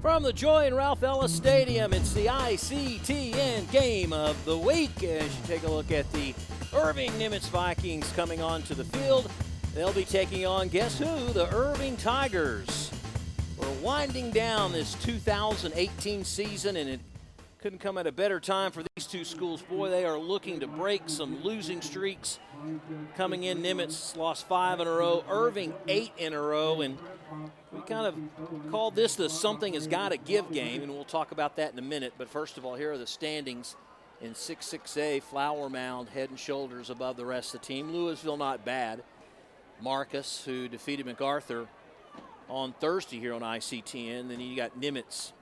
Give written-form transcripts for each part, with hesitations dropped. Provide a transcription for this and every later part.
From the Joy and Ralph Ellis Stadium, it's the ICTN Game of the Week. As you take a look at the Irving Nimitz Vikings coming onto the field, they'll be taking on, guess who? The Irving Tigers. We're winding down this 2018 season, and it couldn't come at a better time for these two schools. Boy, they are looking to break some losing streaks. Coming in, Nimitz lost 5 in a row, Irving 8 in a row, and we kind of called this the something has got to give game, and we'll talk about that in a minute. But first of all, here are the standings in 6-6A. Flower Mound head and shoulders above the rest of the team. Louisville not bad. Marcus, who defeated MacArthur on Thursday here on ICTN. Then you got Nimitz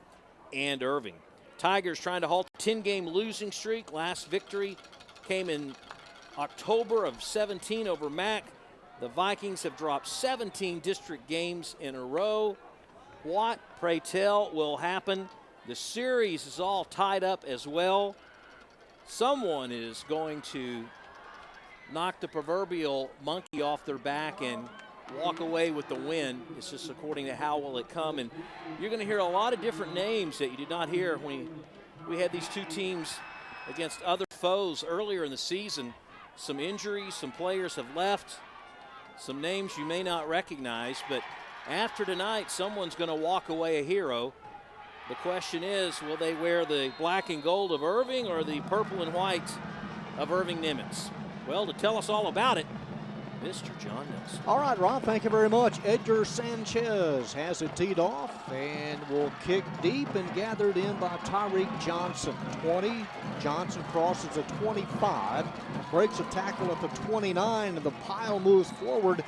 and Irving. Tigers trying to halt a 10-game losing streak. Last victory came in October of 17 over Mac. The Vikings have dropped 17 district games in a row. What, pray tell, will happen? The series is all tied up as well. Someone is going to knock the proverbial monkey off their back and walk away with the win. It's just according to how will it come. And you're going to hear a lot of different names that you did not hear when we had these two teams against other foes earlier in the season. Some injuries, some players have left, some names you may not recognize, but after tonight, someone's going to walk away a hero. The question is, will they wear the black and gold of Irving or the purple and white of Irving Nimitz? Well, to tell us all about it, Mr. John Nelson. All right, Rob, thank you very much. Edgar Sanchez has it teed off and will kick deep and gathered in by Tyreek Johnson. 20. Johnson crosses the 25, breaks a tackle at the 29, and the pile moves forward.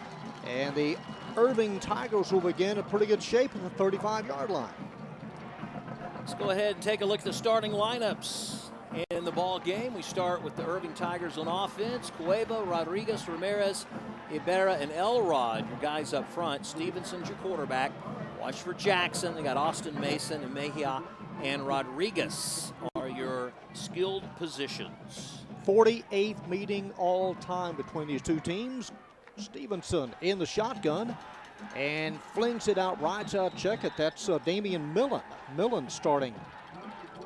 And the Irving Tigers will begin in pretty good shape at the 35-yard line. Let's go ahead and take a look at the starting lineups in the ball game. We start with the Irving Tigers on offense. Cueva, Rodriguez, Ramirez, Ibarra, and Elrod, your guys up front. Stevenson's your quarterback. Watch for Jackson. They got Austin Mason and Mejia and Rodriguez are your skilled positions. 48th meeting all time between these two teams. Stevenson in the shotgun and flings it out right side. Check it. That's Damian Millen. Millen starting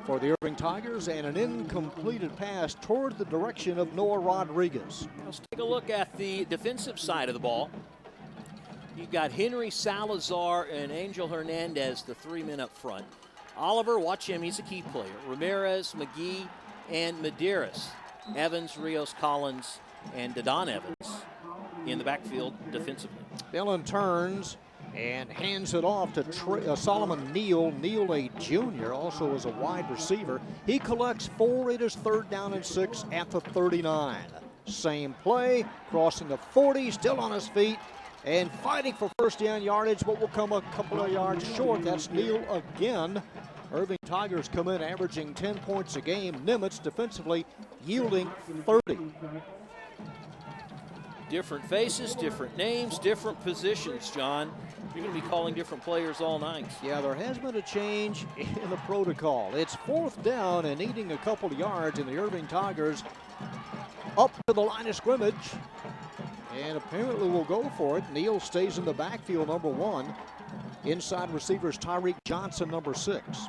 for the Irving Tigers, and an incompleted pass toward the direction of Noah Rodriguez. Let's take a look at the defensive side of the ball. You've got Henry Salazar and Angel Hernandez, the 3 men up front. Oliver, watch him, he's a key player. Ramirez, McGee, and Medeiros. Evans, Rios, Collins, and Dadon Evans in the backfield defensively. Millen turns and hands it off to Solomon Neal. Neal, a junior, also is a wide receiver. He collects 4. It is 3rd down and 6 at the 39. Same play, crossing the 40, still on his feet, and fighting for first down yardage, but will come a couple of yards short. That's Neal again. Irving Tigers come in averaging 10 points a game. Nimitz defensively yielding 30. Different faces, different names, different positions, John. You're going to be calling different players all night. Yeah, there has been a change in the protocol. It's 4th down and needing a couple of yards, and the Irving Tigers up to the line of scrimmage. And apparently will go for it. Neal stays in the backfield, number 1. Inside receivers Tyreek Johnson, number 6.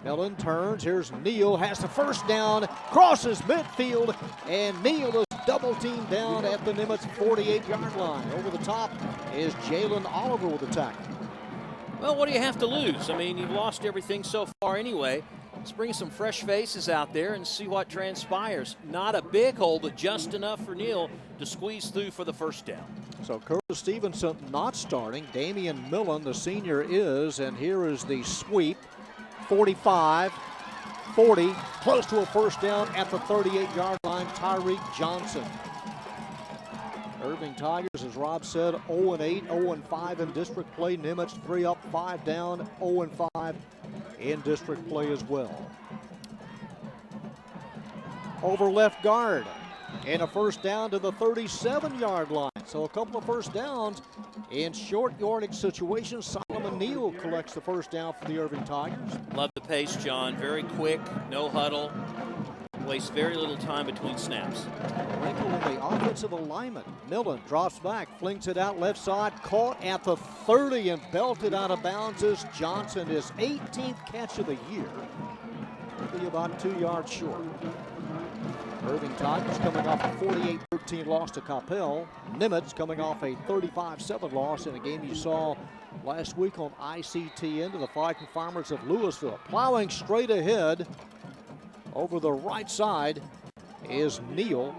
Millen turns. Here's Neal. Has the first down. Crosses midfield. And Neal is double teamed down at the Nimitz 48-yard line. Over the top is Jalen Oliver with the tackle. Well, what do you have to lose? I mean, you've lost everything so far anyway. Let's bring some fresh faces out there and see what transpires. Not a big hole, but just enough for Neal to squeeze through for the first down. So Curtis Stevenson not starting. Damian Millen, the senior, is. And here is the sweep. 45, 40, close to a first down at the 38-yard line. Tyreek Johnson. Irving Tigers, as Rob said, 0-8, 0-5 in district play. Nimitz 3 up, 5 down, 0-5 in district play as well. Over left guard, and a first down to the 37-yard line. So a couple of first downs in short yardage situations. Solomon Neal collects the first down for the Irving Tigers. Love the pace, John. Very quick, no huddle. waste very little time between snaps. Wrinkle in the offensive alignment. Millen drops back, flings it out left side, caught at the 30 and belted out of bounds is Johnson, his 18th catch of the year. He'll be about 2 yards short. Irving Tigers coming off a 48-13 loss to Coppell. Nimitz coming off a 35-7 loss in a game you saw last week on ICTN to the Viking Farmers of Louisville. Plowing straight ahead over the right side is Neal.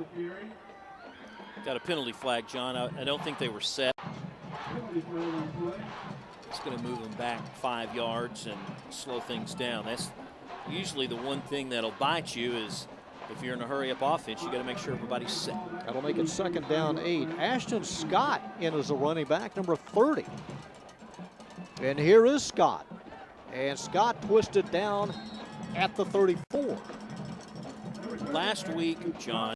Got a penalty flag, John. I don't think they were set. It's going to move them back 5 yards and slow things down. That's usually the one thing that'll bite you is if you're in a hurry-up offense, you got to make sure everybody's set. That'll make it 2nd down 8. Ashton Scott in as a running back, number 30. And here is Scott. And Scott twisted down at the 34. Last week, John,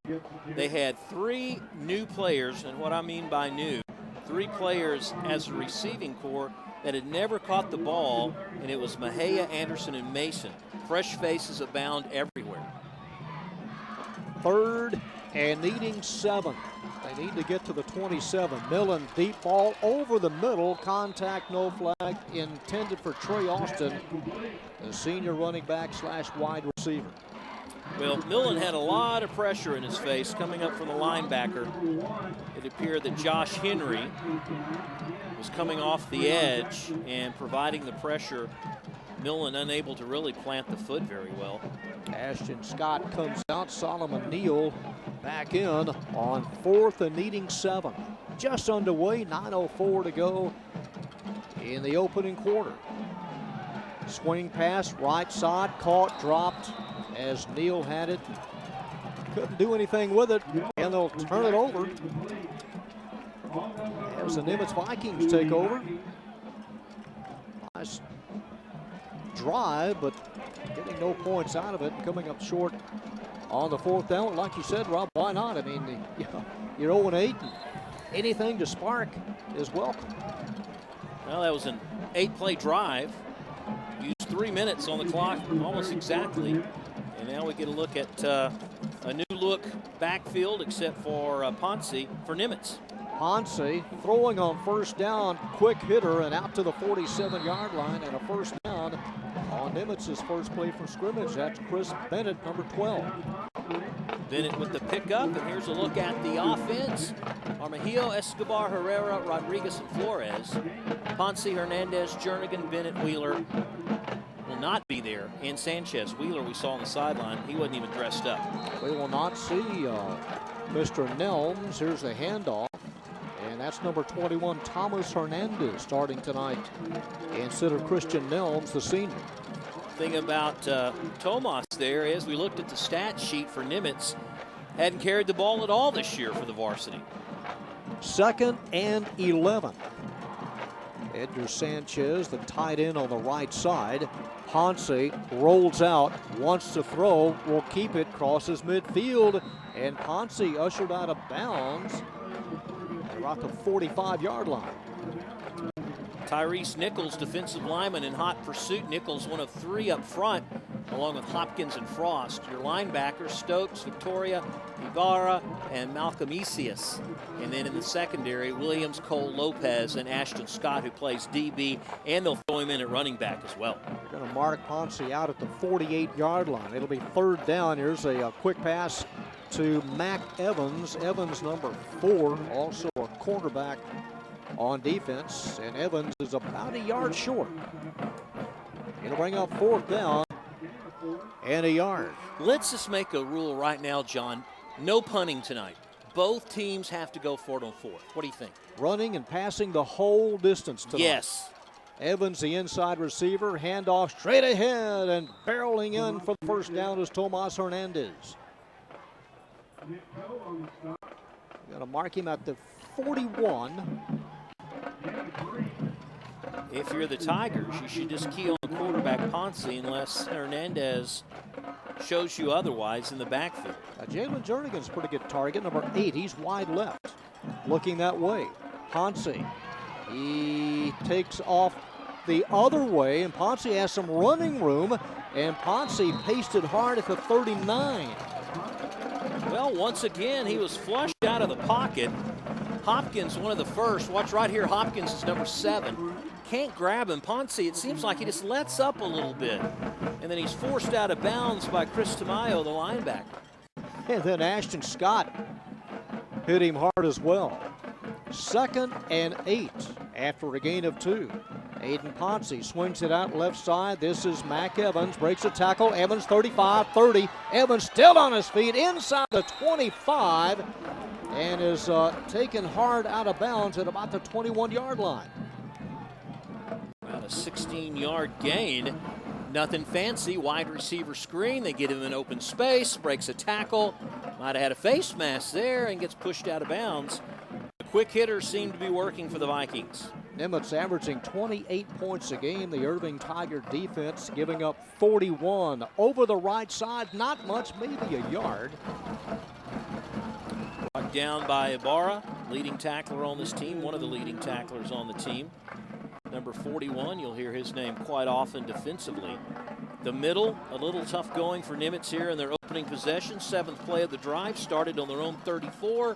they had 3 new players, and what I mean by new, 3 players as a receiving corps that had never caught the ball, and it was Mejia, Anderson, and Mason. Fresh faces abound everywhere. 3rd and needing 7. They need to get to the 27. Millen, deep ball over the middle. Contact, no flag, intended for Trey Austin, the senior running back / wide receiver. Well, Millen had a lot of pressure in his face coming up from the linebacker. It appeared that Josh Henry was coming off the edge and providing the pressure. Millen unable to really plant the foot very well. Ashton Scott comes out. Solomon Neal back in on 4th and needing 7. Just underway, 9:04 to go in the opening quarter. Swing pass, right side, caught, dropped as Neal had it. Couldn't do anything with it, and they'll turn it over as the Nimitz Vikings take over. Nice drive, but getting no points out of it, coming up short on the 4th down. Like you said, Rob, why not? I mean, you're 0-8, and anything to spark is welcome. Well, that was an 8-play drive. Used 3 minutes on the clock, almost exactly. And now we get a look at a new look backfield, except for Ponce for Nimitz. Ponce throwing on 1st down, quick hitter, and out to the 47-yard line, and a 1st down on Nimitz's first play from scrimmage. That's Chris Bennett, number 12. Bennett with the pickup, and here's a look at the offense. Armajillo, Escobar, Herrera, Rodriguez, and Flores. Ponce, Hernandez, Jernigan, Bennett, Wheeler will not be there. And Sanchez. Wheeler we saw on the sideline. He wasn't even dressed up. We will not see Mr. Nelms. Here's the handoff. And that's number 21, Thomas Hernandez, starting tonight instead of Christian Nelms, the senior. Thing about Tomas there is we looked at the stat sheet for Nimitz. Hadn't carried the ball at all this year for the varsity. 2nd and 11. Edgar Sanchez, the tight end on the right side. Ponce rolls out, wants to throw, will keep it, crosses midfield, and Ponce ushered out of bounds about the 45-yard line. Tyrese Nichols, defensive lineman, in hot pursuit. Nichols, one of 3 up front, along with Hopkins and Frost. Your linebackers, Stokes, Victoria, Ibarra, and Malcolm Esius. And then in the secondary, Williams, Cole Lopez, and Ashton Scott, who plays DB, and they'll throw him in at running back as well. They're going to mark Ponce out at the 48-yard line. It'll be 3rd down. Here's a quick pass to Mac Evans. Evans, number 4, also a cornerback on defense, and Evans is about a yard short. It'll bring up 4th down and a yard. Let's just make a rule right now, John. No punting tonight. Both teams have to go for it on 4th. What do you think? Running and passing the whole distance tonight. Yes. Evans, the inside receiver, handoff straight ahead, and barreling in for the 1st down is Tomas Hernandez. Got to mark him at the 41. If you're the Tigers, you should just key on the quarterback Ponce unless Hernandez shows you otherwise in the backfield. Jalen Jernigan's a pretty good target, number 8. He's wide left, looking that way. Ponce, he takes off the other way, and Ponce has some running room, and Ponce pasted hard at the 39. Well, once again, he was flushed out of the pocket. Hopkins, one of the first. Watch right here, Hopkins is number 7. Can't grab him. Ponce, it seems like he just lets up a little bit. And then he's forced out of bounds by Chris Tamayo, the linebacker. And then Ashton Scott hit him hard as well. 2nd and 8 after a gain of 2. Aiden Ponce swings it out left side. This is Mac Evans, breaks a tackle. Evans 35, 30. Evans still on his feet inside the 25 and is taken hard out of bounds at about the 21-yard line. About a 16-yard gain. Nothing fancy. Wide receiver screen. They get him in open space. Breaks a tackle. Might have had a face mask there and gets pushed out of bounds. The quick hitters seem to be working for the Vikings. Nimitz averaging 28 points a game. The Irving Tiger defense giving up 41. Over the right side, not much, maybe a yard. Brought down by Ibarra, leading tackler on this team, one of the leading tacklers on the team. Number 41, you'll hear his name quite often defensively. The middle, a little tough going for Nimitz here in their opening possession. 7th play of the drive, started on their own 34.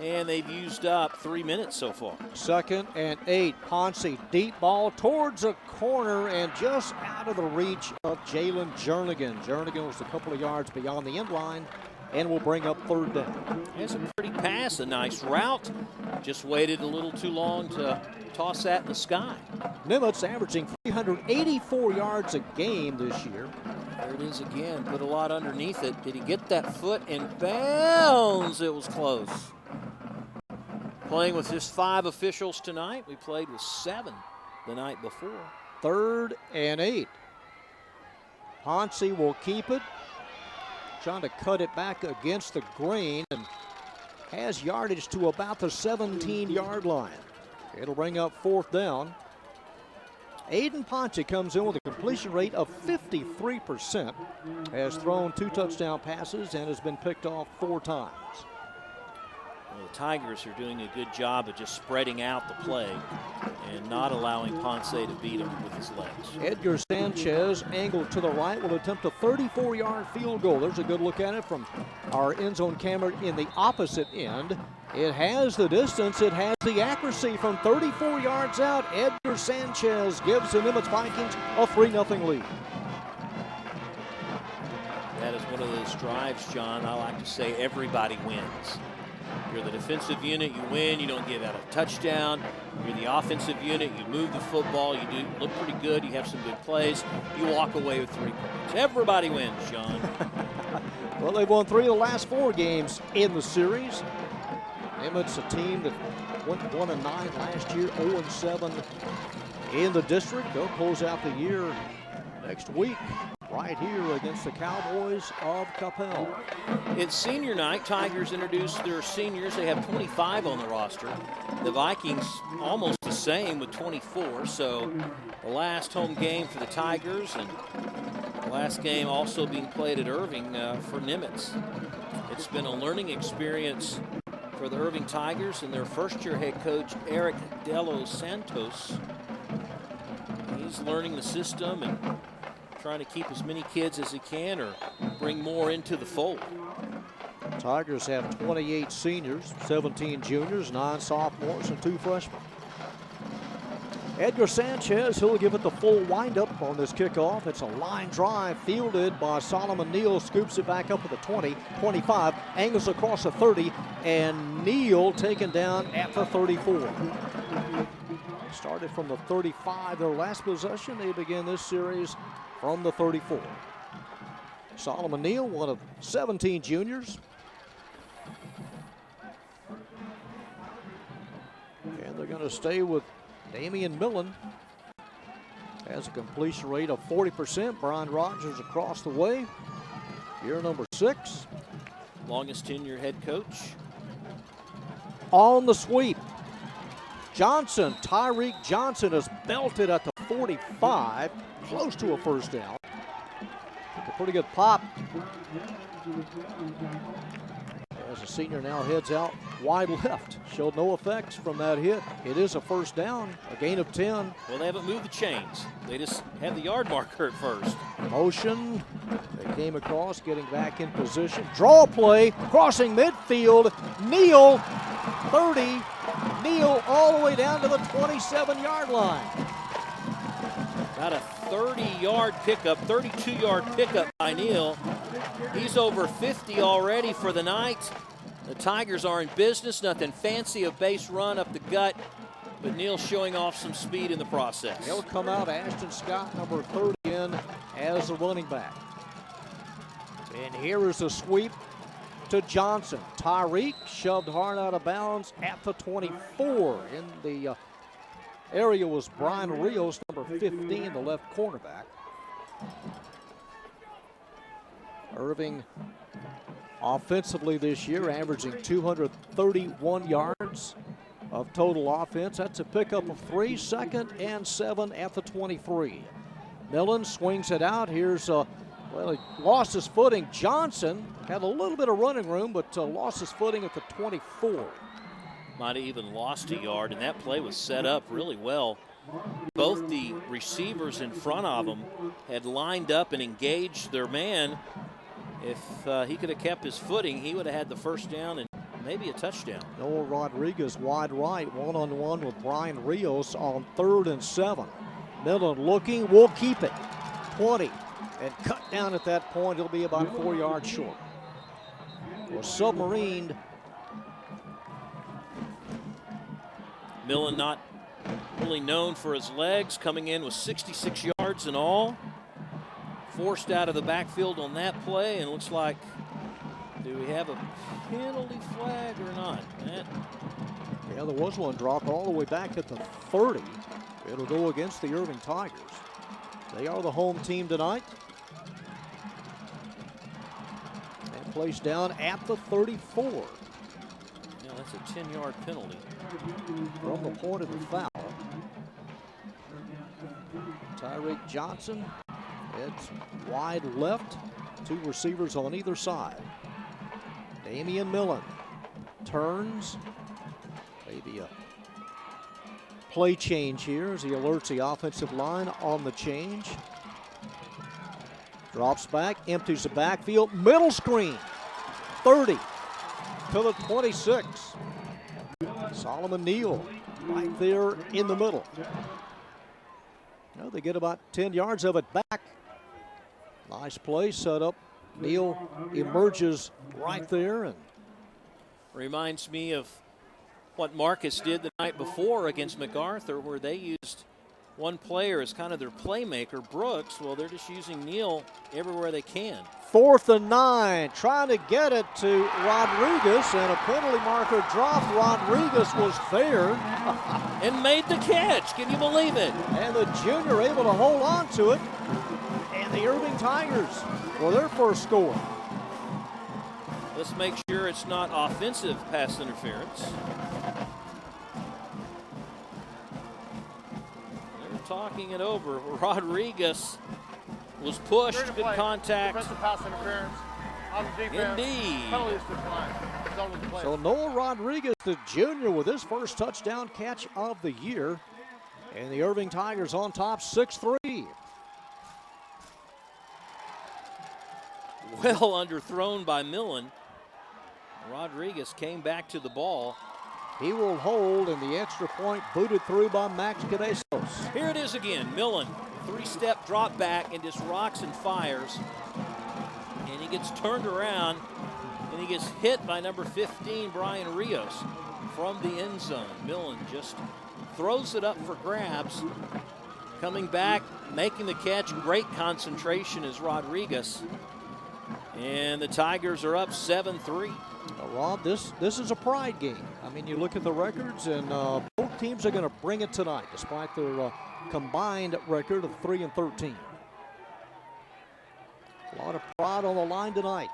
And they've used up 3 minutes so far. 2nd and 8. Ponce, deep ball towards a corner and just out of the reach of Jalen Jernigan. Jernigan was a couple of yards beyond the end line and will bring up 3rd down. It's a pretty pass, a nice route. Just waited a little too long to toss that in the sky. Nimitz averaging 384 yards a game this year. There it is again, put a lot underneath it. Did he get that foot in bounds? It was close. Playing with just 5 officials tonight. We played with 7 the night before. 3rd and 8. Ponce will keep it. Trying to cut it back against the grain and has yardage to about the 17-yard line. It'll bring up 4th down. Aiden Ponce comes in with a completion rate of 53%. Has thrown 2 touchdown passes and has been picked off 4 times. Well, the Tigers are doing a good job of just spreading out the play and not allowing Ponce to beat him with his legs. Edgar Sanchez, angled to the right, will attempt a 34-yard field goal. There's a good look at it from our end zone camera in the opposite end. It has the distance, it has the accuracy from 34 yards out. Edgar Sanchez gives the Nimitz Vikings a 3-0 lead. That is one of those drives, John, I like to say everybody wins. You're the defensive unit, you win, you don't give out a touchdown. You're the offensive unit, you move the football, you do look pretty good, you have some good plays, you walk away with 3 points. Everybody wins, John. Well, they've won 3 of the last 4 games in the series. Nimitz, a team that went 1-9 last year, 0-7 in the district. They'll close out the year next week right here against the Cowboys of Capel. It's senior night. Tigers introduced their seniors. They have 25 on the roster. The Vikings almost the same with 24. So the last home game for the Tigers and the last game also being played at Irving for Nimitz. It's been a learning experience for the Irving Tigers and their first-year head coach, Eric Delos Santos. He's learning the system and trying to keep as many kids as he can or bring more into the fold. Tigers have 28 seniors, 17 juniors, 9 sophomores, and 2 freshmen. Edgar Sanchez, he'll give it the full windup on this kickoff. It's a line drive fielded by Solomon Neal, scoops it back up to the 20, 25, angles across the 30, and Neal taken down at the 34. Started from the 35, their last possession. They begin this series from the 34. Solomon Neal, one of 17 juniors. And they're going to stay with Damian Millen. Has a completion rate of 40%. Brian Rogers across the way. Year number 6. Longest tenure head coach. On the sweep. Johnson, Tyreek Johnson is belted at the 45. Close to a first down. A pretty good pop. As the senior now heads out wide left. Showed no effects from that hit. It is a first down, a gain of 10. Well, they haven't moved the chains. They just had the yard marker at first. Motion. They came across, getting back in position. Draw play, crossing midfield. Neal, 30. Neal all the way down to the 27-yard line. Got a 30-yard pickup, 32-yard pickup by Neal. He's over 50 already for the night. The Tigers are in business. Nothing fancy, a base run up the gut, but Neal showing off some speed in the process. He'll come out, Ashton Scott, number 30 in as the running back. And here is a sweep to Johnson. Tyreek shoved hard out of bounds at the 24. In the area was Brian Rios, number 15, the left cornerback. Irving offensively this year averaging 231 yards of total offense. That's a pickup of 3, 2nd and 7 at the 23. Millen swings it out. Here's well, he lost his footing. Johnson had a little bit of running room, but lost his footing at the 24. Might have even lost a yard, and that play was set up really well. Both the receivers in front of him had lined up and engaged their man. If he could have kept his footing, he would have had the first down and maybe a touchdown. Noah Rodriguez wide right, one-on-one with Brian Rios on 3rd and 7. Millen looking, will keep it. 20, and cut down at that point. He'll be about 4 yards short. Was submarined. Millen not really known for his legs, coming in with 66 yards in all. Forced out of the backfield on that play, and looks like, do we have a penalty flag or not? Yeah, there was one dropped all the way back at the 30. It'll go against the Irving Tigers. They are the home team tonight. And placed down at the 34. Yeah, that's a 10-yard penalty. From the point of the foul. Tyreek Johnson heads wide left. 2 receivers on either side. Damian Millen turns. Maybe a play change here as he alerts the offensive line on the change. Drops back, empties the backfield. Middle screen. 30 to the 26. Solomon Neal right there in the middle. Now they get about 10 yards of it back. Nice play set up. Neal emerges right there. And reminds me of what Marcus did the night before against MacArthur, where they used one player as kind of their playmaker, Brooks. Well, they're just using Neal everywhere they can. 4th and 9, trying to get it to Rodriguez, and a penalty marker dropped. Rodriguez was there. And made the catch. Can you believe it? And the junior able to hold on to it. And the Irving Tigers for their first score. Let's make sure it's not offensive pass interference. They're talking it over. Rodriguez was pushed. Good contact. Defensive pass interference on the defense. Indeed. Penalty is declined. It's over the play. So Noah Rodriguez, the junior, with his first touchdown catch of the year. And the Irving Tigers on top, 6-3. Well underthrown by Millen. Rodriguez came back to the ball. He will hold, and the extra point booted through by Max Cadesos. Here it is again. Millen, 3-step drop back and just rocks and fires. And he gets turned around, and he gets hit by number 15, Brian Rios, from the end zone. Millen just throws it up for grabs. Coming back, making the catch. Great concentration is Rodriguez. And the Tigers are up 7-3. Rob, this is a pride game. I mean, you look at the records, and both teams are going to bring it tonight, despite their combined record of 3-13. A lot of pride on the line tonight.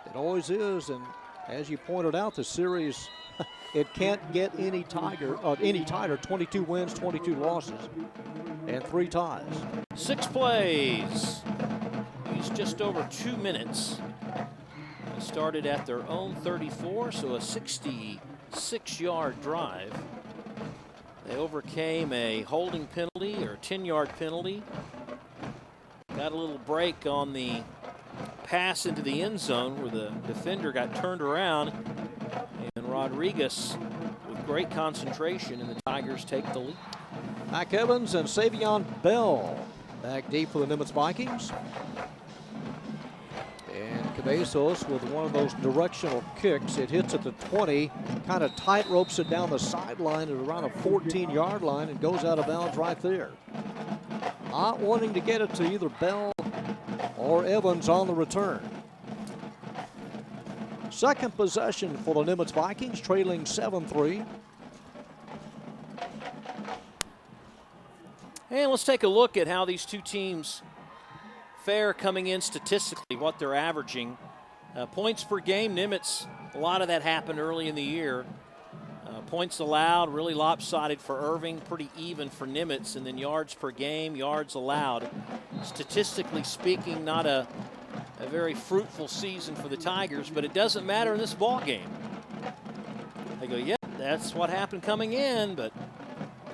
It always is, and as you pointed out, the series, it can't get any tighter. 22 wins, 22 losses, and 3 ties. 6 plays. Used just over 2 minutes. They started at their own 34, so a 66-yard drive. They overcame a holding penalty or 10-yard penalty. Got a little break on the pass into the end zone where the defender got turned around, and Rodriguez with great concentration, and the Tigers take the lead. Mac Evans and Savion Bell back deep for the Nimitz Vikings. And Cabezos with one of those directional kicks. It hits at the 20, kind of tight ropes it down the sideline at around a 14-yard line and goes out of bounds right there. Not wanting to get it to either Bell or Evans on the return. Second possession for the Nimitz Vikings, trailing 7-3. And let's take a look at how these two teams fare coming in statistically, what they're averaging. Points per game, Nimitz, a lot of that happened early in the year. Points allowed, really lopsided for Irving, pretty even for Nimitz. And then yards per game, yards allowed. Statistically speaking, not a very fruitful season for the Tigers, but it doesn't matter in this ball game. They go, yeah, that's what happened coming in, but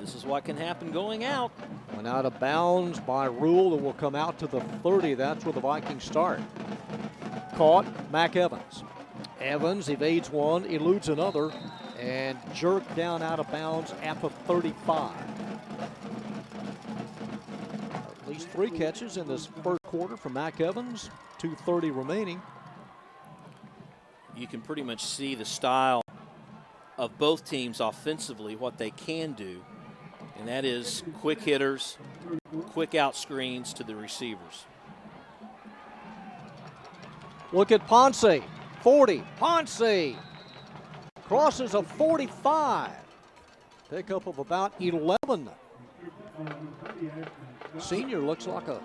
this is what can happen going out. Went out of bounds by rule and will come out to the 30. That's where the Vikings start. Caught, Mac Evans. Evans evades one, eludes another, and jerked down out of bounds at the 35. At least 3 catches in this first quarter from Mac Evans. 2:30 remaining. You can pretty much see the style of both teams offensively, what they can do. And that is quick hitters, quick out screens to the receivers. Look at Ponce, 40, Ponce crosses a 45. Pickup of about 11. Senior looks like a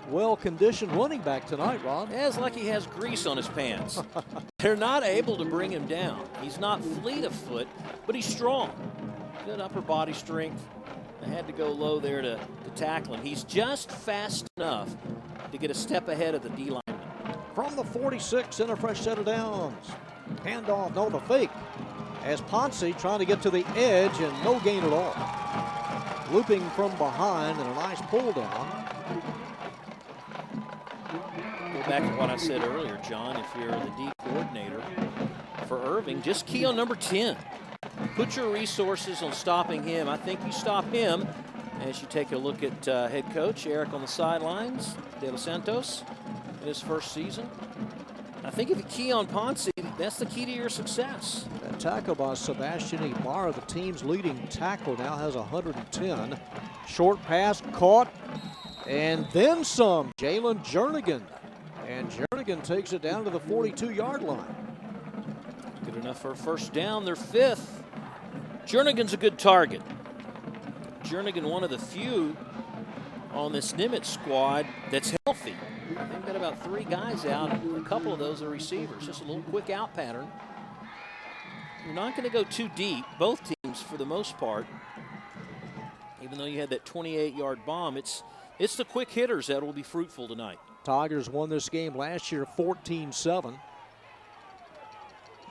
well-conditioned running back tonight, Ron. Yeah, it's like he has grease on his pants. They're not able to bring him down. He's not fleet of foot, but he's strong. Good upper body strength. They had to go low there to tackle him. He's just fast enough to get a step ahead of the D lineman. From the 46 in a fresh set of downs. Handoff, no, the fake. As Ponce trying to get to the edge and no gain at all. Looping from behind and a nice pull down. Go back to what I said earlier, John. If you're the D coordinator for Irving, just key on number 10. Put your resources on stopping him. I think you stop him. As you take a look at head coach Eric on the sidelines, De Los Santos, in his first season. I think if you key on Ponce, that's the key to your success. That tackle by Sebastian Ibarra, the team's leading tackler, now has 110. Short pass caught, and then some. Jalen Jernigan. And Jernigan takes it down to the 42-yard line. Good enough for a first down, their 5th. Jernigan's a good target. Jernigan, one of the few on this Nimitz squad that's healthy. They've got about 3 guys out, and a couple of those are receivers. Just a little quick out pattern. You're not going to go too deep, both teams for the most part. Even though you had that 28-yard bomb, it's the quick hitters that will be fruitful tonight. Tigers won this game last year 14-7.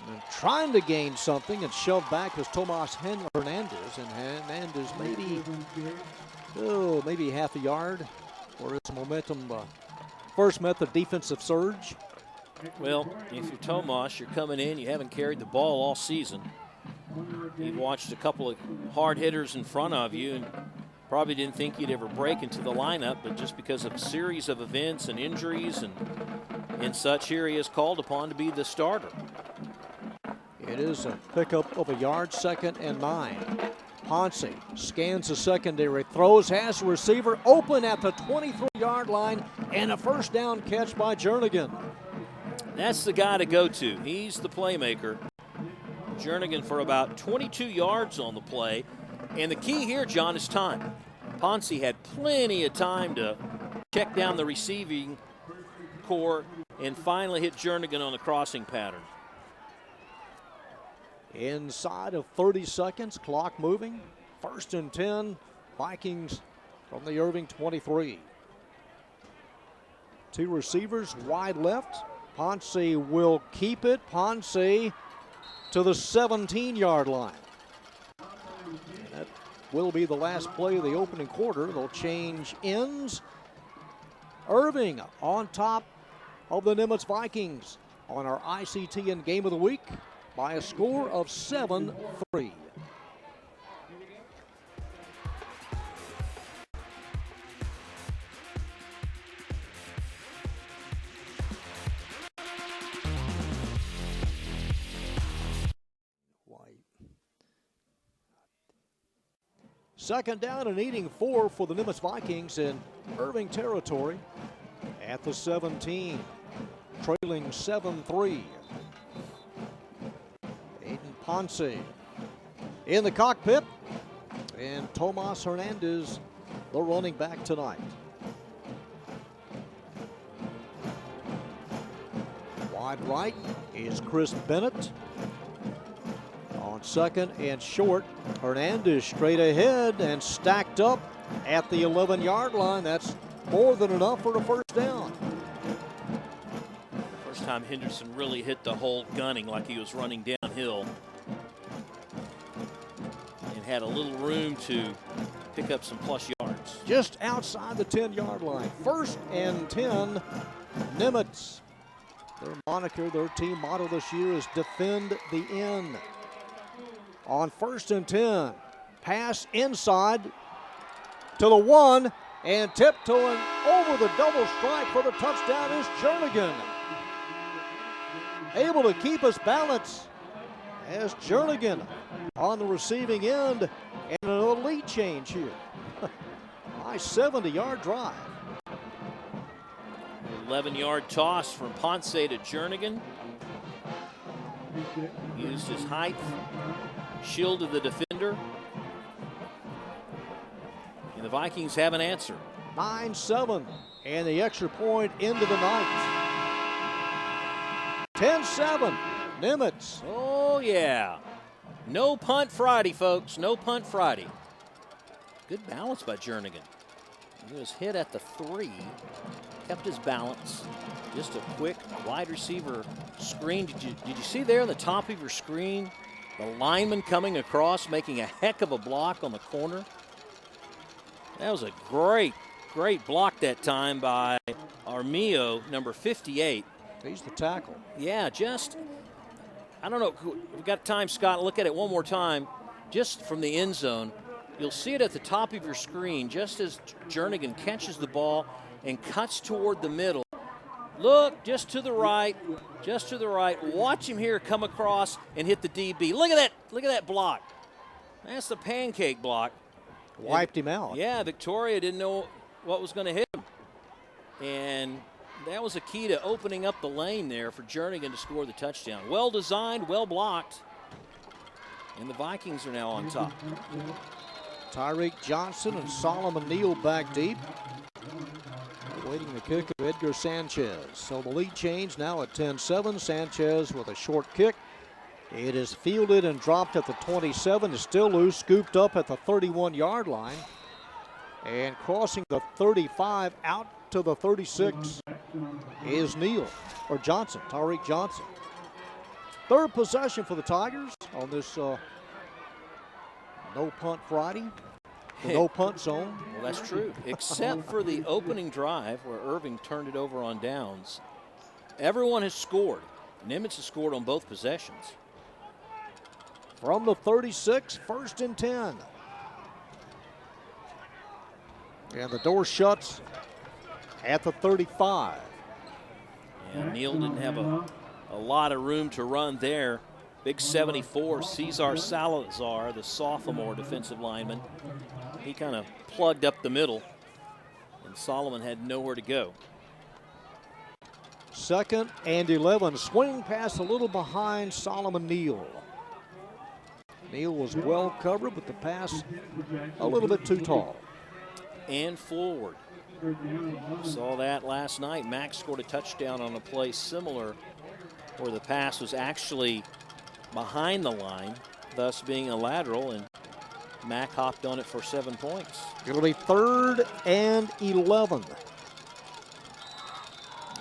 And trying to gain something and shoved back was Tomas Hernandez. And Hernandez maybe half a yard for his momentum. First met the defensive surge. Well, if you're Tomas, you're coming in, you haven't carried the ball all season. You've watched a couple of hard hitters in front of you and probably didn't think you'd ever break into the lineup, but just because of a series of events and injuries and such, here he is called upon to be the starter. It is a pickup of a yard, 2nd and 9. Ponce scans the secondary, throws, has the receiver open at the 23-yard line, and a first down catch by Jernigan. That's the guy to go to. He's the playmaker. Jernigan for about 22 yards on the play. And the key here, John, is time. Ponce had plenty of time to check down the receiving core and finally hit Jernigan on the crossing pattern. Inside of 30 seconds, clock moving. 1st and 10, Vikings from the Irving 23. 2 receivers wide left. Ponce will keep it. Ponce to the 17-yard line. That will be the last play of the opening quarter. They'll change ends. Irving on top of the Nimitz Vikings on our ICTN Game of the Week by a score of 7-3. Second down and needing 4 for the Nimitz Vikings in Irving territory at the 17, trailing 7-3. Aiden Ponce in the cockpit, and Tomas Hernandez, the running back tonight. Wide right is Chris Bennett. On second and short, Hernandez straight ahead and stacked up at the 11-yard line. That's more than enough for a first down. First time Henderson really hit the hole gunning like he was running downhill. And had a little room to pick up some plus yards. Just outside the 10-yard line. First and 10, Nimitz. Their moniker, their team motto this year is defend the end. On first and 10, pass inside to the 1, and tiptoeing over the double strike for the touchdown is Jernigan. Able to keep his balance as Jernigan on the receiving end, and an elite change here. Nice 70-yard drive. 11-yard toss from Ponce to Jernigan. Used his height, shielded the defender. And the Vikings have an answer. 9-7, and the extra point into the night. 10-7, Nimitz. Oh, yeah. No punt Friday, folks. No punt Friday. Good balance by Jernigan. He was hit at the 3, kept his balance. Just a quick wide receiver screen. Did you see there on the top of your screen the lineman coming across, making a heck of a block on the corner? That was a great block that time by Armillo, number 58. He's the tackle. Yeah, I don't know. We've got time, Scott. Look at it one more time. Just from the end zone. You'll see it at the top of your screen just as Jernigan catches the ball and cuts toward the middle. Look, just to the right. Watch him here come across and hit the DB. Look at that block. That's the pancake block. Wiped him out. Yeah, Victoria didn't know what was going to hit him. And that was a key to opening up the lane there for Jernigan to score the touchdown. Well designed, well blocked. And the Vikings are now on top. Tyreek Johnson and Solomon Neal back deep. Waiting the kick of Edgar Sanchez. So the lead change now at 10-7. Sanchez with a short kick. It is fielded and dropped at the 27. Is still loose, scooped up at the 31-yard line. And crossing the 35 out to the 36 is Johnson, Tyreek Johnson. Third possession for the Tigers on this no punt Friday. The no punt zone. Well, that's true. Except for the opening drive where Irving turned it over on downs. Everyone has scored. Nimitz has scored on both possessions. From the 36, first and 10. And the door shuts at the 35. And Neal didn't have a lot of room to run there. Big 74, Cesar Salazar, the sophomore defensive lineman. He kind of plugged up the middle, and Solomon had nowhere to go. Second and 11. Swing pass a little behind Solomon Neal. Neal was well covered, but the pass a little bit too tall. And forward. Saw that last night. Max scored a touchdown on a play similar where the pass was actually behind the line, thus being a lateral, and Mack hopped on it for 7 points. It'll be third and 11.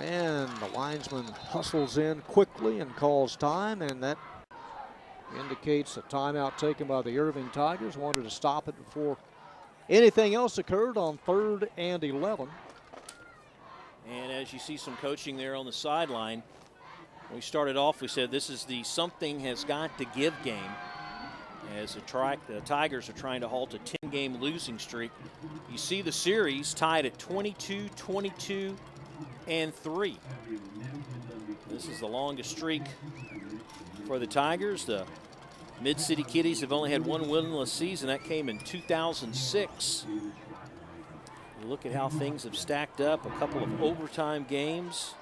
And the linesman hustles in quickly and calls time, and that indicates a timeout taken by the Irving Tigers. Wanted to stop it before anything else occurred on third and 11. And as you see some coaching there on the sideline, we started off, we said this is the something has got to give game as the Tigers are trying to halt a 10-game losing streak. You see the series tied at 22, 22, and 3. This is the longest streak for the Tigers. The Mid-City Kitties have only had one winless season. That came in 2006. You look at how things have stacked up, a couple of overtime games.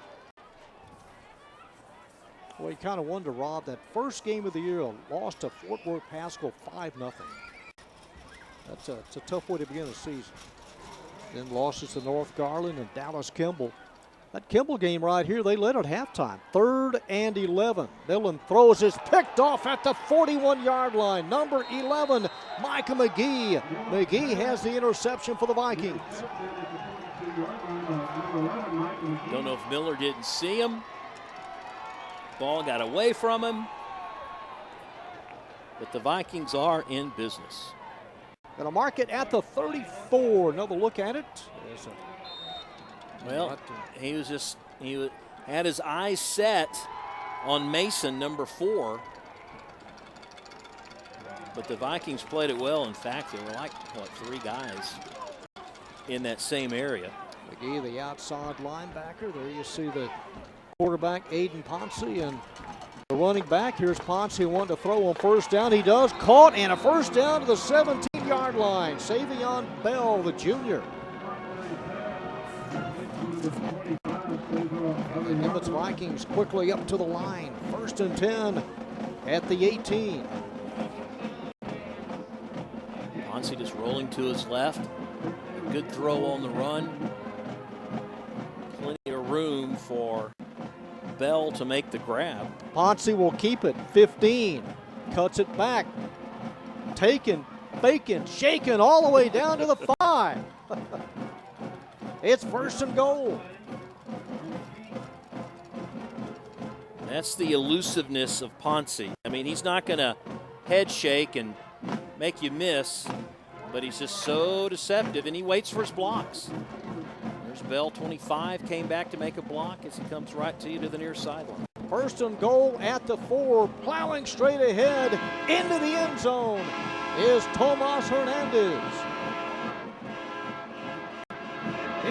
Well, you kind of wonder, Rob, that first game of the year lost to Fort Worth Haskell 5-0. It's a tough way to begin the season. Then losses to North Garland and Dallas Kimball. That Kimball game right here, they led at halftime. 3rd and 11. Millen throws, is picked off at the 41-yard line. Number 11, Micah McGee. McGee has the interception for the Vikings. Don't know if Miller didn't see him. Ball got away from him. But the Vikings are in business. Going to mark it at the 34. Another look at it. Well, he had his eyes set on Mason, number 4. But the Vikings played it well. In fact, there were like, 3 guys in that same area. McGee, the outside linebacker. There you see the quarterback, Aiden Ponce, and the running back. Here's Ponce, wanting to throw on first down. He does. Caught, and a first down to the 17-yard line. Savion Bell, the junior. And the Nimitz Vikings quickly up to the line. 1st and 10 at the 18. Ponce just rolling to his left. A good throw on the run. Plenty of room for Bell to make the grab. Ponce will keep it. 15. Cuts it back. Taken, faking, shaken all the way down to the 5. It's 1st and goal. That's the elusiveness of Ponce. I mean, he's not going to head shake and make you miss, but he's just so deceptive, and he waits for his blocks. There's Bell, 25, came back to make a block as he comes right to you to the near sideline. 1st and goal at the 4, plowing straight ahead into the end zone is Tomas Hernandez.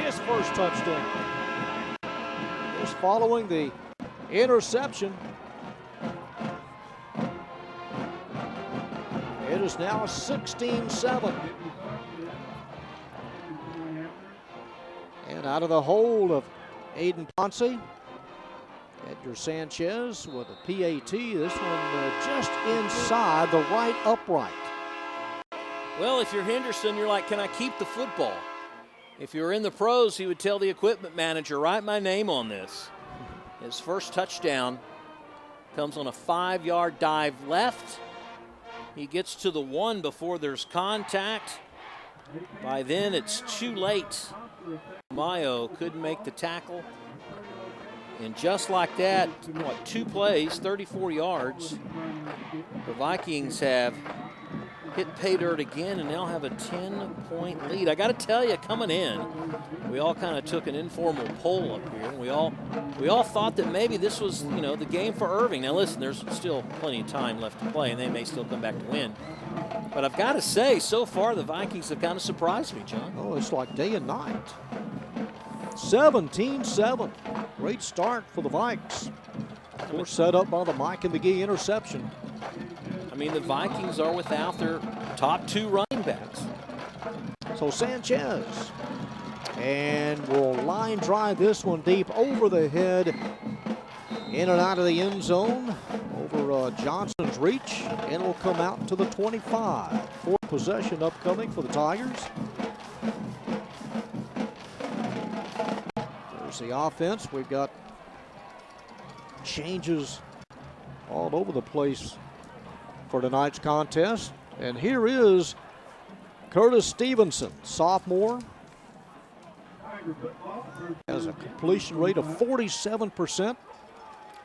His first touchdown. Just following the interception. It is now 16-7. And out of the hole of Aiden Ponce, Edgar Sanchez with a PAT. This one just inside the right upright. Well, if you're Henderson, you're like, can I keep the football? If you were in the pros, he would tell the equipment manager, write my name on this. His first touchdown comes on a 5-yard dive left. He gets to the 1 before there's contact. By then, it's too late. Mayo couldn't make the tackle. And just like that, 2 plays, 34 yards. The Vikings have hit pay dirt again and now have a 10-point lead. I got to tell you, coming in, we all kind of took an informal poll up here. We all thought that maybe this was, the game for Irving. Now listen, there's still plenty of time left to play, and they may still come back to win. But I've got to say, so far the Vikings have kind of surprised me, John. Oh, it's like day and night. 17-7. Great start for the Vikes. Of course, set up by the Micah McGee interception. I mean, the Vikings are without their top 2 running backs. So Sanchez, and will line drive this one deep over the head, in and out of the end zone, over Johnson's reach, and will come out to the 25. 4th possession upcoming for the Tigers. There's the offense. We've got changes all over the place for tonight's contest. And here is Curtis Stevenson, sophomore. Has a completion rate of 47%.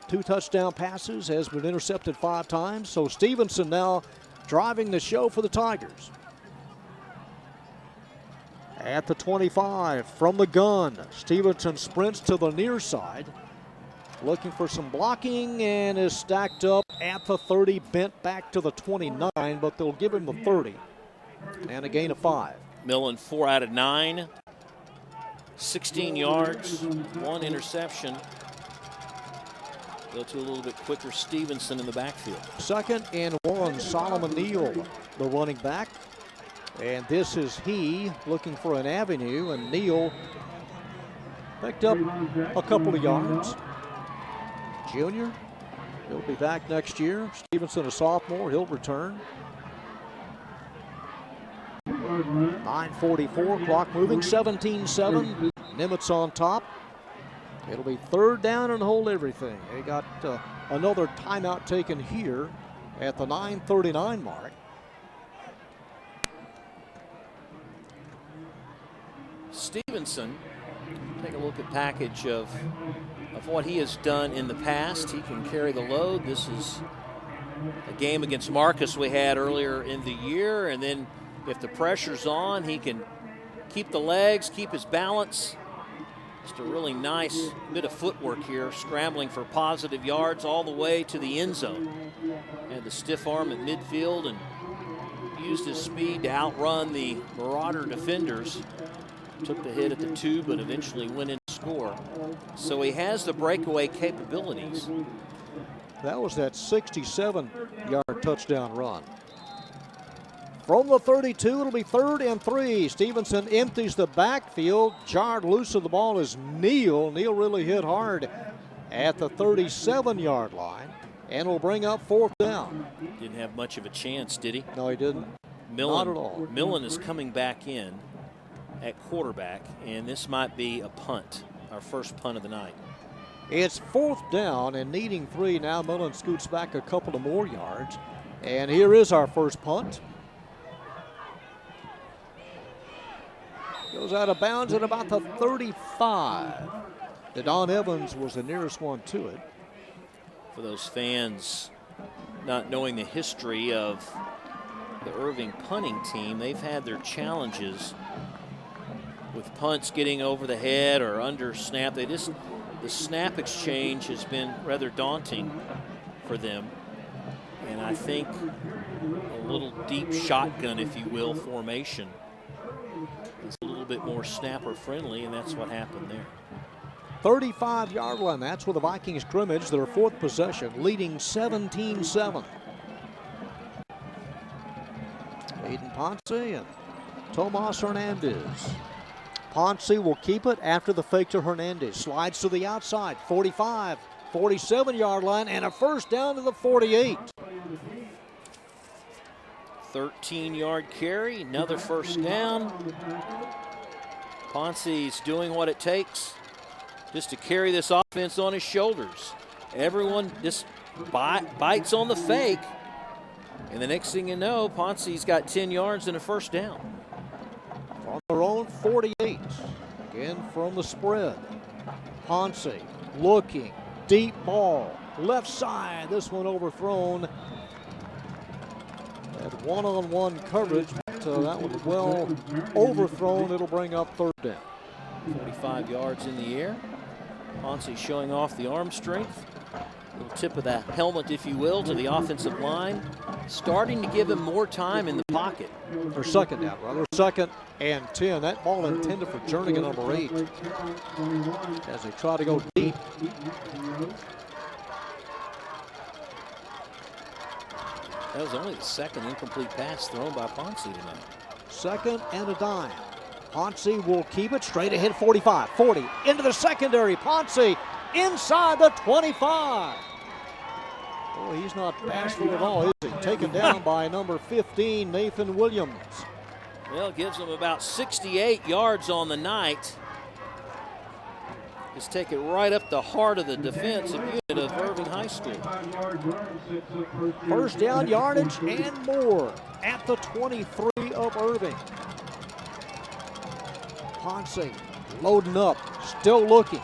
2 touchdown passes, has been intercepted 5 times. So Stevenson now driving the show for the Tigers. at the 25 from the gun. Stevenson sprints to the near side, looking for some blocking, and is stacked up at the 30, bent back to the 29, but they'll give him the 30 and a gain of 5. Millen 4 out of 9, 16 yards, 1 interception. Go to a little bit quicker Stevenson in the backfield. 2nd and 1, Solomon Neal, the running back. And this is he looking for an avenue, and Neal picked up a couple of yards. Junior, he'll be back next year. Stevenson, a sophomore, he'll return. 9:44, clock moving, 17-7. Nimitz on top. It'll be 3rd down and hold everything. They got another timeout taken here at the 9:39 mark. Stevenson, take a look at package of what he has done in the past. He can carry the load. This is a game against Marcus we had earlier in the year, and then if the pressure's on, he can keep the legs, keep his balance. Just a really nice bit of footwork here, scrambling for positive yards all the way to the end zone. Had the stiff arm at midfield and used his speed to outrun the Marauder defenders. Took the hit at the 2, but eventually went in to score. So he has the breakaway capabilities. That was that 67-yard touchdown run. From the 32, it'll be 3rd and 3. Stevenson empties the backfield. Jarred loose of the ball is Neal. Neal really hit hard at the 37-yard line, and will bring up 4th down. Didn't have much of a chance, did he? No, he didn't. Not at all. Millen is coming back in at quarterback, and this might be a punt, our first punt of the night. It's 4th down and needing 3 now. Millen scoots back a couple of more yards, and here is our first punt. Goes out of bounds at about the 35. Don Evans was the nearest one to it. For those fans not knowing the history of the Irving punting team, they've had their challenges with punts getting over the head or under snap. The snap exchange has been rather daunting for them. And I think a little deep shotgun, if you will, formation is a little bit more snapper friendly, and that's what happened there. 35-yard line, that's where the Vikings scrimmage, their 4th possession, leading 17-7. Aiden Ponce and Tomas Hernandez. Ponce will keep it after the fake to Hernandez. Slides to the outside, 45, 47-yard line, and a first down to the 48. 13-yard carry, another first down. Ponce's doing what it takes just to carry this offense on his shoulders. Everyone just bites on the fake, and the next thing you know, Ponce's got 10 yards and a first down. On their own 48, again from the spread. Ponce looking, deep ball, left side, this one overthrown. Had one-on-one coverage, but that was well overthrown. It'll bring up 3rd down. 45 yards in the air. Ponce showing off the arm strength. Little tip of the helmet, if you will, to the offensive line. Starting to give him more time in the pocket. For 2nd down, rather. 2nd and 10. That ball intended for Jernigan, number 8. As they try to go deep. That was only the 2nd incomplete pass thrown by Ponce tonight. 2nd and a dime. Ponce will keep it straight ahead, 45, 40, into the secondary. Ponce inside the 25. Boy, he's not bashful at all, is he? Taken down by number 15, Nathan Williams. Well, gives him about 68 yards on the night. Just take it right up the heart of the defensive unit of Irving High School. First down yardage and more at the 23 of Irving. Ponce loading up, still looking,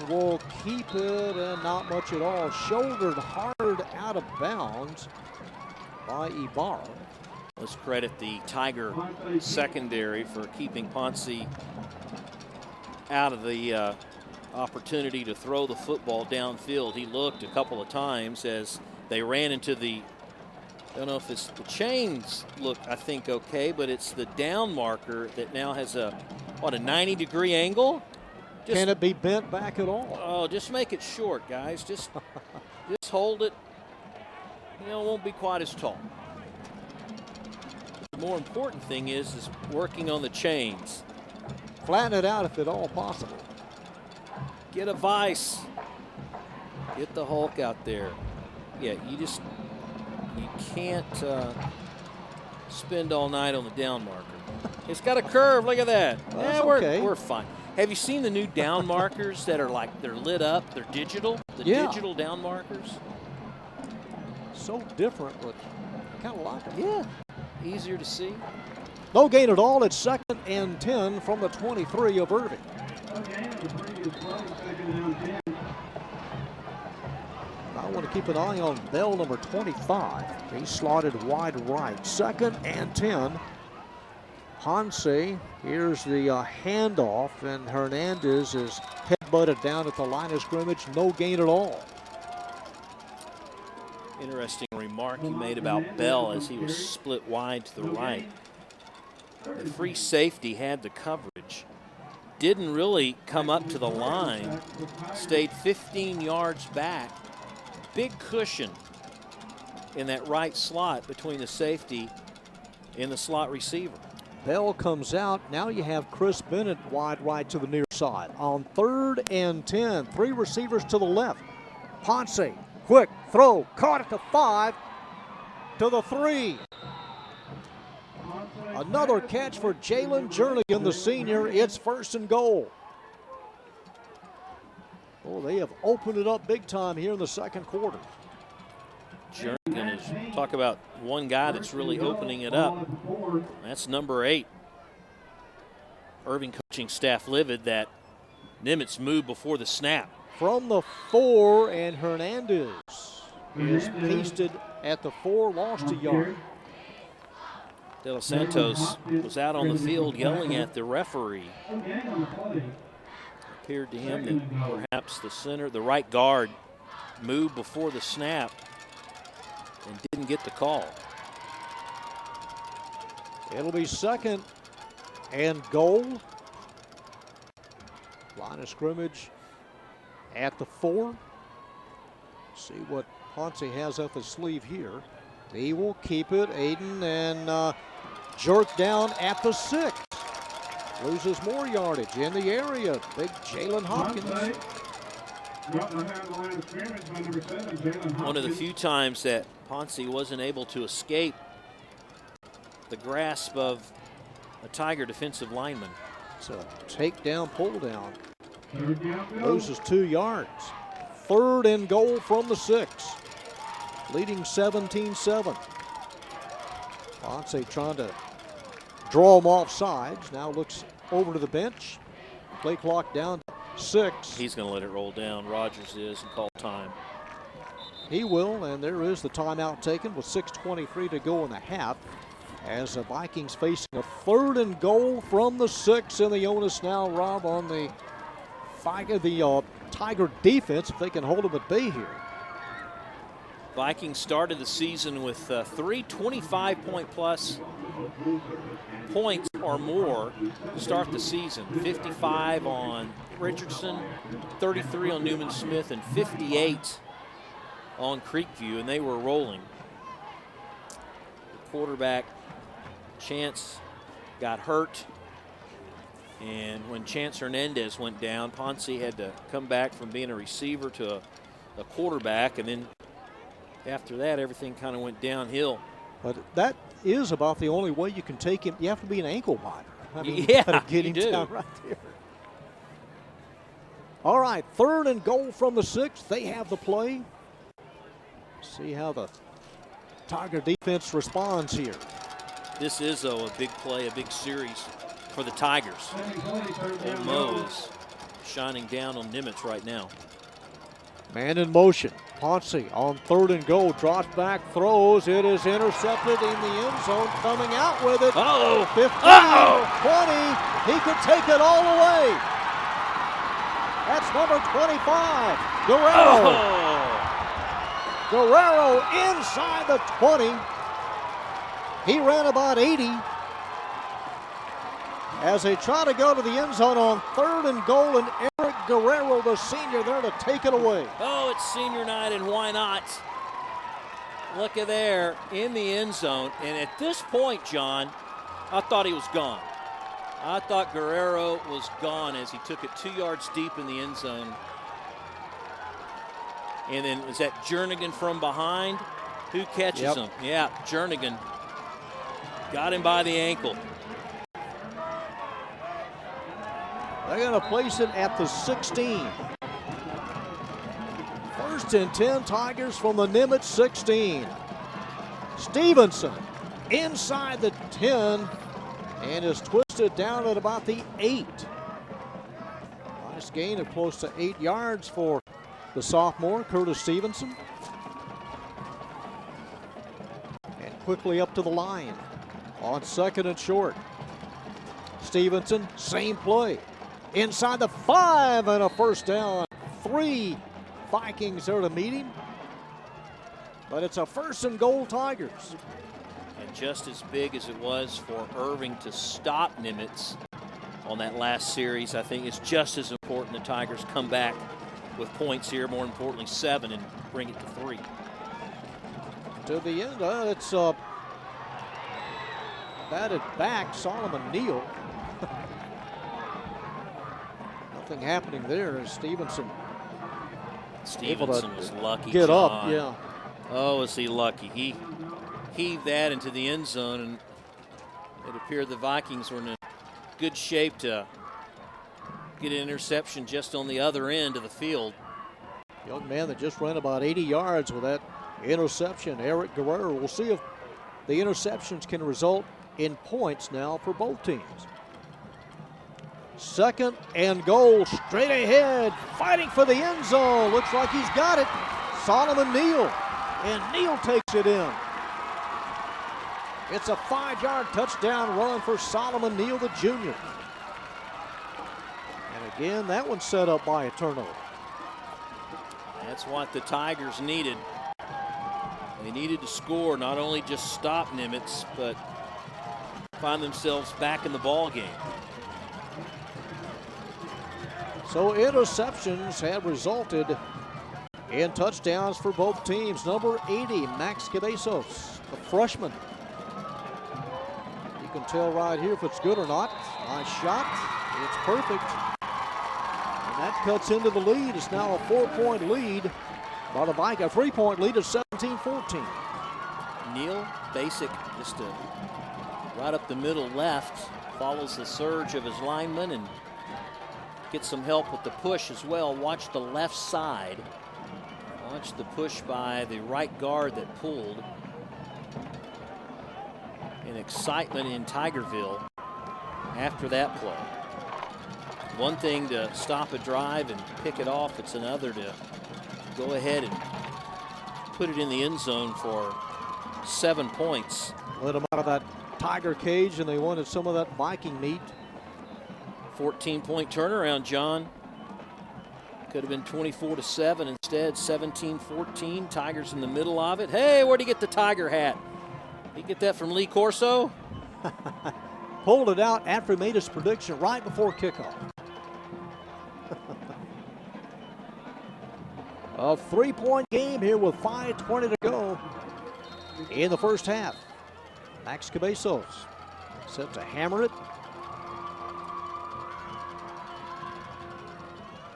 will keep it, and not much at all. Shouldered hard out of bounds by Ibarra. Let's credit the Tiger secondary for keeping Ponce out of the opportunity to throw the football downfield. He looked a couple of times as they ran into the, I don't know if it's the chains look, I think, okay, but it's the down marker that now has a 90-degree angle. Can it be bent back at all? Oh, just make it short, guys. Just hold it. You know, it won't be quite as tall. The more important thing is working on the chains. Flatten it out if at all possible. Get a vise. Get the Hulk out there. Yeah, you can't spend all night on the down marker. It's got a curve. Look at that. Well, Yeah, we're fine. Have you seen the new down markers that are like they're lit up? They're digital. The digital down markers. So different, but I kind of like it. Yeah, easier to see. No gain at all. It's 2nd and 10 from the 23 of Irving. I want to keep an eye on Bell, number 25. He's slotted wide right. 2nd and 10. Ponce, here's the handoff, and Hernandez is headbutted down at the line of scrimmage. No gain at all. Interesting remark he made about Bell as he was split wide to the right. The free safety had the coverage. Didn't really come up to the line. Stayed 15 yards back. Big cushion in that right slot between the safety and the slot receiver. Bell comes out. Now you have Chris Bennett wide right to the near side. On 3rd and 10, 3 receivers to the left. Ponce, quick throw, caught at the 5, to the 3. Another catch for Jalen Jernigan, the senior. It's 1st and goal. Oh, they have opened it up big time here in the 2nd quarter. Jernigan is, talk about one guy that's really opening it up. That's number 8. Irving coaching staff livid that Nimitz moved before the snap. From the 4, and Hernandez is pasted at the 4, lost a yard. De Los Santos was out on the field yelling at the referee. Appeared to him that perhaps the right guard moved before the snap and didn't get the call. It'll be 2nd and goal. Line of scrimmage at the 4. See what Ponce has up his sleeve here. He will keep it. Aiden and jerk down at the 6. Loses more yardage in the area. Big Jalen Hopkins. One of the few times that Ponce wasn't able to escape the grasp of a Tiger defensive lineman. So takedown, pull down. Loses 2 yards. 3rd and goal from the 6. Leading 17-7. Ponce trying to draw him off sides. Now looks over to the bench. Play clock down to 6. He's going to let it roll down. Rogers is and call time. He will, and there is the timeout taken with 6:23 to go in the half. As the Vikings facing a 3rd and goal from the 6, and the onus now, Rob, on the Tiger defense if they can hold them at bay here. Vikings started the season with 3 25-point-plus points or more to start the season. 55 on Richardson, 33 on Newman Smith, and 58 on Creekview, and they were rolling. The quarterback, Chance, got hurt, and when Chance Hernandez went down, Ponce had to come back from being a receiver to a quarterback, and then after that, everything kind of went downhill. But that is about the only way you can take him. You have to be an ankle biter. I mean, yeah, you gotta get him down right there. All right, 3rd and goal from the 6. They have the play. See how the Tiger defense responds here. This is a big play, a big series for the Tigers. Old Mo is shining down on Nimitz right now. Man in motion. Ponce on 3rd and goal, drops back, throws. It is intercepted in the end zone, coming out with it. 15, 20. He could take it all the way. That's number 25, Guerrero. Guerrero inside the 20. He ran about 80 as they try to go to the end zone on 3rd and goal, and Eric Guerrero, the senior, there to take it away. Oh, it's senior night, and why not? Look at there in the end zone. And at this point, John, I thought he was gone. I thought Guerrero was gone as he took it 2 yards deep in the end zone. And then was that Jernigan from behind? Who catches him? Yeah, Jernigan got him by the ankle. They're going to place it at the 16. 1st and 10, Tigers from the Nimitz 16. Stevenson inside the 10 and is twisted down at about the 8. Nice gain of close to 8 yards for the sophomore, Curtis Stevenson. And quickly up to the line on 2nd and short. Stevenson, same play. Inside the 5 and a 1st down. 3 Vikings there to meet him. But it's a 1st and goal Tigers. And just as big as it was for Irving to stop Nimitz on that last series, I think it's just as important the Tigers come back with points here, more importantly 7, and bring it to 3. To the end, it's batted back, Solomon Neal. Nothing happening there as Stevenson was lucky. Get John. up, yeah. Oh, is he lucky? He heaved that into the end zone, and it appeared the Vikings were in good shape to get an interception just on the other end of the field. Young man that just ran about 80 yards with that interception, Eric Guerrero. We'll see if the interceptions can result in points now for both teams. 2nd and goal, straight ahead, fighting for the end zone. Looks like he's got it. Solomon Neal, and Neal takes it in. It's a 5-yard touchdown run for Solomon Neal, the junior. And again, that one's set up by a turnover. That's what the Tigers needed. They needed to score, not only just stop Nimitz, but find themselves back in the ball game. So interceptions have resulted in touchdowns for both teams. Number 80, Max Cabezos, the freshman. You can tell right here if it's good or not. Nice shot. It's perfect. And that cuts into the lead. It's now a 4-point lead by the Vikings. A 3-point lead of 17-14. Neal, basic, just right up the middle left, follows the surge of his lineman and gets some help with the push as well. Watch the left side. Watch the push by the right guard that pulled. And excitement in Tigerville after that play. One thing to stop a drive and pick it off. It's another to go ahead and put it in the end zone for 7 points. Let them out of that Tiger cage, and they wanted some of that Viking meat. 14-point turnaround, John. Could have been 24-7 instead, 17-14. Tigers in the middle of it. Hey, where'd he get the Tiger hat? Did he get that from Lee Corso? Pulled it out after he made his prediction right before kickoff. A 3-point game here with 5:20 to go in the first half. Max Cabezos set to hammer it.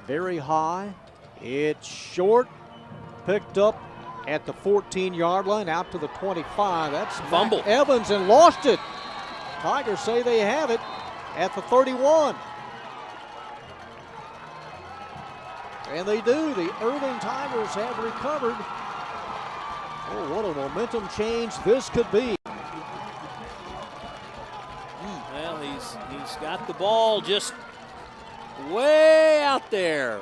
Very high. It's short. Picked up at the 14-yard line, out to the 25. That's fumble. Evans, and lost it. Tigers say they have it at the 31. And they do. The Irving Tigers have recovered. Oh, what a momentum change this could be. Well, he's got the ball just way out there,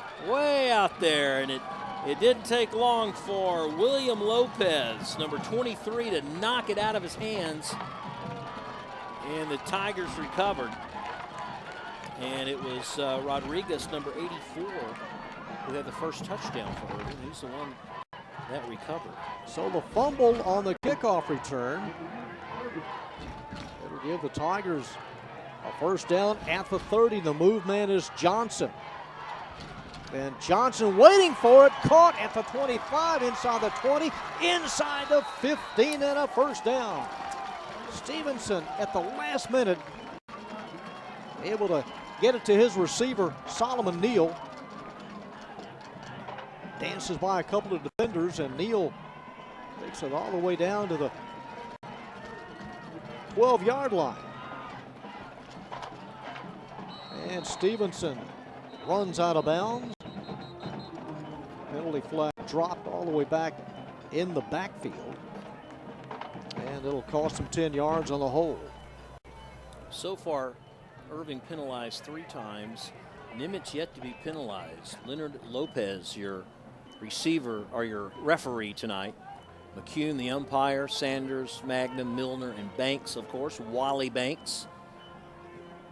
and it It didn't take long for William Lopez, number 23, to knock it out of his hands. And the Tigers recovered. And it was Rodriguez, number 84, who had the first touchdown for Irving. He's the one that recovered. So the fumble on the kickoff return. It'll give the Tigers a first down at the 30. The move man is Johnson. And Johnson waiting for it, caught at the 25, inside the 20, inside the 15, and a first down. Stevenson at the last minute able to get it to his receiver, Solomon Neal. Dances by a couple of defenders, and Neal takes it all the way down to the 12-yard line. And Stevenson runs out of bounds. Penalty flag dropped all the way back in the backfield. And it'll cost him 10 yards on the hole. So far, Irving penalized 3 times. Nimitz yet to be penalized. Leonard Lopez, your receiver, or your referee tonight. McCune, the umpire. Sanders, Magnum, Milner, and Banks, of course. Wally Banks,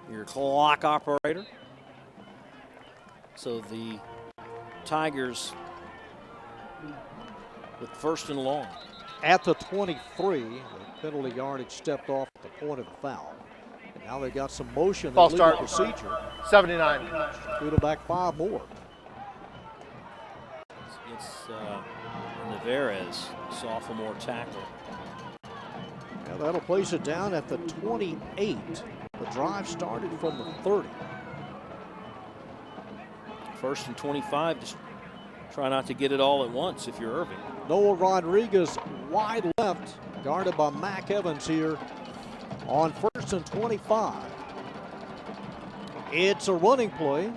your clock operator. So the Tigers with first and long. At the 23, the penalty yardage stepped off at the point of the foul. And now they got some motion in legal procedure. 79. Two to back 5 more. It's Navarez, sophomore tackle. Now that'll place it down at the 28. The drive started from the 30. First and 25, just try not to get it all at once if you're Irving. Noah Rodriguez wide left, guarded by Mac Evans here on first and 25. It's a running play,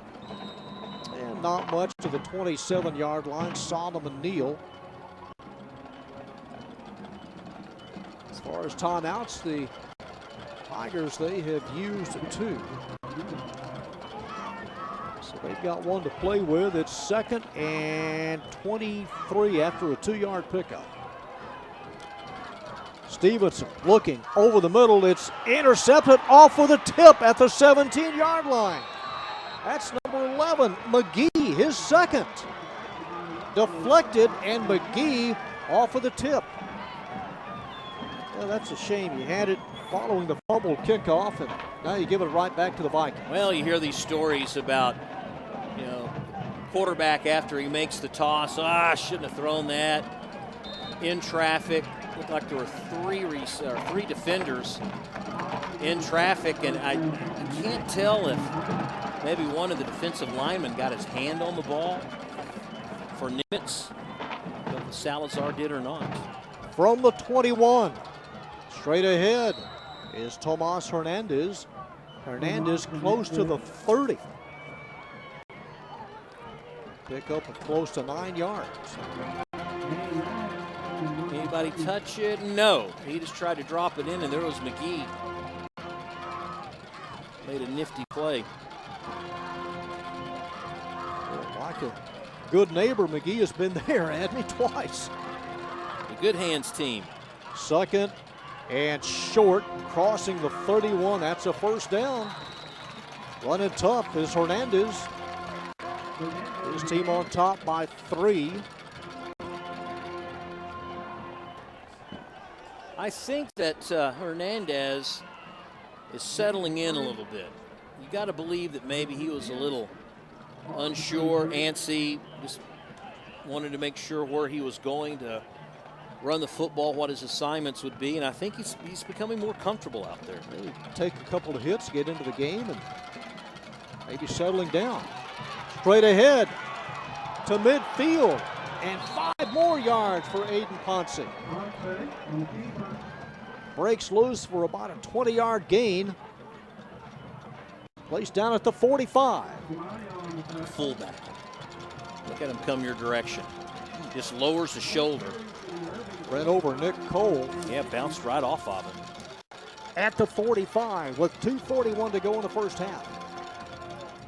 and not much to the 27-yard line. Solomon Neal. As far as timeouts, the Tigers, they have used 2. So they've got one to play with. It's 2nd and 23 after a 2-yard pickup. Stevenson looking over the middle. It's intercepted off with a tip at the 17-yard line. That's number 11, McGee, his second. Deflected, and McGee off of the tip. Well, that's a shame. You had it following the fumble kickoff, and now you give it right back to the Vikings. Well, you hear these stories about, quarterback after he makes the toss. Shouldn't have thrown that. In traffic, looked like there were 3 defenders in traffic, and I can't tell if maybe one of the defensive linemen got his hand on the ball for Nimitz, but Salazar did or not. From the 21, straight ahead is Tomas Hernandez. Hernandez close to the 30. Pick up close to 9 yards. Anybody touch it? No. He just tried to drop it in, and there was McGee. Made a nifty play. Like a good neighbor, McGee has been there, hadn't he, twice. The good hands team. 2nd and short, crossing the 31. That's a first down. Running tough is Hernandez. His team on top by 3. I think that Hernandez is settling in a little bit. You got to believe that maybe he was a little unsure, antsy, just wanted to make sure where he was going to run the football, what his assignments would be, and I think he's becoming more comfortable out there. Maybe take a couple of hits, get into the game, and maybe settling down. Straight ahead to midfield, and 5 more yards for Aiden Ponce. Breaks loose for about a 20-yard gain. Placed down at the 45. Fullback. Look at him come your direction. Just lowers the shoulder. Ran over Nick Cole. Yeah, bounced right off of him. At the 45 with 2:41 to go in the first half.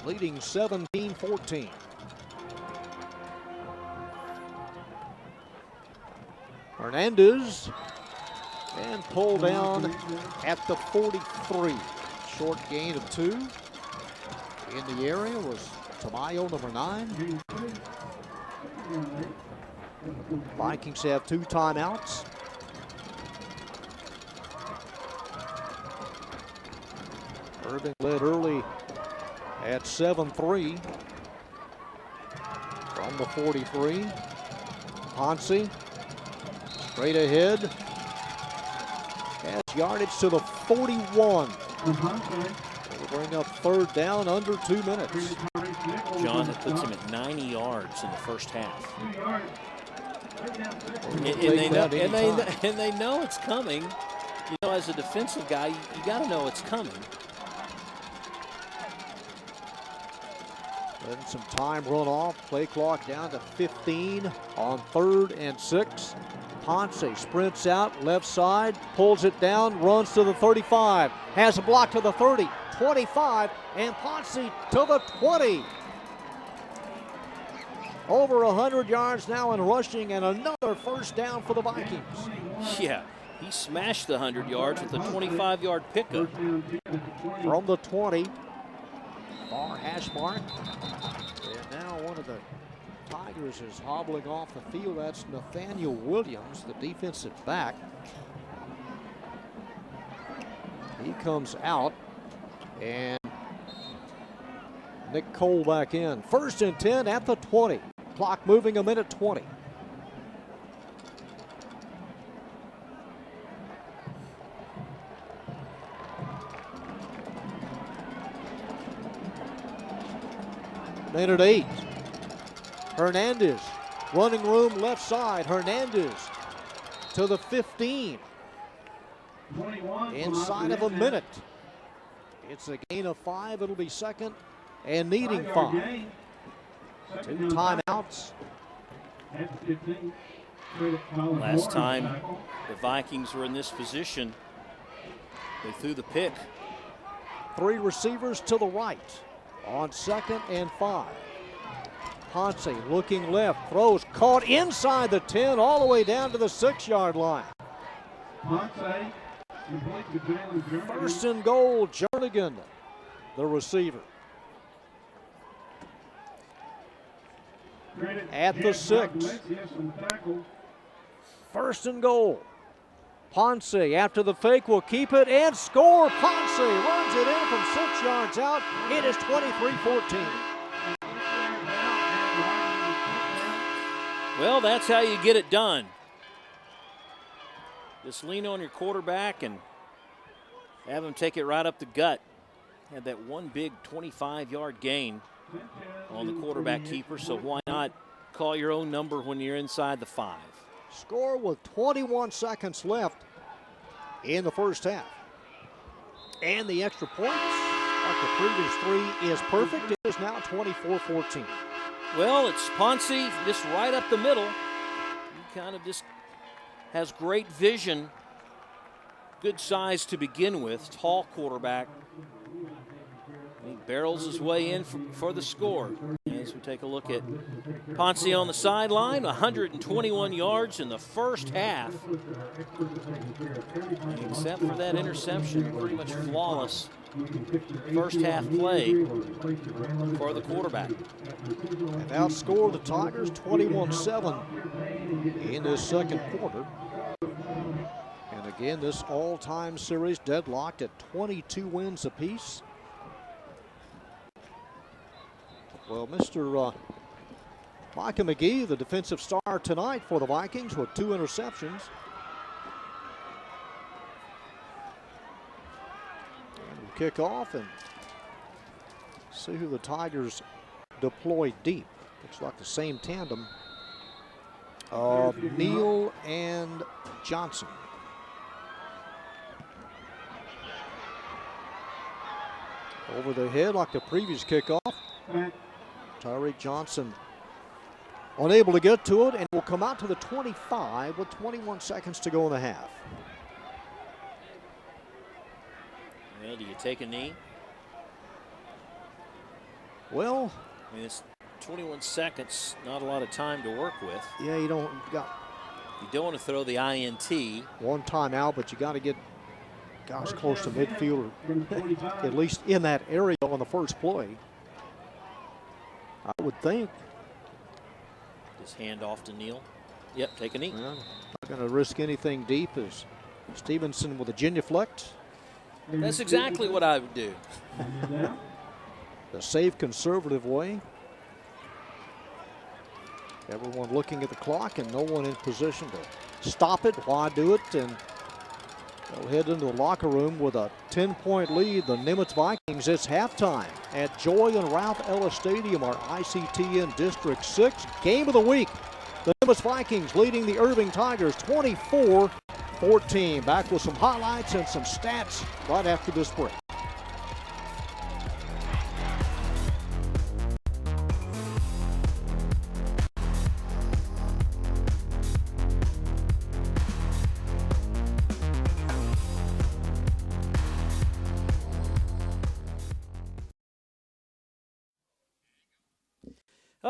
Leading 17-14. Hernandez. And pulled down at the 43. Short gain of 2. In the area was Tamayo, number 9. Vikings have 2 timeouts. Irving led early at 7-3 from the 43. Ponce straight ahead. Has yardage to the 41. It'll bring up 3rd down under 2 minutes. John, that puts him at 90 yards in the first half. And they know it's coming. You know, as a defensive guy, you got to know it's coming. Letting some time run off. Play clock down to 15 on 3rd and 6. Ponce sprints out left side, pulls it down, runs to the 35, has a block to the 30, 25, and Ponce to the 20. Over 100 yards now in rushing, and another first down for the Vikings. Yeah, he smashed the 100 yards with a 25-yard pickup. From the 20, far hash mark. And now one of the Tigers is hobbling off the field. That's Nathaniel Williams, the defensive back. He comes out, and Nick Cole back in. 1st and 10 at the 20. Clock moving, a minute 20. Minute 8. Hernandez, running room left side. Hernandez to the 15. Inside of a minute. It's a gain of 5. It'll be 2nd and needing 5. 2 timeouts. Last time the Vikings were in this position, they threw the pick. 3 receivers to the right on 2nd and 5. Ponce looking left, throws, caught inside the 10, all the way down to the 6-yard line. 1st and goal, Jernigan, the receiver. At the 6. 1st and goal. Ponce after the fake will keep it and score. Ponce runs it in from 6 yards out. It is 23-14. Well, that's how you get it done. Just lean on your quarterback and have him take it right up the gut. Had that one big 25-yard gain on the quarterback keeper, so why not call your own number when you're inside the 5? Score with 21 seconds left in the first half. And the extra points, like the previous 3, is perfect. It is now 24-14. Well, it's Ponce just right up the middle. He kind of just has great vision, good size to begin with, tall quarterback. He barrels his way in for the score. As we take a look at Ponce on the sideline, 121 yards in the first half. Except for that interception, pretty much flawless first half play for the quarterback. And outscored the Tigers 21-7 in this second quarter. And again, this all-time series deadlocked at 22 wins apiece. Well, Mr. Micah McGee, the defensive star tonight for the Vikings with 2 interceptions. And we'll kick off and see who the Tigers deploy deep. Looks like the same tandem of Neal and Johnson. Over the head like the previous kickoff. Tyreek Johnson unable to get to it, and will come out to the 25 with 21 seconds to go in the half. Well, do you take a knee? Well, I mean, it's 21 seconds, not a lot of time to work with. yeah, you don't got You don't want to throw the INT. One timeout, but you got to get, gosh, close to midfield, or at least in that area on the first play. I would think. Just hand off to Neal. Yep, take a knee. Well, not going to risk anything deep as Stevenson with a genuflect. That's exactly what I would do. The safe, conservative way. Everyone looking at the clock and no one in position to stop it. Why do it? And they'll head into the locker room with a 10-point lead. The Nimitz Vikings. It's halftime at Joy and Ralph Ellis Stadium, our ICTN District 6 game of the week. The Nimitz Vikings leading the Irving Tigers 24-14. Back with some highlights and some stats right after this break.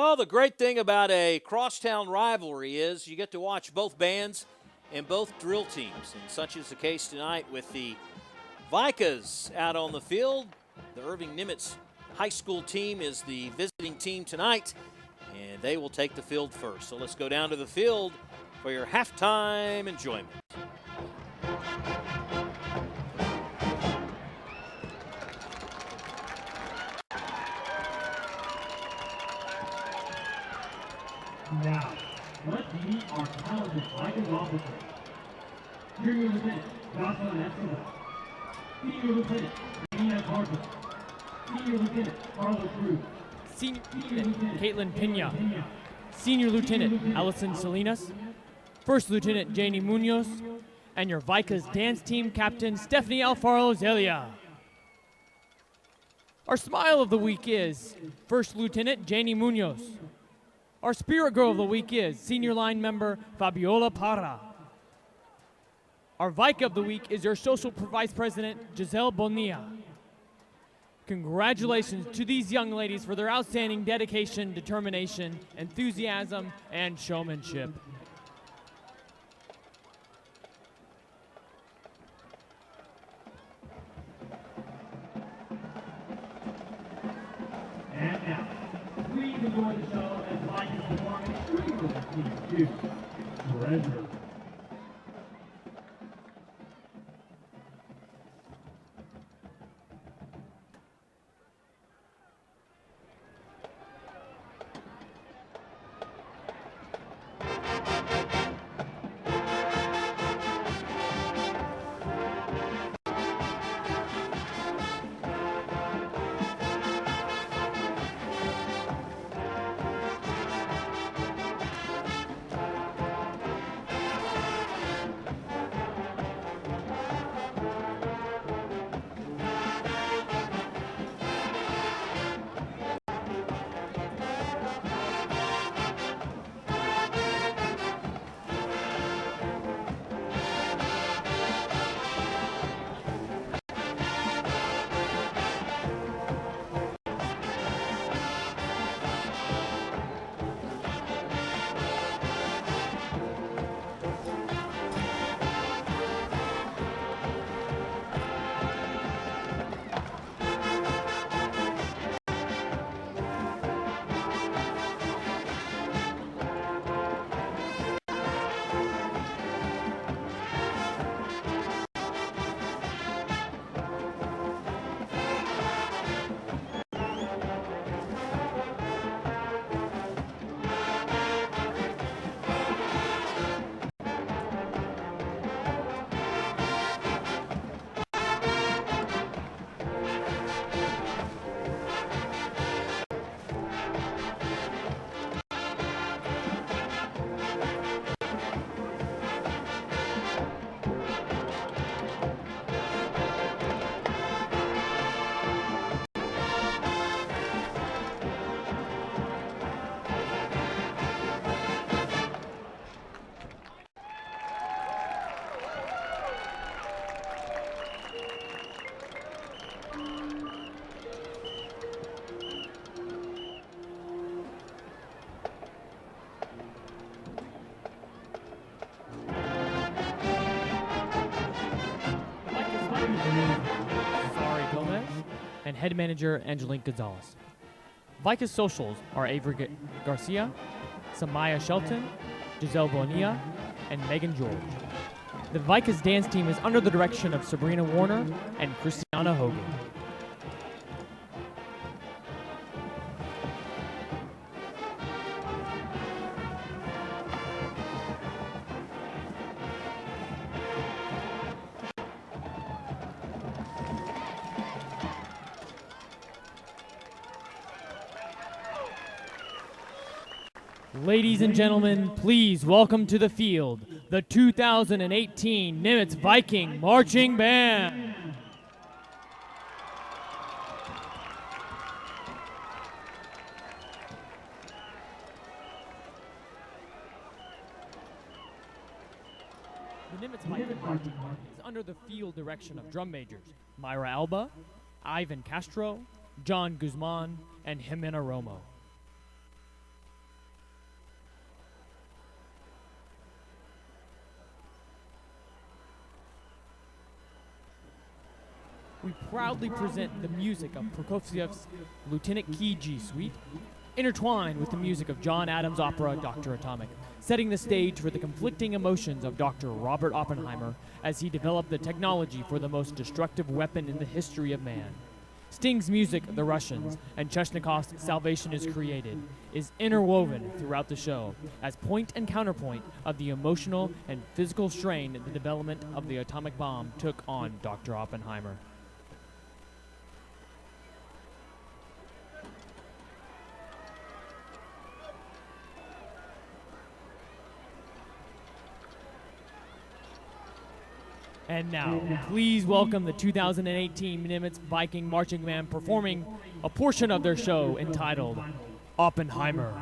Oh, the great thing about a crosstown rivalry is you get to watch both bands and both drill teams. And such is the case tonight with the Vikings out on the field. The Irving Nimitz high school team is the visiting team tonight, and they will take the field first. So let's go down to the field for your halftime enjoyment. Now, let's meet our talented Vikings officers. Junior Lieutenant Jocelyn Escobar. Senior Lieutenant Nina Carter. Senior Lieutenant Carlos Cruz. Senior Lieutenant Caitlin Pena. Senior Lieutenant Allison Salinas. First Lieutenant Janie Munoz. And your Vikings dance team captain Stephanie Alfaro Zelia. Our smile of the week is First Lieutenant Janie Munoz. Our spirit girl of the week is senior line member Fabiola Parra. Our Vike of the week is your social vice president Giselle Bonilla. Congratulations to these young ladies for their outstanding dedication, determination, enthusiasm, and showmanship. And now, please enjoy the show as Vikings performing Greenwood Team 2, Treasure. head manager Angelique Gonzalez. Vikings socials are Avery Garcia, Samaya Shelton, Giselle Bonilla, and Megan George. The Vikings dance team is under the direction of Sabrina Warner and Christiana Hogan. Ladies and gentlemen, please welcome to the field the 2018 Nimitz Viking Marching Band. The Nimitz Viking Marching Band is under the field direction of drum majors Myra Alba, Ivan Castro, John Guzman, and Jimena Romo. We proudly present the music of Prokofiev's Lieutenant Key G Suite, intertwined with the music of John Adams' opera Dr. Atomic, setting the stage for the conflicting emotions of Dr. Robert Oppenheimer as he developed the technology for the most destructive weapon in the history of man. Sting's music, The Russians, and Chechnikov's Salvation is Created, is interwoven throughout the show as point and counterpoint of the emotional and physical strain the development of the atomic bomb took on Dr. Oppenheimer. And now, please welcome the 2018 Nimitz Viking Marching Band performing a portion of their show entitled Oppenheimer.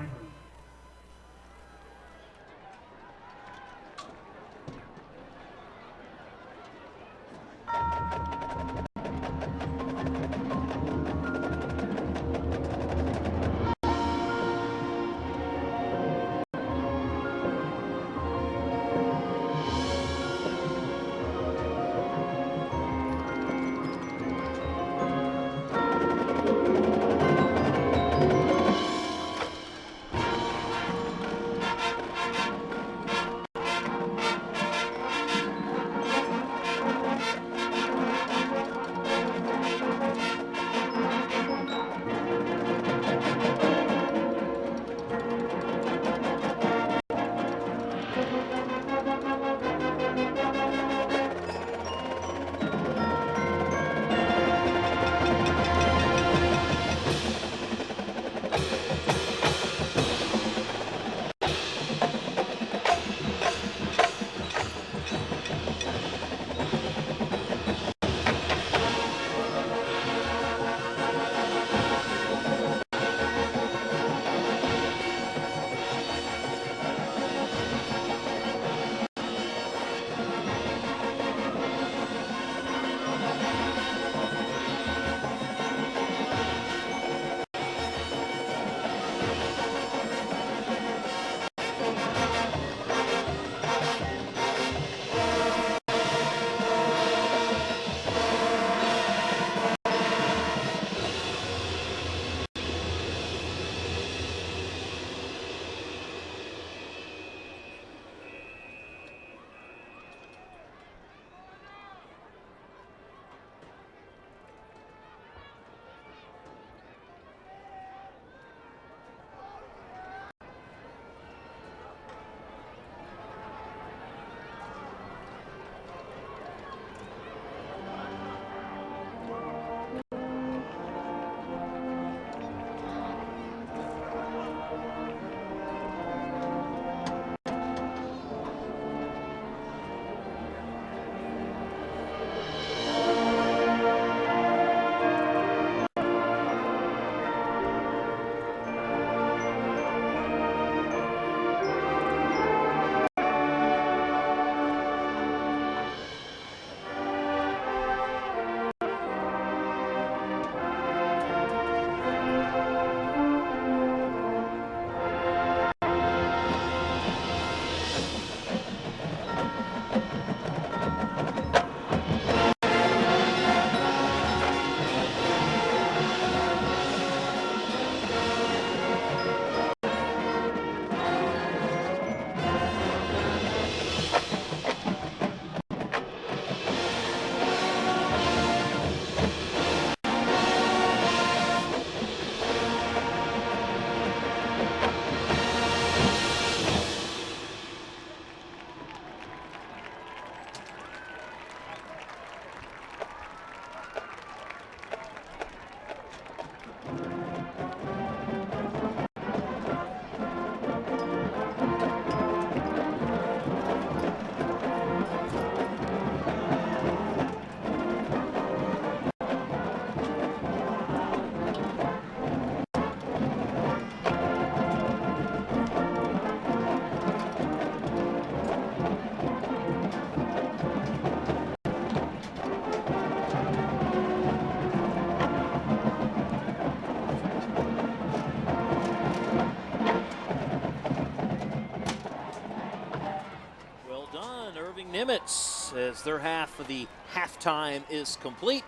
Nimitz as their half of the halftime is complete.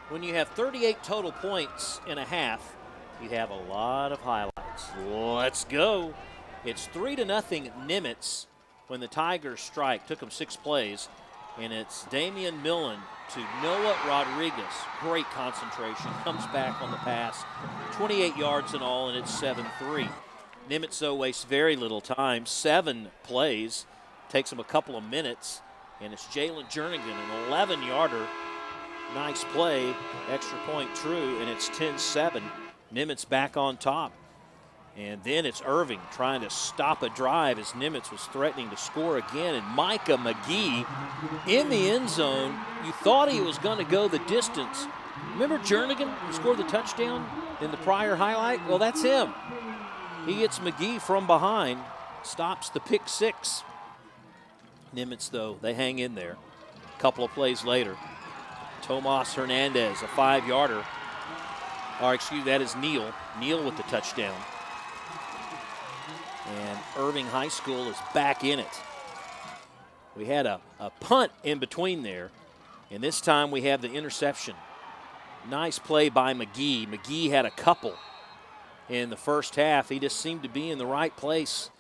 When you have 38 total points in a half, you have a lot of highlights. Let's go. It's 3-0 Nimitz when the Tigers strike. Took them 6 plays. And it's Damian Millen to Noah Rodriguez. Great concentration. Comes back on the pass. 28 yards in all, and it's 7-3. Nimitz, though, wastes very little time. 7 plays. Takes them a couple of minutes. And it's Jalen Jernigan, an 11-yarder. Nice play. Extra point true, and it's 10-7. Nimitz back on top. And then it's Irving trying to stop a drive as Nimitz was threatening to score again. And Micah McGee in the end zone. You thought he was going to go the distance. Remember Jernigan who scored the touchdown in the prior highlight? Well, that's him. He hits McGee from behind, stops the pick 6. Nimitz, though, they hang in there. A couple of plays later, Tomas Hernandez, a 5-yarder. Or excuse, that is Neal. Neal with the touchdown. And Irving High School is back in it. We had a punt in between there, and this time we have the interception. Nice play by McGee. McGee had a couple in the first half. He just seemed to be in the right place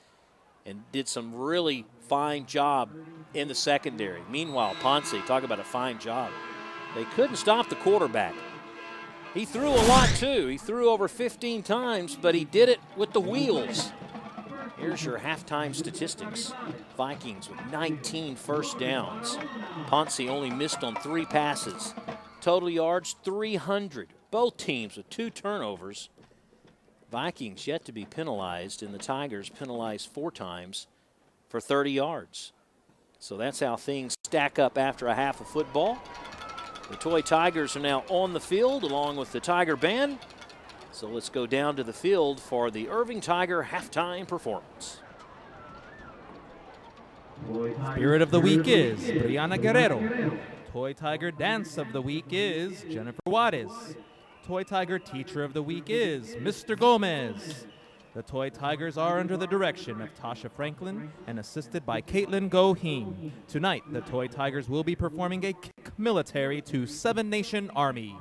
and did some really fine job in the secondary. Meanwhile, Ponce, talk about a fine job. They couldn't stop the quarterback. He threw a lot too. He threw over 15 times, but he did it with the wheels. Here's your halftime statistics. Vikings with 19 first downs. Ponce only missed on 3 passes. Total yards, 300. Both teams with 2 turnovers. Vikings yet to be penalized, and the Tigers penalized 4 times for 30 yards. So that's how things stack up after a half of football. The Toy Tigers are now on the field along with the Tiger Band. So let's go down to the field for the Irving Tiger halftime performance. Spirit of the week is Brianna Guerrero. Toy Tiger dance of the week is Jennifer Juarez. Toy Tiger teacher of the week is Mr. Gomez. The Toy Tigers are under the direction of Tasha Franklin and assisted by Caitlin Goheen. Tonight, the Toy Tigers will be performing a kick military to 7 Nation Army.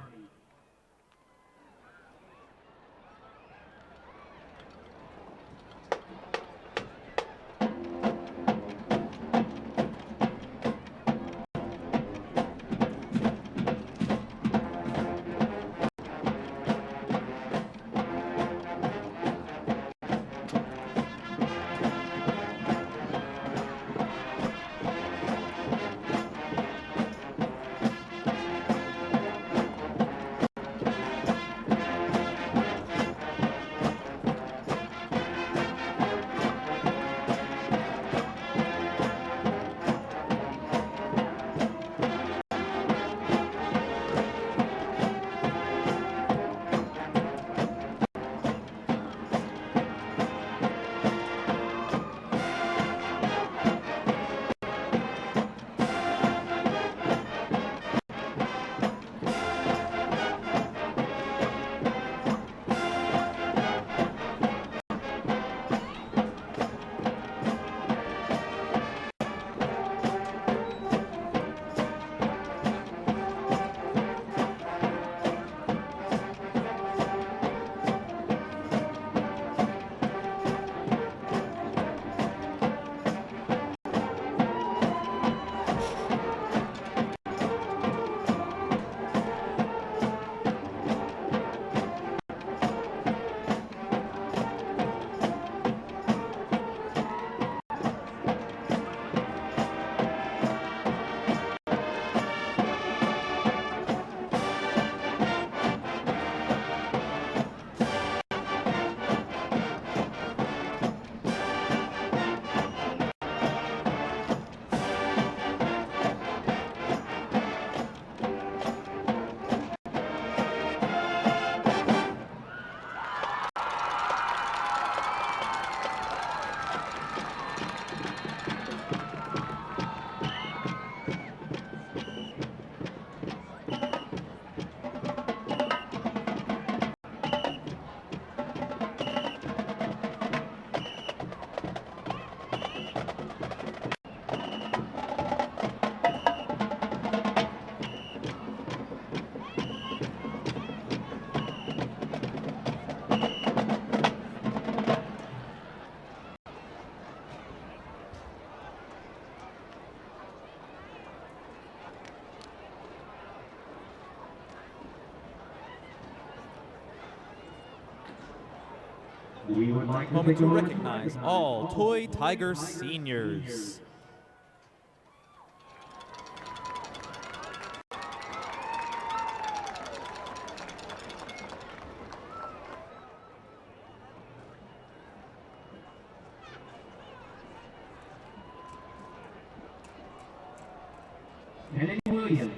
We would like Moment to recognize all Toy Tiger seniors.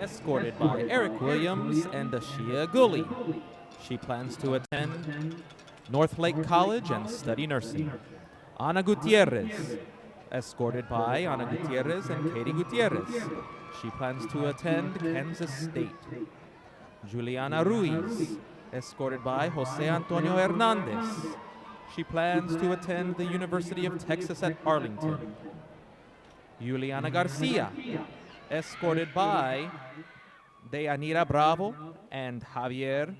Escorted by Eric Williams and Ashia Gully. She plans to attend North Lake College and study nursing. Ana Gutierrez, escorted by Ana Gutierrez and Katie Gutierrez. She plans to attend Kansas State. Juliana Ruiz, escorted by Jose Antonio Hernandez. She plans to attend the University of Texas at Arlington. Juliana Garcia, escorted by Deyanira Bravo and Javier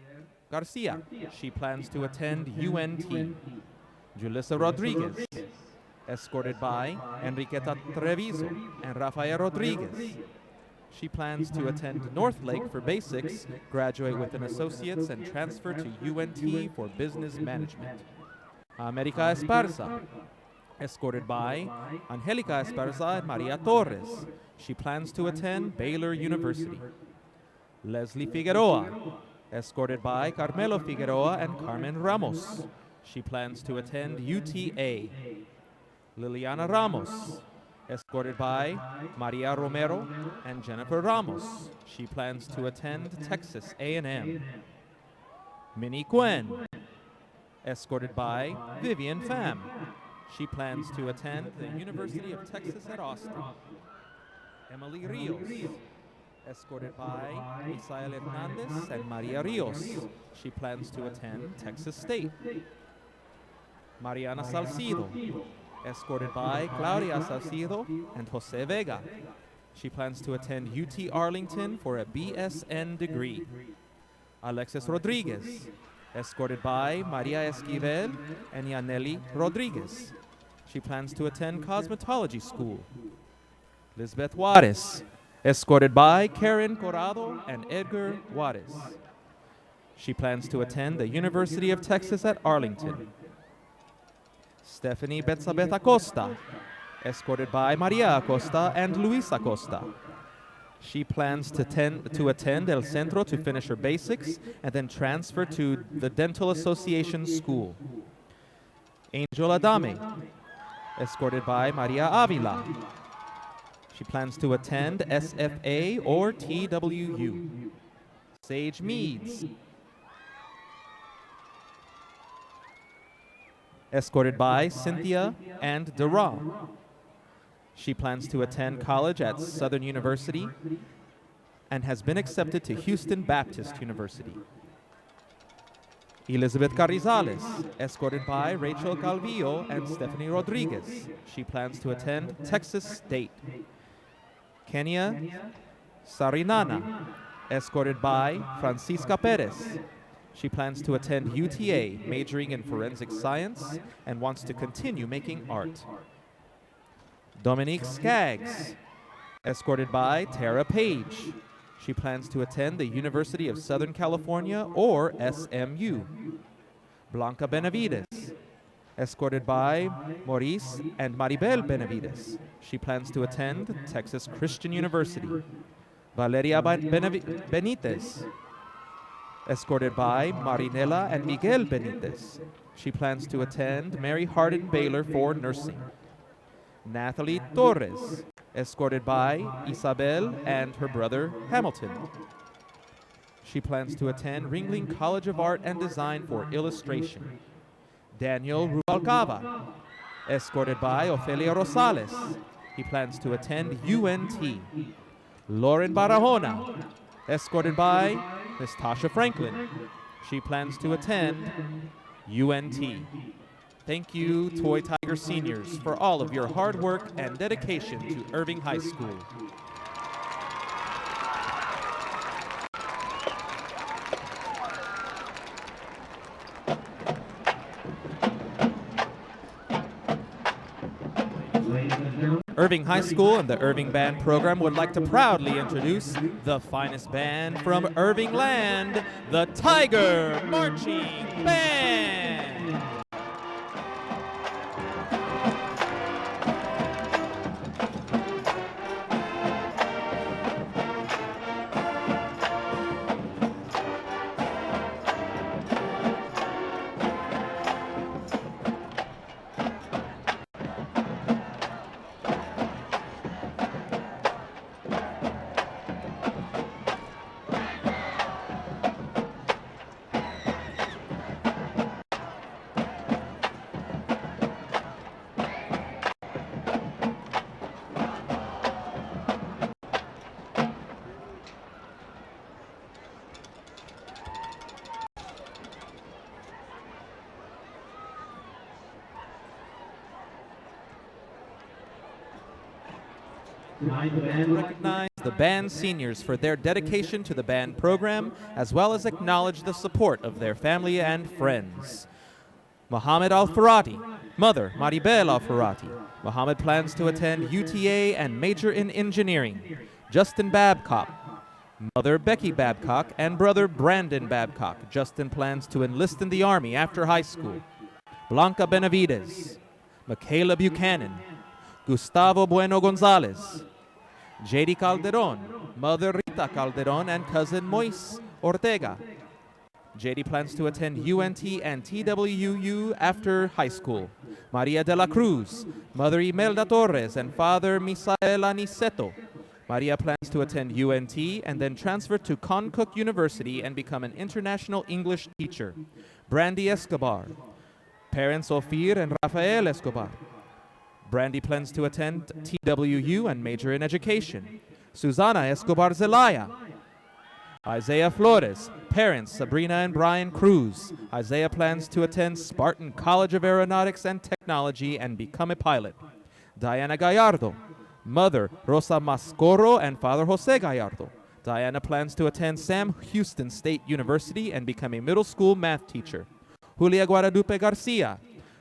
Garcia. She plans to attend UNT. Julissa Rodriguez, escorted by Enriqueta Treviso and Rafael Rodriguez. She plans to attend North Lake for basics, graduate with an associate's, and transfer to UNT for business management. America Esparza, escorted by Angelica Esparza and Maria Torres. She plans to attend Baylor University. Leslie Figueroa, escorted by Carmelo Figueroa and Carmen Ramos. She plans to attend UTA. Liliana Ramos, escorted by Maria Romero and Jennifer Ramos. She plans to attend Texas A&M. Minnie Gwen, escorted by Vivian Pham. She plans to attend the University of Texas at Austin. Emily Rios, escorted by Isael Hernandez and Maria Rios. She plans to attend Texas State. Mariana Salcido, escorted by Claudia Salcido and Jose Vega. She plans to attend UT Arlington for a BSN degree. Alexis Rodriguez, escorted by Maria Esquivel and Yaneli Rodriguez. She plans to attend cosmetology school. Lisbeth Juarez, escorted by Karen Corrado and Edgar Juarez. She plans to attend the University of Texas at Arlington. Stephanie Betsabeth Acosta, escorted by Maria Acosta and Luis Acosta. She plans to attend El Centro to finish her basics and then transfer to the Dental Association School. Angel Adame, escorted by Maria Avila. She plans to attend SFA or TWU. Sage Meads, escorted by Cynthia and Duran. She plans to attend college at Southern University and has been accepted to Houston Baptist University. Elizabeth Carrizales, escorted by Rachel Calvillo and Stephanie Rodriguez. She plans to attend Texas State. Kenya Sarinana, escorted by Francisca Perez. She plans to attend UTA, majoring in forensic science, and wants to continue making art. Dominique Skaggs, escorted by Tara Page. She plans to attend the University of Southern California or SMU. Blanca Benavides, escorted by Maurice and Maribel Benavides. She plans to attend Texas Christian University. Valeria Benitez, escorted by Marinela and Miguel Benitez. She plans to attend Mary Hardin Baylor for nursing. Nathalie Torres, escorted by Isabel and her brother Hamilton. She plans to attend Ringling College of Art and Design for illustration. Daniel Rubalcaba, escorted by Ofelia Rosales. He plans to attend UNT. Lauren Barahona, escorted by Miss Tasha Franklin. She plans to attend UNT. Thank you, Toy Tiger seniors, for all of your hard work and dedication to Irving High School. Irving High School and the Irving Band program would like to proudly introduce the finest band from Irving Land, the Tiger Marching Band. Recognize the band seniors for their dedication to the band program, as well as acknowledge the support of their family and friends. Mohammed Al-Farati, mother Maribel Al-Farati. Mohammed plans to attend UTA and major in engineering. Justin Babcock, mother Becky Babcock, and brother Brandon Babcock. Justin plans to enlist in the Army after high school. Blanca Benavides, Michaela Buchanan, Gustavo Bueno Gonzalez, JD Calderon, mother Rita Calderon, and cousin Moise Ortega. JD plans to attend UNT and TWU after high school. Maria de la Cruz, mother Imelda Torres, and father Misael Aniceto. Maria plans to attend UNT and then transfer to Concook University and become an international English teacher. Brandy Escobar, parents Ophir and Rafael Escobar. Brandy plans to attend TWU and major in education. Susana Escobar Zelaya. Isaiah Flores, parents Sabrina and Brian Cruz. Isaiah plans to attend Spartan College of Aeronautics and Technology and become a pilot. Diana Gallardo, mother Rosa Mascoro and father Jose Gallardo. Diana plans to attend Sam Houston State University and become a middle school math teacher. Julia Guadalupe Garcia,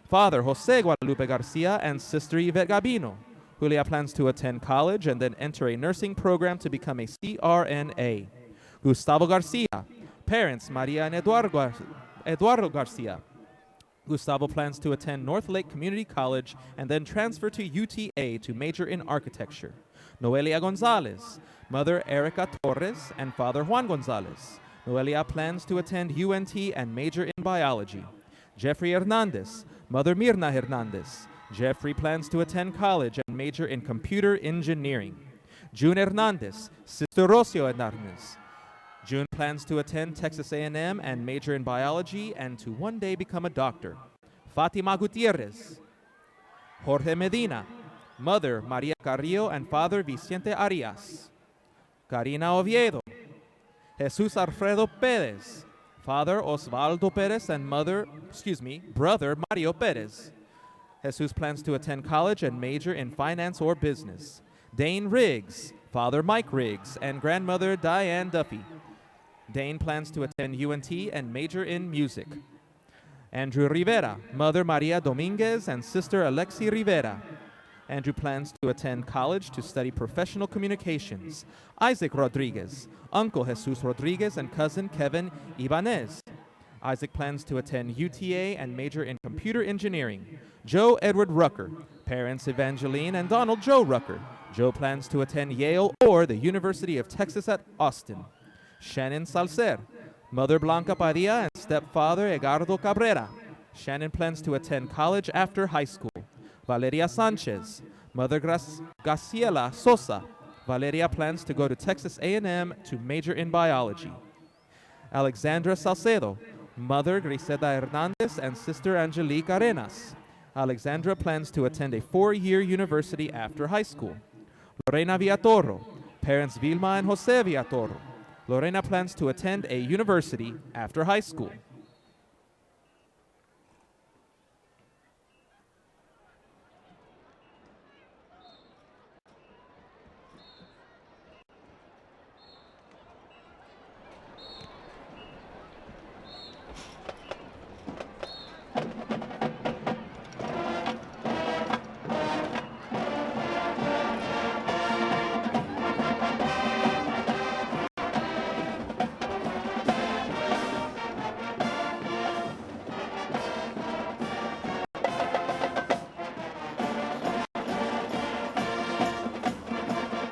father Jose Guadalupe Garcia and sister Yvette Gabino. Julia plans to attend college and then enter a nursing program to become a CRNA. Gustavo Garcia, parents Maria and Eduardo Garcia. Gustavo plans to attend North Lake Community College and then transfer to UTA to major in architecture. Noelia Gonzalez, mother Erica Torres and father Juan Gonzalez. Noelia plans to attend UNT and major in biology. Jeffrey Hernandez, mother Mirna Hernandez. Jeffrey plans to attend college and major in computer engineering. June Hernandez, sister Rocio Hernandez. June plans to attend Texas A&M and major in biology and to one day become a doctor. Fatima Gutierrez. Jorge Medina, mother Maria Carrillo and father Vicente Arias. Karina Oviedo. Jesus Alfredo Perez, father Osvaldo Perez and brother Mario Perez. Jesus plans to attend college and major in finance or business. Dane Riggs, father Mike Riggs and grandmother Diane Duffy. Dane plans to attend UNT and major in music. Andrew Rivera, mother Maria Dominguez and sister Alexi Rivera. Andrew plans to attend college to study professional communications. Isaac Rodriguez, uncle Jesus Rodriguez and cousin Kevin Ibanez. Isaac plans to attend UTA and major in computer engineering. Joe Edward Rucker, parents Evangeline and Donald Joe Rucker. Joe plans to attend Yale or the University of Texas at Austin. Shannon Salcer, mother Blanca Padilla and stepfather Edgardo Cabrera. Shannon plans to attend college after high school. Valeria Sanchez, mother Graciela Sosa. Valeria plans to go to Texas A&M to major in biology. Alexandra Salcedo, mother Griseta Hernandez and sister Angelique Arenas. Alexandra plans to attend a 4-year university after high school. Lorena Villatoro, parents Vilma and Jose Villatoro. Lorena plans to attend a university after high school.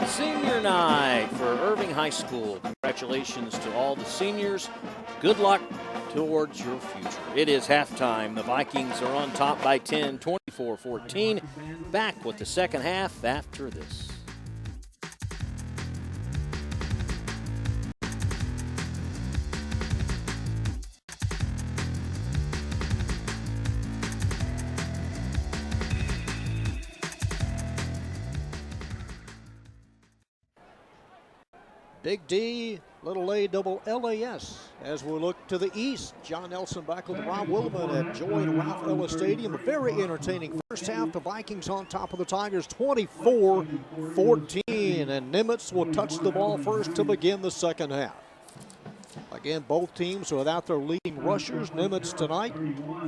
Senior night for Irving High School. Congratulations to all the seniors. Good luck towards your future. It is halftime. The Vikings are on top by 10, 24-14. Back with the second half after this. Big D, little A, double LAS. As we look to the east, John Nelson back with Rob Williman at Joy and Ralph Ellis Stadium. A very entertaining first half. The Vikings on top of the Tigers, 24-14. And Nimitz will touch the ball first to begin the second half. Again, both teams are without their leading rushers. Nimitz tonight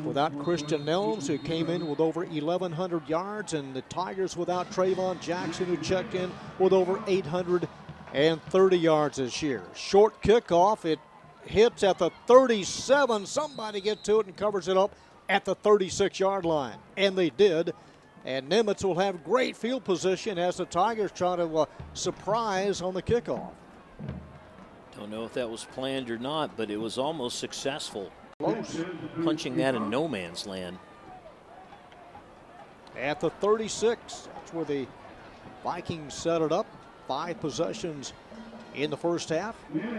without Christian Nelms, who came in with over 1,100 yards, and the Tigers without Trayvon Jackson, who checked in with over 830 yards this year. Short kickoff. It hits at the 37. Somebody get to it and covers it up at the 36-yard line. And they did. And Nimitz will have great field position as the Tigers try to surprise on the kickoff. Don't know if that was planned or not, but it was almost successful. Close. Punching that in no man's land. At the 36, that's where the Vikings set it up. 5 possessions in the first half.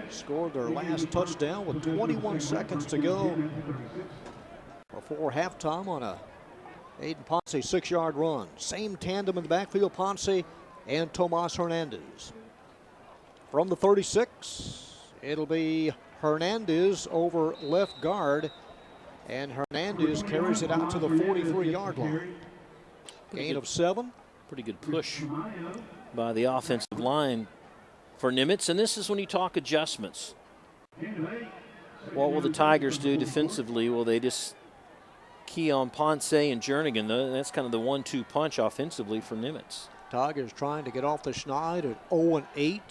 Scored their last touchdown with 21 seconds to go before halftime on a Aiden Ponce 6-yard run. Same tandem in the backfield, Ponce and Tomas Hernandez. From the 36, it'll be Hernandez over left guard, and Hernandez carries it out to the 43-yard line. Gain of 7. Pretty good push by the offensive line for Nimitz, and this is when you talk adjustments. What will the Tigers do defensively? Will they just key on Ponce and Jernigan? That's kind of the 1-2 punch offensively for Nimitz. Tigers trying to get off the schneid at 0-8.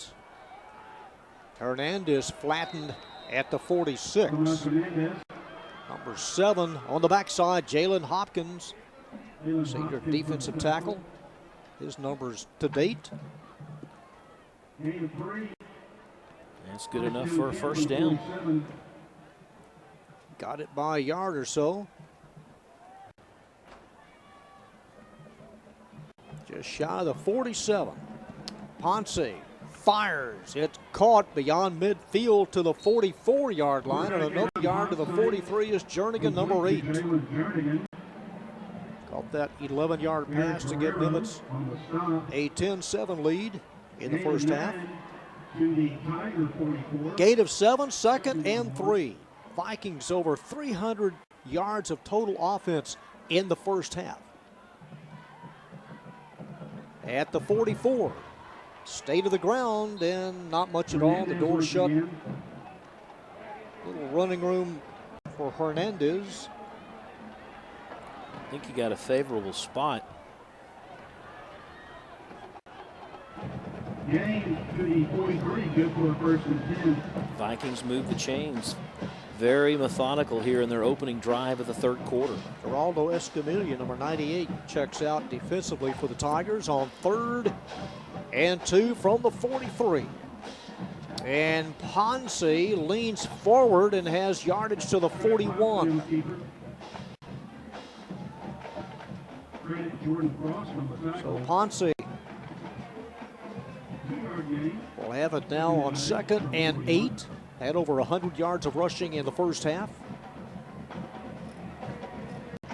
Hernandez flattened at the 46. Number 7 on the backside, Jalen Hopkins, senior defensive tackle. His numbers to date. That's good enough for a first down. Got it by a yard or so. Just shy of the 47. Ponce fires. It's caught beyond midfield to the 44-yard line, and another yard to the 43 is Jernigan, number 8. Caught that 11-yard pass to give Nimitz a 10-7 lead in the first half. Gain of 7, 2nd and 3. Vikings over 300 yards of total offense in the first half. At the 44. State of the ground, and not much at all. The door shut. Little running room for Hernandez. I think he got a favorable spot. Gain to the 43, good for a first and 10. Vikings move the chains. Very methodical here in their opening drive of the third quarter. Geraldo Escamilla, number 98, checks out defensively for the Tigers on 3rd and 2 from the 43. And Ponce leans forward and has yardage to the 41. So Ponce will have it now on 2nd and 8. Had over 100 yards of rushing in the first half.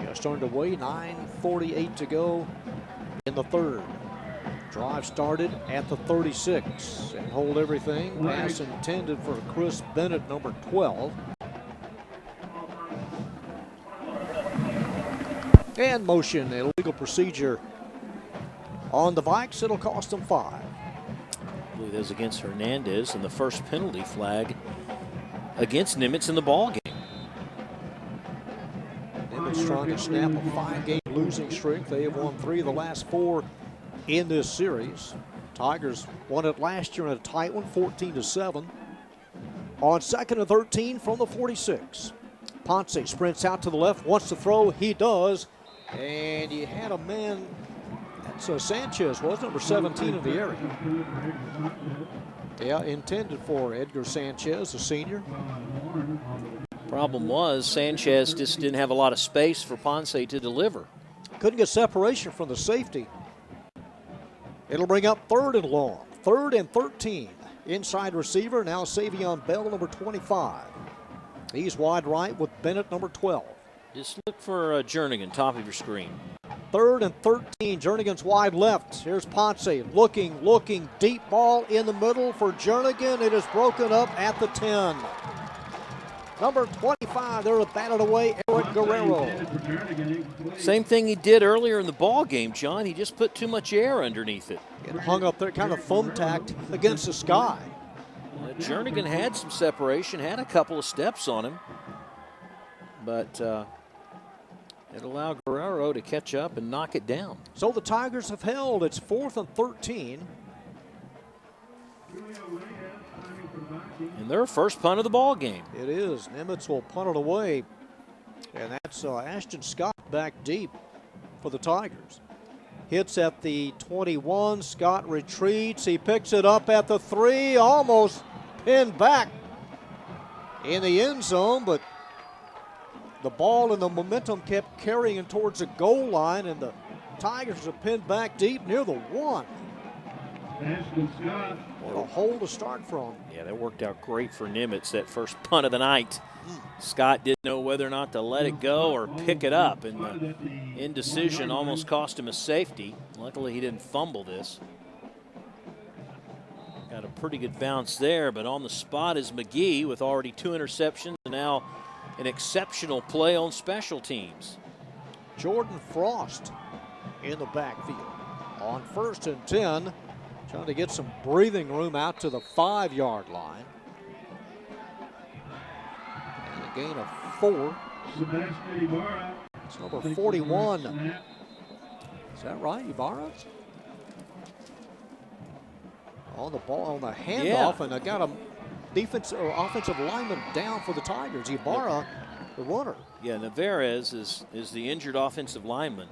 Just underway, 9:48 to go in the third. Drive started at the 36 and hold everything. Pass intended for Chris Bennett, number 12. And motion, illegal procedure on the Vikes. It'll cost them 5. I believe that was against Hernandez, and the first penalty flag against Nimitz in the ball game. Nimitz trying to snap a 5-game losing streak. They have won 3 of the last 4 in this series. Tigers won it last year in a tight one, 14-7. On 2nd and 13 from the 46. Ponce sprints out to the left, wants to throw. He does. And you had a man, that's Sanchez, was number 17 in the area. Yeah, intended for Edgar Sanchez, the senior. Problem was Sanchez just didn't have a lot of space for Ponce to deliver. Couldn't get separation from the safety. It'll bring up 3rd and long. 3rd and 13. Inside receiver, now Savion Bell, number 25. He's wide right with Bennett, number 12. Just look for Jernigan, top of your screen. 3rd and 13. Jernigan's wide left. Here's Ponce looking. Deep ball in the middle for Jernigan. It is broken up at the 10. Number 25, they're batted away, Eric Guerrero. Same thing he did earlier in the ball game, John. He just put too much air underneath it. It hung up there, kind of thumbtacked against the sky. Jernigan had some separation, had a couple of steps on him, but it allowed Guerrero to catch up and knock it down. So the Tigers have held. It's 4th and 13. And their first punt of the ball game. It is. Nimitz will punt it away. And that's Ashton Scott back deep for the Tigers. Hits at the 21. Scott retreats. He picks it up at the 3. Almost pinned back in the end zone, but the ball and the momentum kept carrying him towards the goal line, and the Tigers are pinned back deep near the 1. What a hole to start from. Yeah, that worked out great for Nimitz, that first punt of the night. Scott didn't know whether or not to let it go or pick it up, and the indecision almost cost him a safety. Luckily, he didn't fumble this. Got a pretty good bounce there, but on the spot is McGee with already 2 interceptions and now an exceptional play on special teams. Jordan Frost in the backfield on 1st and 10. Trying to get some breathing room out to the 5-yard line. And a gain of 4. It's number 41. Is that right, Ibarra? On the ball, on the handoff, and I got a defensive or offensive lineman down for the Tigers. Ibarra, the runner. Yeah, Navarez is the injured offensive lineman.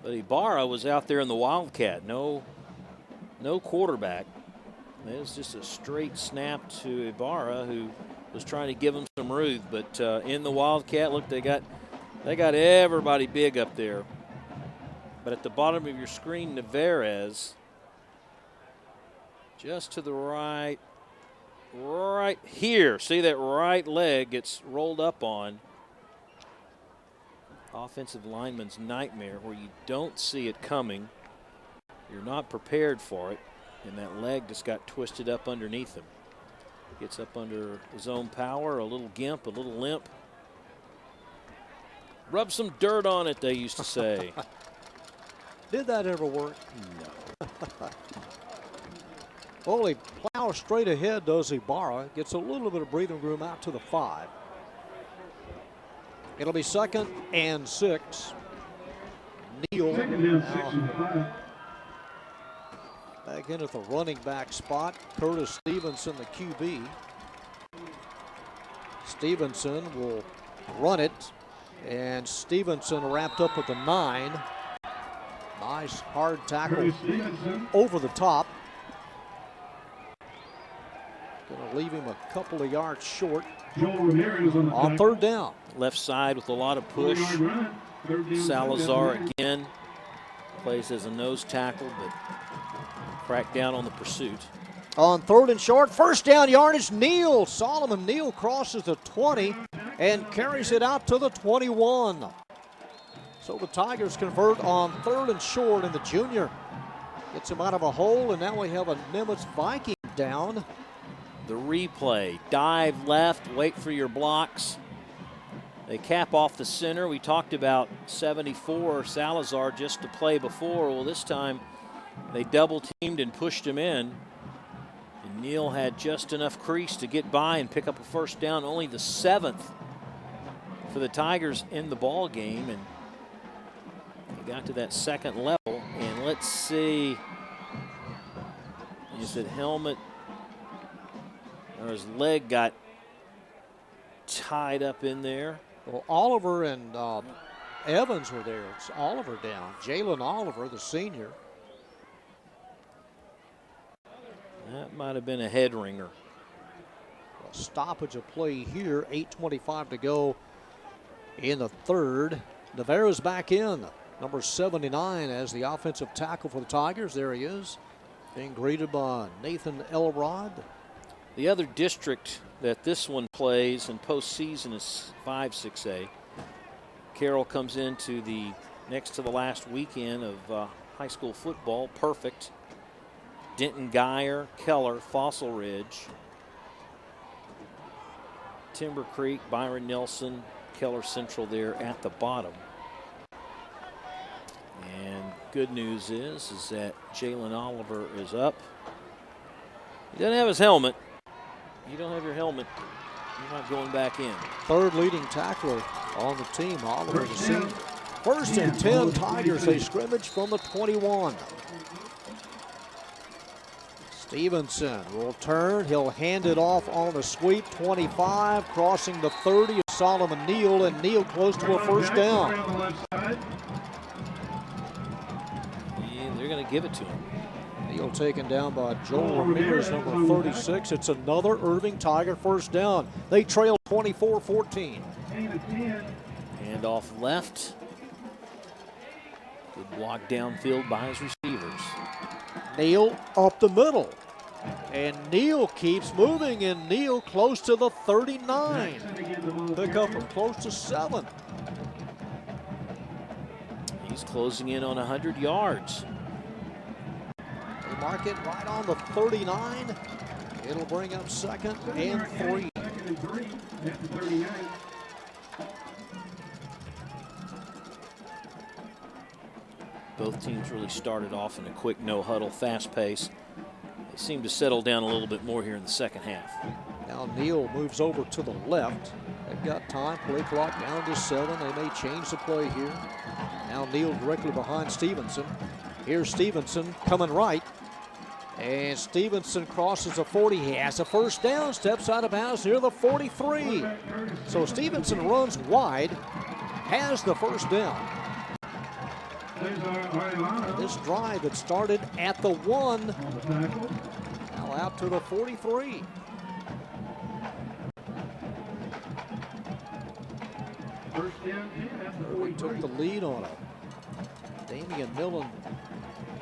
But Ibarra was out there in the Wildcat. No quarterback. It was just a straight snap to Ibarra, who was trying to give him some room. But in the Wildcat, look, they got everybody big up there. But at the bottom of your screen, Navarez, just to the right here. See that right leg gets rolled up on. Offensive lineman's nightmare, where you don't see it coming. You're not prepared for it, and that leg just got twisted up underneath him. Gets up under his own power, a little gimp, a little limp. Rub some dirt on it, they used to say. Did that ever work? No. Well, he plows straight ahead, does Ibarra. Gets a little bit of breathing room out to the 5. It'll be 2nd and 6. Neal now back in at the running back spot. Curtis Stevenson, the QB. Stevenson will run it, and Stevenson wrapped up at the 9. Nice hard tackle over the top. Going to leave him a couple of yards short on 3rd down. Left side with a lot of push. Salazar again plays as a nose tackle, but cracked down on the pursuit. On 3rd and short, 1st down yardage, Neal. Solomon Neal crosses the 20 and carries it out to the 21. So the Tigers convert on 3rd and short, and the junior gets him out of a hole, and now we have a Nimitz Viking down. The replay, dive left, wait for your blocks. They cap off the center. We talked about 74 Salazar just to play before. Well, this time they double teamed and pushed him in. And Neal had just enough crease to get by and pick up a 1st down, only the 7th for the Tigers in the ball game. And they got to that 2nd level. And let's see, you said helmet, or his leg got tied up in there. Well, Oliver and Evans were there. It's Oliver down. Jalen Oliver, the senior. That might have been a head ringer. A stoppage of play here. 8:25 to go in the 3rd. Navarro's back in. Number 79 as the offensive tackle for the Tigers. There he is, being greeted by Nathan Elrod. The other district that this one plays in postseason is 5-6A. Carroll comes into the next to the last weekend of high school football. Perfect. Denton, Geyer, Keller, Fossil Ridge, Timber Creek, Byron Nelson, Keller Central there at the bottom. And good news is that Jalen Oliver is up. He doesn't have his helmet. You don't have your helmet, you're not going back in. Third leading tackler on the team, Oliver, the senior. First and 10 Tigers, a scrimmage from the 21. Stevenson will turn. He'll hand it off on the sweep. 25, crossing the 30 is Solomon Neal, and Neal close to a first down. Yeah, they're going to give it to him. Neal taken down by Joel Ramirez, number 36. It's another Irving Tiger first down. They trail 24-14. Hand off left. Good block downfield by his receivers. Neal up the middle. And Neal keeps moving, and Neal close to the 39. Pick up from close to 7. He's closing in on 100 yards. They mark it right on the 39. It'll bring up 2nd and 3. Both teams really started off in a quick no-huddle, fast pace. They seem to settle down a little bit more here in the second half. Now Neal moves over to the left. They've got time, play clock down to 7. They may change the play here. Now Neal directly behind Stevenson. Here's Stevenson coming right. And Stevenson crosses the 40. He has a first down, steps out of bounds near the 43. So Stevenson runs wide, has the first down. This drive that started at the 1, now out to the 43. We took the lead on a Damian Millen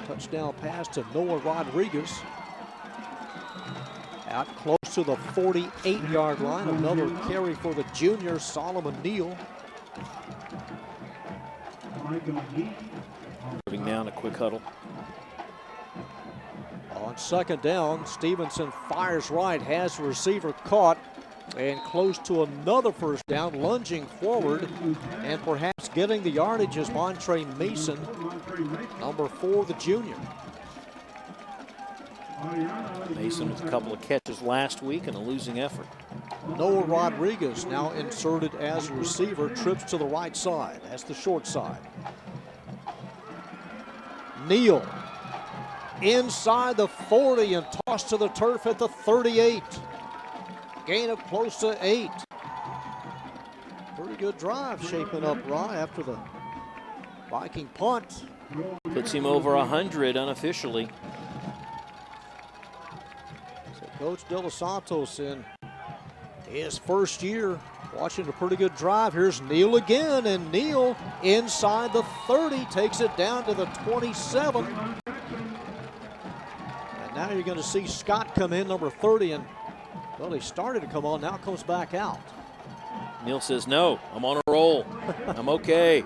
touchdown pass to Noah Rodriguez. Out close to the 48-yard line. Another carry for the junior, Solomon Neal. Moving down a quick huddle. On second down, Stevenson fires right, has the receiver caught, and close to another first down, lunging forward, and perhaps getting the yardage is Montre Mason, number 4, the junior. Mason with a couple of catches last week and a losing effort. Noah Rodriguez now inserted as a receiver, trips to the right side. That's the short side. Neal inside the 40 and tossed to the turf at the 38. Gain of close to 8. Pretty good drive shaping up, Rye, after the Viking punt. Puts him over 100 unofficially. So Coach De Los Santos in his first year watching a pretty good drive. Here's Neal again, and Neal inside the 30 takes it down to the 27. And now you're going to see Scott come in, number 30, and well, he started to come on, now comes back out. Neal says, no, I'm on a roll. I'm okay.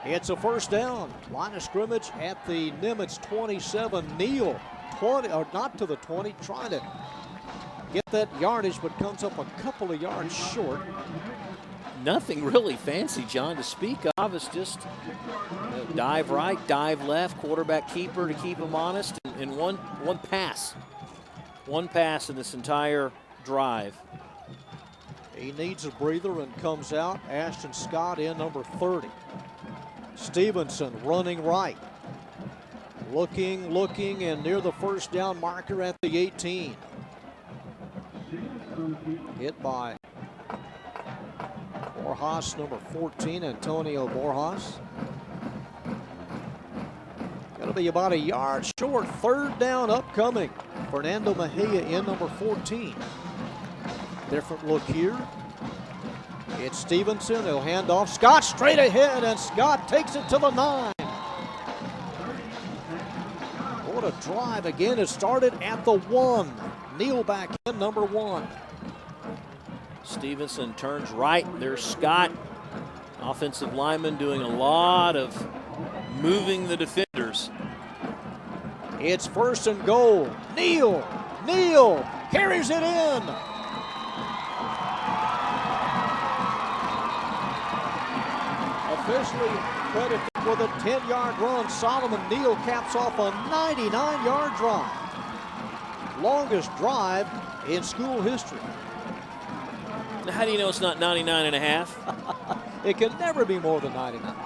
It's a first down. Line of scrimmage at the Nimitz 27. Neal 20, or not to the 20, trying to get that yardage, but comes up a couple of yards short. Nothing really fancy, John, to speak of. It's just dive right, dive left, quarterback keeper to keep him honest, and one pass. One pass in this entire drive. He needs a breather and comes out. Ashton Scott in, number 30. Stevenson running right. Looking, and near the first down marker at the 18. Hit by Borjas, number 14, Antonio Borjas. Going to be about a yard short. Third down upcoming. Fernando Mejia in, number 14. Different look here. It's Stevenson. He'll hand off. Scott straight ahead, and Scott takes it to the 9. What a drive. Again, it started at the 1. Neal back in, number 1. Stevenson turns right. There's Scott Offensive lineman doing a lot of moving the defenders. It's 1st and goal. Neal carries it in. Officially credited with a 10-yard run. Solomon Neal caps off a 99-yard drive. Longest drive in school history. Now, how do you know it's not 99 and a half? It can never be more than 99.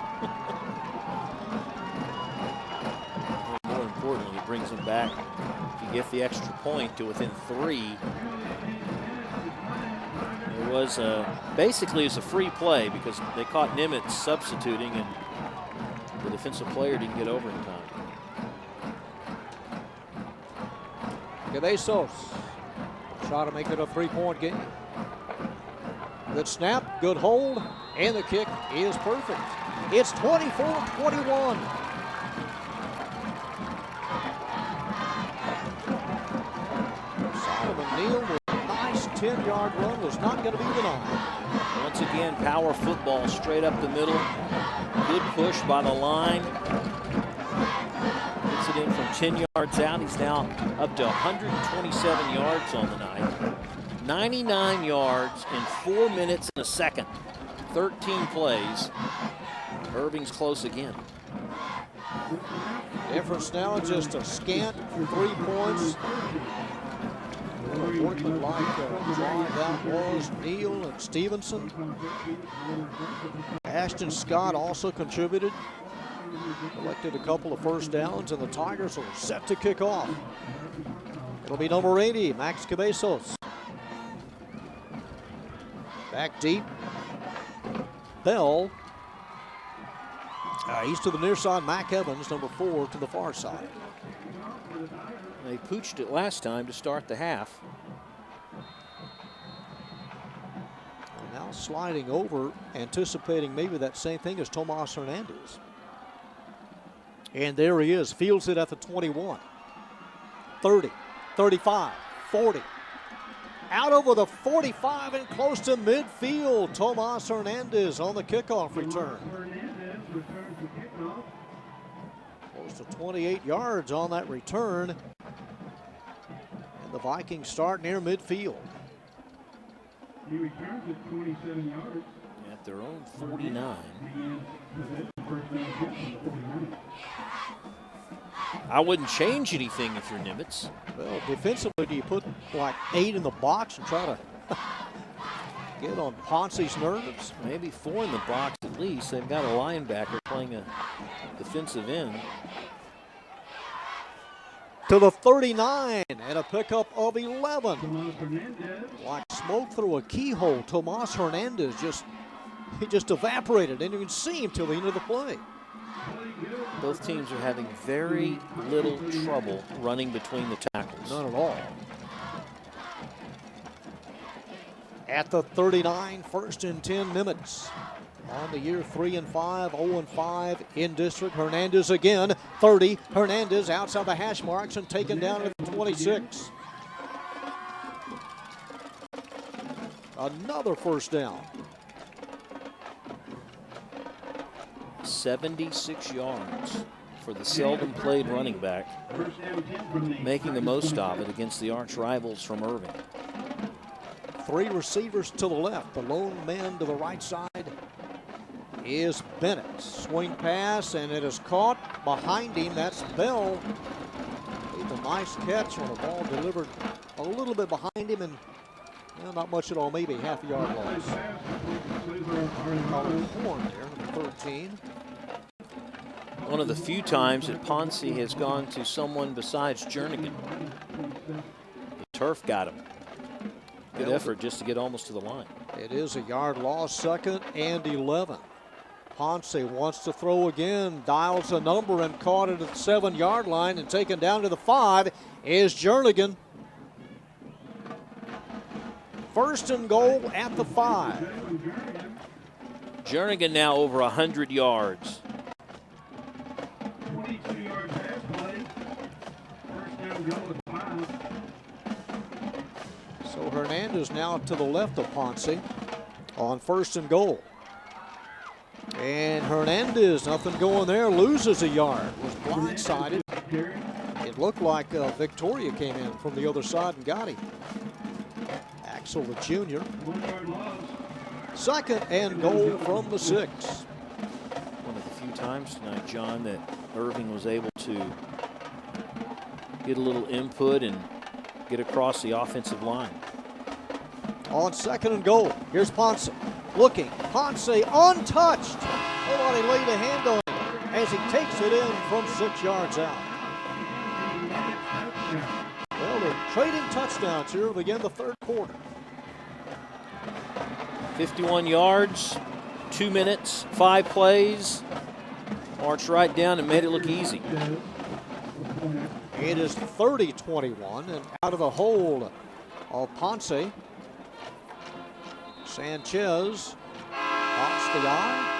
More importantly, it brings them back, if you get the extra point, to within 3. It was basically it's a free play because they caught Nimitz substituting and the defensive player didn't get over in time. Cabezos try to make it a 3-point game. Good snap, good hold, and the kick is perfect. It's 24-21. Solomon Neal with a nice 10-yard run was not going to be denied. Once again, power football straight up the middle. Good push by the line. Gets it in from 10 yards out. He's now up to 127 yards on the night. 99 yards in 4 minutes and a second. 13 plays. Irving's close again. Difference now, just a scant 3 points. Workman-like drive that was. Neal and Stevenson. Ashton Scott also contributed. Collected a couple of first downs, and the Tigers are set to kick off. It'll be number 80, Max Cabezos. Back deep. Bell. He's to the near side. Mac Evans, number 4, to the far side. They pooched it last time to start the half. And now sliding over, anticipating maybe that same thing as Tomas Hernandez. And there he is, fields it at the 21. 30, 35, 40. Out over the 45 and close to midfield. Tomas Hernandez on the kickoff return. Close to 28 yards on that return. And the Vikings start near midfield. He returns at 27 yards. At their own 49. I wouldn't change anything if you're Nimitz. Well, defensively, do you put like 8 in the box and try to get on Ponce's nerves? Maybe 4 in the box at least. They've got a linebacker playing a defensive end. To the 39 and a pickup of 11. Like smoke through a keyhole, Tomas Hernandez just evaporated. Didn't even see him till the end of the play. Both teams are having very little trouble running between the tackles. None at all. At the 39, 1st and 10, Nimitz. On the year 3-5, 0-5 in district. Hernandez again, 30. Hernandez outside the hash marks and taken down at the 26. Another first down. 76 yards for the seldom played running back, making the most of it against the arch rivals from Irving. 3 receivers to the left. The lone man to the right side is Bennett. Swing pass, and it is caught behind him. That's Bell. Made a nice catch on a ball delivered a little bit behind him, and well, not much at all, maybe half a yard loss. Colin Horn there, number 13. One of the few times that Ponce has gone to someone besides Jernigan. The turf got him. Good effort just to get almost to the line. It is a yard loss, 2nd and 11. Ponce wants to throw again, dials a number and caught it at the 7-yard line and taken down to the 5 is Jernigan. 1st and goal at the 5. Jernigan now over 100 yards. 22-yard pass play. 1st down goal at 5. So Hernandez now to the left of Ponce on 1st and goal. And Hernandez, nothing going there, loses a yard, was blindsided. It looked like Victoria came in from the other side and got him. Axel, the junior. 2nd and goal from the 6. One of the few times tonight, John, that Irving was able to get a little input and get across the offensive line. On 2nd and goal, here's Ponce looking. Ponce untouched. Nobody laid a hand on him as he takes it in from 6 yards out. Well, they're trading touchdowns here to begin the 3rd quarter. 51 yards, 2 minutes, 5 plays. Marched right down and made it look easy. It is 30-21 and out of the hold of Ponce. Sanchez pops the eye.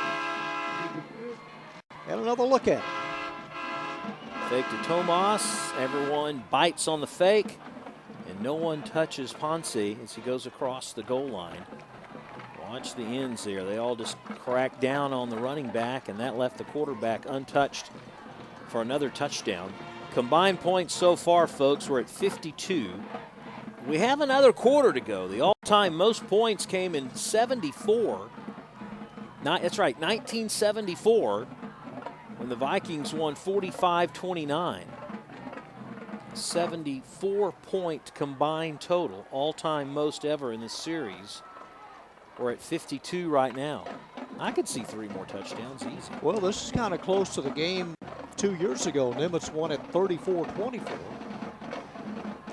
And another look at it. Fake to Tomas. Everyone bites on the fake. And no one touches Ponce as he goes across the goal line. Watch the ends there. They all just cracked down on the running back, and that left the quarterback untouched for another touchdown. Combined points so far, folks, we're at 52. We have another quarter to go. The all-time most points came in 74. That's right, 1974, when the Vikings won 45-29. 74-point combined total, all-time most ever in this series. We're at 52 right now. I could see 3 more touchdowns easy. Well, this is kind of close to the game 2 years ago. Nimitz won at 34-24.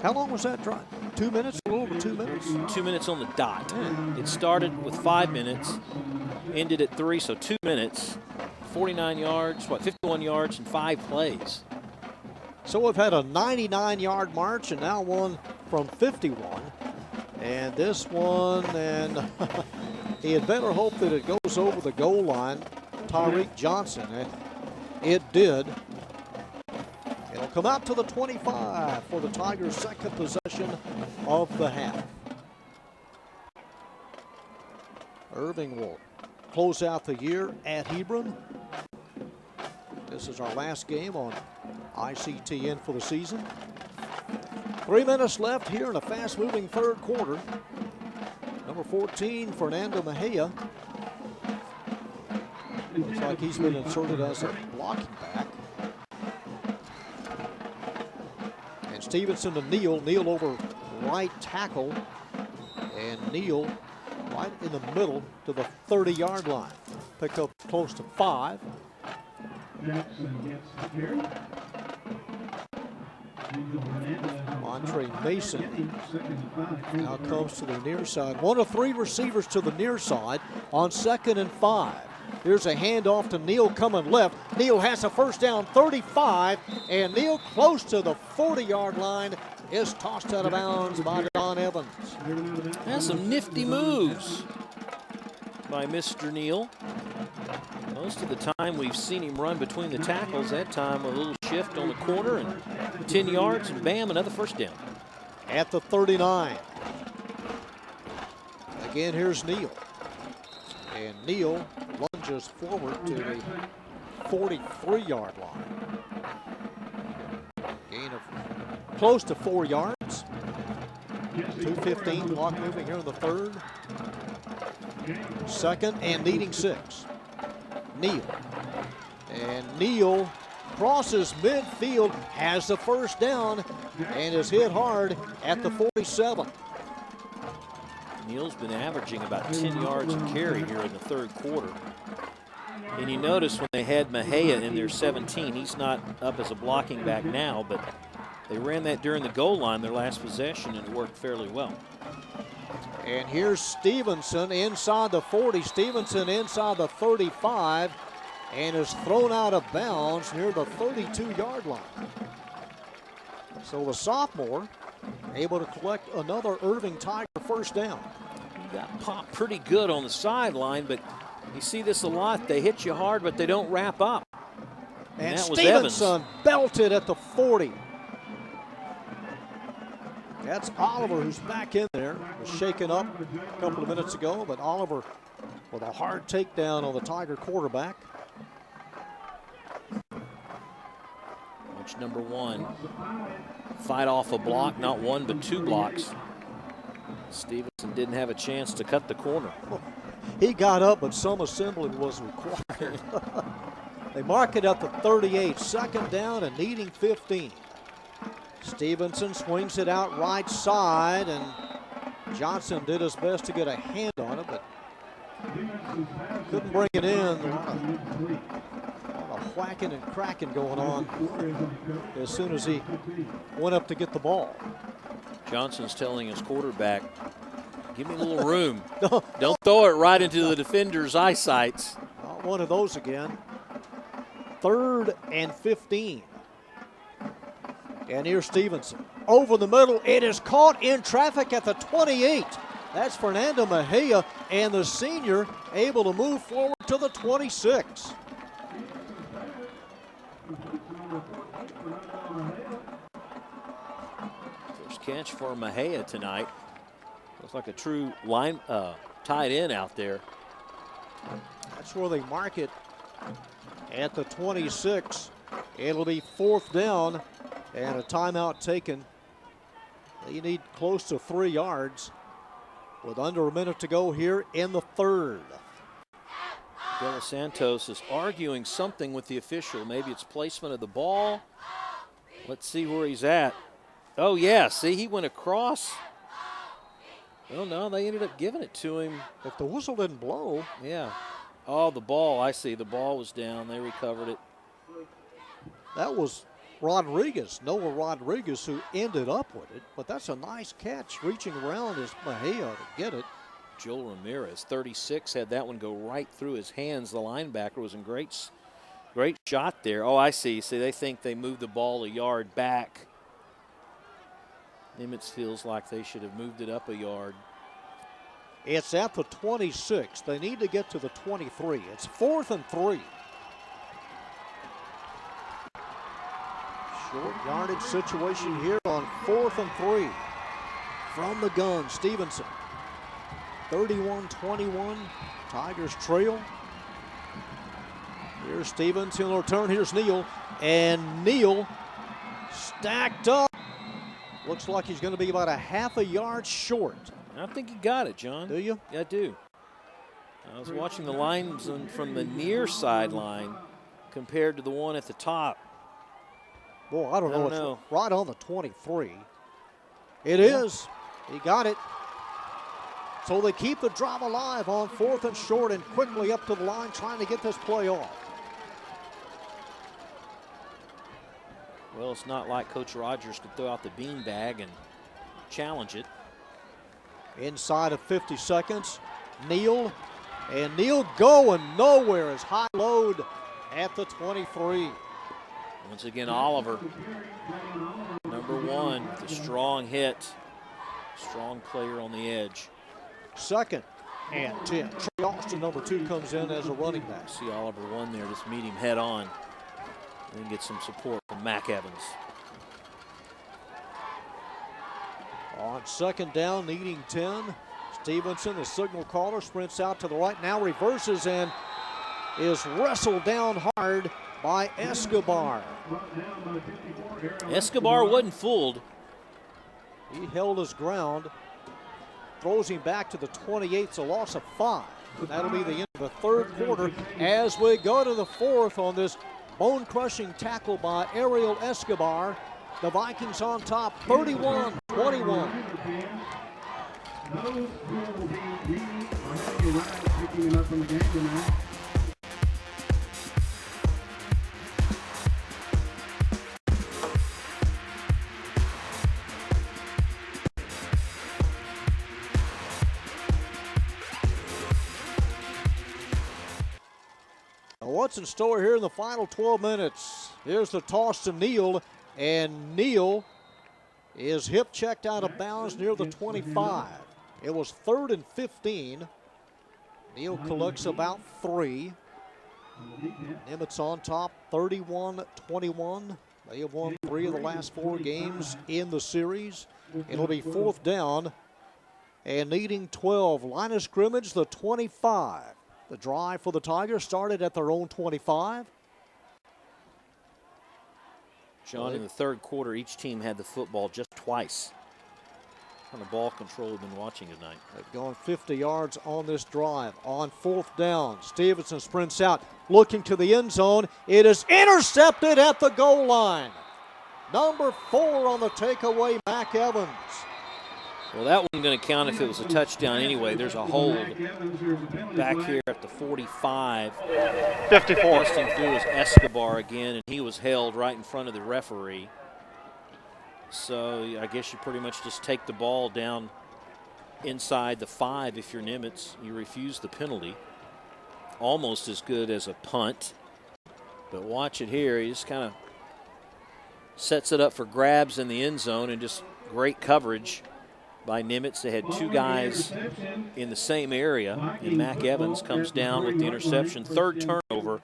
How long was that drive? 2 minutes? A little over 2 minutes? 2 minutes on the dot. It started with 5 minutes, ended at 3, so 2 minutes, 49 yards, 51 yards, and 5 plays. So we've had a 99-yard march and now one from 51. And this one, and he had better hope that it goes over the goal line. Tyreek Johnson, and it did. It'll come out to the 25 for the Tigers' 2nd possession of the half. Irving will close out the year at Hebron. This is our last game on ICTN for the season. 3 minutes left here in a fast-moving 3rd quarter. Number 14, Fernando Mejia. Looks like he's been inserted as a blocking back. And Stevenson to Neal. Neal over right tackle. And Neal right in the middle to the 30-yard line. Picked up close to 5. Jackson gets the carry. Andre Mason now comes to the near side. 1 of 3 receivers to the near side on 2nd and 5. Here's a handoff to Neal coming left. Neal has a first down, 35, and Neal close to the 40-yard line is tossed out of bounds by Don Evans. That's some nifty moves by Mr. Neal. Most of the time we've seen him run between the tackles. That time a little shift on the corner and 10 yards and bam, another first down. At the 39. Again, here's Neal. And Neal lunges forward to the 43-yard line. Gain of close to 4 yards. 2:15 clock moving here in the 3rd. 2nd and needing 6. Neal. And Neal crosses midfield, has the first down, and is hit hard at the 47. Neal's been averaging about 10 yards a carry here in the 3rd quarter. And you notice when they had Mejia in their 17, he's not up as a blocking back now, but they ran that during the goal line their last possession, and it worked fairly well. And here's Stevenson inside the 40. Stevenson inside the 35 and is thrown out of bounds near the 32-yard line. So the sophomore able to collect another Irving Tiger first down. He got popped pretty good on the sideline, but you see this a lot. They hit you hard, but they don't wrap up. And that was Stevenson belted at the 40. That's Oliver who's back in there. Was shaken up a couple of minutes ago, but Oliver with a hard takedown on the Tiger quarterback. Watch number 1 fight off a block, not one but 2 blocks. Stevenson didn't have a chance to cut the corner. He got up, but some assembly was required. They mark it at the 38, 2nd down and needing 15. Stevenson swings it out right side, and Johnson did his best to get a hand on it, but couldn't bring it in. A lot of whacking and cracking going on as soon as he went up to get the ball. Johnson's telling his quarterback, give me a little room. Don't throw it right into the defender's eyesights. Not one of those again. 3rd and 15. And here's Stevenson. Over the middle. It is caught in traffic at the 28. That's Fernando Mejia, and the senior able to move forward to the 26. First catch for Mejia tonight. Looks like a true line tight end out there. That's where they mark it at the 26. It'll be 4th down and a timeout taken. They need close to 3 yards with under a minute to go here in the 3rd. De Los Santos is arguing something with the official. Maybe it's placement of the ball. Let's see where he's at. Oh, yeah, see, he went across. Well, no, they ended up giving it to him. If the whistle didn't blow. Yeah. Oh, the ball, I see. The ball was down. They recovered it. That was Rodriguez, Noah Rodriguez, who ended up with it. But that's a nice catch, reaching around as Mejia to get it. Joel Ramirez, 36, had that one go right through his hands. The linebacker was in great shot there. Oh, I see. See, they think they moved the ball a yard back. Nimitz feels like they should have moved it up a yard. It's at the 26. They need to get to the 23. It's 4th and 3. Short yardage situation here on 4th and 3. From the gun, Stevenson. 31-21. Tigers trail. Here's Stevens. He'll return. Here's Neal. And Neal stacked up. Looks like he's going to be about a half a yard short. I think you got it, John. Do you? Yeah, I do. I was watching the lines from the near sideline compared to the one at the top. Boy, I don't know. It's right on the 23. It is. He got it. So they keep the drive alive on 4th and short and quickly up to the line trying to get this play off. Well, it's not like Coach Rogers could throw out the beanbag and challenge it. Inside of 50 seconds, Neal. And Neal going nowhere is high load at the 23. Once again, Oliver, number 1, with a strong hit. Strong player on the edge. 2nd and 10. Trey Austin, number 2, comes in as a running back. See Oliver 1 there, just meet him head on. And get some support from Mac Evans. On 2nd down, needing 10. Stevenson, the signal caller, sprints out to the right, now reverses and is wrestled down hard by Escobar. Escobar wasn't fooled. He held his ground, throws him back to the 28. It's a loss of 5. That'll be the end of the 3rd quarter as we go to the 4th on this bone-crushing tackle by Ariel Escobar. The Vikings on top, 31-21. What's in store here in the final 12 minutes? Here's the toss to Neal, and Neal is hip checked out of bounds near the 25. It was 3rd and 15. Neal collects about 3. Nimitz on top, 31-21. They have won 3 of the last 4 games in the series. It'll be 4th down and needing 12. Line of scrimmage, the 25. The drive for the Tigers started at their own 25. John, in the third quarter, each team had the football just twice. What kind of ball control we've been watching tonight. They've gone 50 yards on this drive. On fourth down, Stevenson sprints out, looking to the end zone. It is intercepted at the goal line. Number 4 on the takeaway, Mac Evans. Well, that wasn't going to count if it was a touchdown anyway. There's a hold back here at the 45. 54. Busting through was Escobar again, and he was held right in front of the referee. So I guess you pretty much just take the ball down inside the 5 if you're Nimitz. You refuse the penalty. Almost as good as a punt. But watch it here. He just kind of sets it up for grabs in the end zone, and just great coverage by Nimitz. They had 2 guys in the same area, and Mac Evans comes down with the interception. Third turnover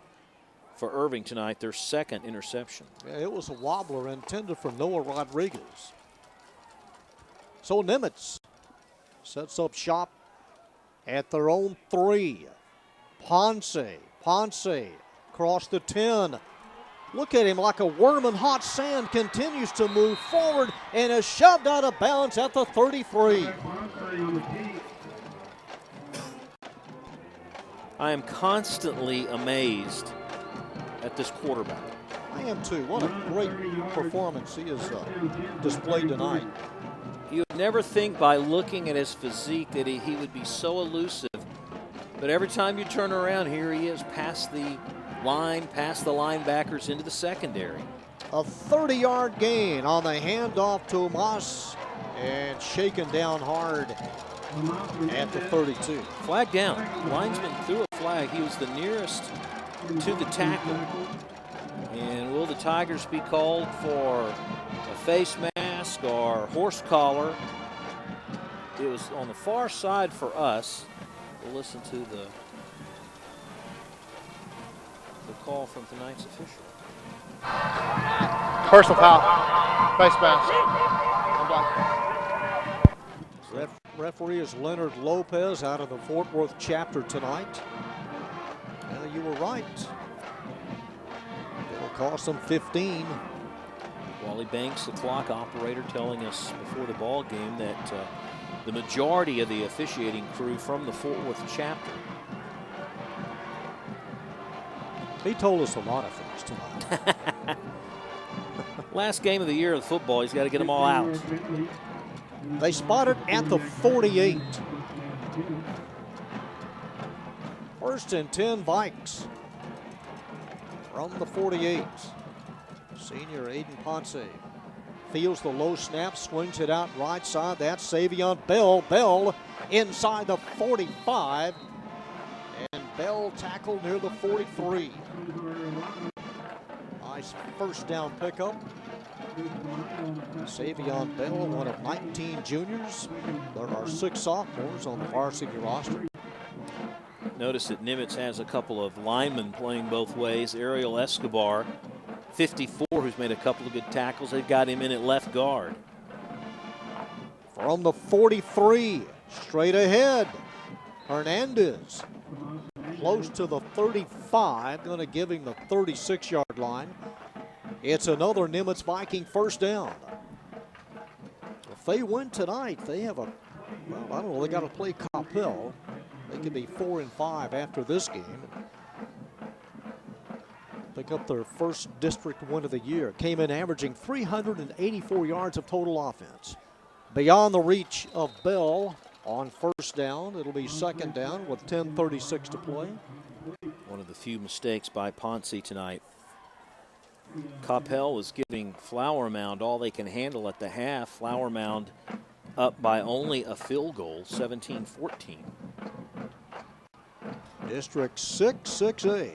for Irving tonight, their second interception. Yeah, it was a wobbler intended for Noah Rodriguez. So Nimitz sets up shop at their own 3. Ponce across the 10. Look at him like a worm in hot sand, continues to move forward and is shoved out of bounds at the 33. I am constantly amazed at this quarterback. I am too. What a great performance he has displayed tonight. You would never think by looking at his physique that he would be so elusive. But every time you turn around, here he is past the line, past the linebackers into the secondary. A 30-yard gain on the handoff to Mas, and shaken down hard at the 32. Flag down. Linesman threw a flag. He was the nearest to the tackle. And will the Tigers be called for a face mask or horse collar? It was on the far side for us. We'll listen to the call from tonight's official. Personal foul. Face mask. I'm done. Referee is Leonard Lopez out of the Fort Worth chapter tonight. You were right. It'll cost them 15. Wally Banks, the clock operator, telling us before the ball game that the majority of the officiating crew from the Fort Worth chapter. He told us a lot of things tonight. Last game of the year of football, he's got to get them all out. They spotted at the 48. First and 10 Vikes from the 48. Senior Aiden Ponce feels the low snap, swings it out right side. That's Savion Bell. Bell inside the 45. And Bell tackled near the 43. Nice first down pickup. Savion Bell, one of 19 juniors. There are 6 sophomores on the varsity roster. Notice that Nimitz has a couple of linemen playing both ways. Ariel Escobar, 54, who's made a couple of good tackles. They've got him in at left guard. From the 43, straight ahead, Hernandez. Close to the 35, going to give him the 36-yard line. It's another Nimitz Viking first down. If they win tonight, they have a, well, I don't know, they got to play Coppell. They could be 4-5 after this game. Pick up their first district win of the year. Came in averaging 384 yards of total offense. Beyond the reach of Bell on first down. It'll be second down with 10:36 to play. One of the few mistakes by Ponce tonight. Coppell was giving Flower Mound all they can handle at the half. Flower Mound up by only a field goal, 17-14. District 6A.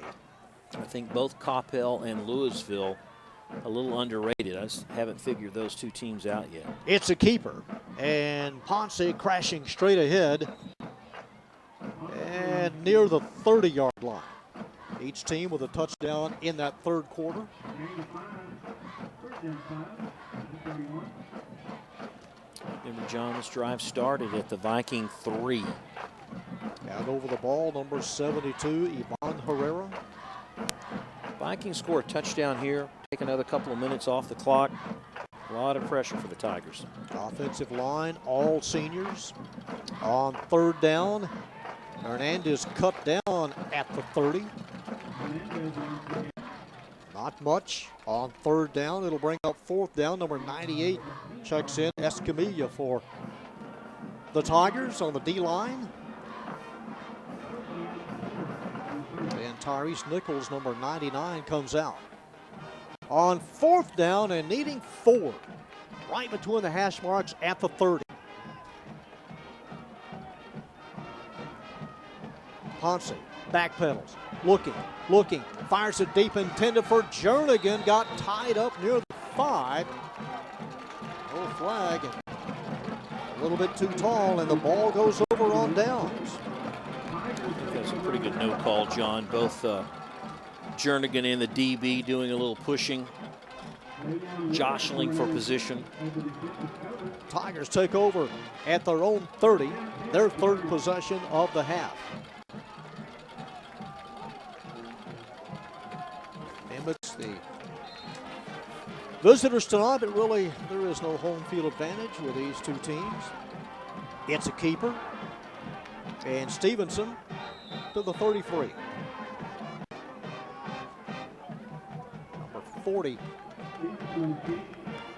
I think both Coppell and Louisville a little underrated. I just haven't figured those two teams out yet. It's a keeper, and Ponce crashing straight ahead and near the 30-yard line. Each team with a touchdown in that third quarter. Remember, John, this drive started at the Viking 3. Out over the ball, number 72, Ivan Herrera. Vikings score a touchdown here. Take another couple of minutes off the clock. A lot of pressure for the Tigers. Offensive line, all seniors. On third down, Hernandez cut down at the 30. Not much on third down. It'll bring up fourth down. Number 98 checks in. Escamilla for the Tigers on the D-line. And Tyrese Nichols, number 99, comes out. On fourth down and needing 4. Right between the hash marks at the 30. Ponce backpedals, looking, fires it deep, intended for Jernigan, got tied up near the 5. No flag, a little bit too tall, and the ball goes over on downs. I think that's a pretty good no call, John. Both Jernigan and the DB doing a little pushing, jostling for position. Tigers take over at their own 30, their third possession of the half. Nimitz, the visitors tonight, but really there is no home field advantage with these two teams. It's a keeper, and Stevenson to the 33. Number 40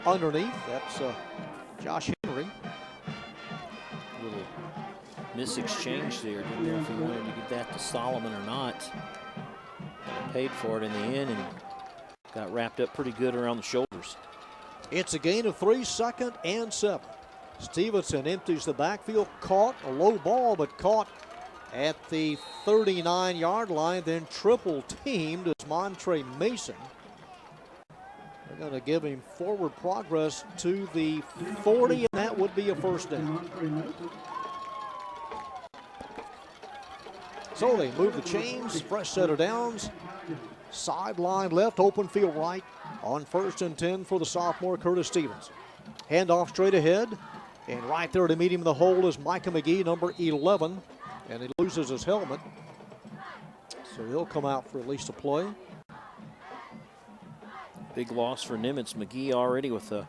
underneath, that's Josh Henry. Little mis-exchange there. Didn't know if he wanted to give that to Solomon or not. Paid for it in the end and got wrapped up pretty good around the shoulders. It's a gain of 3, 2nd and 7. Stevenson empties the backfield, caught a low ball, but caught at the 39-yard line, then triple teamed as Montre Mason. They're going to give him forward progress to the 40, and that would be a first down. So they move the chains, fresh set of downs. Sideline left, open field right on 1st and 10 for the sophomore Curtis Stevenson. Handoff straight ahead, and right there to meet him in the hole is Micah McGee, number 11, and he loses his helmet. So he'll come out for at least a play. Big loss for Nimitz. McGee already with a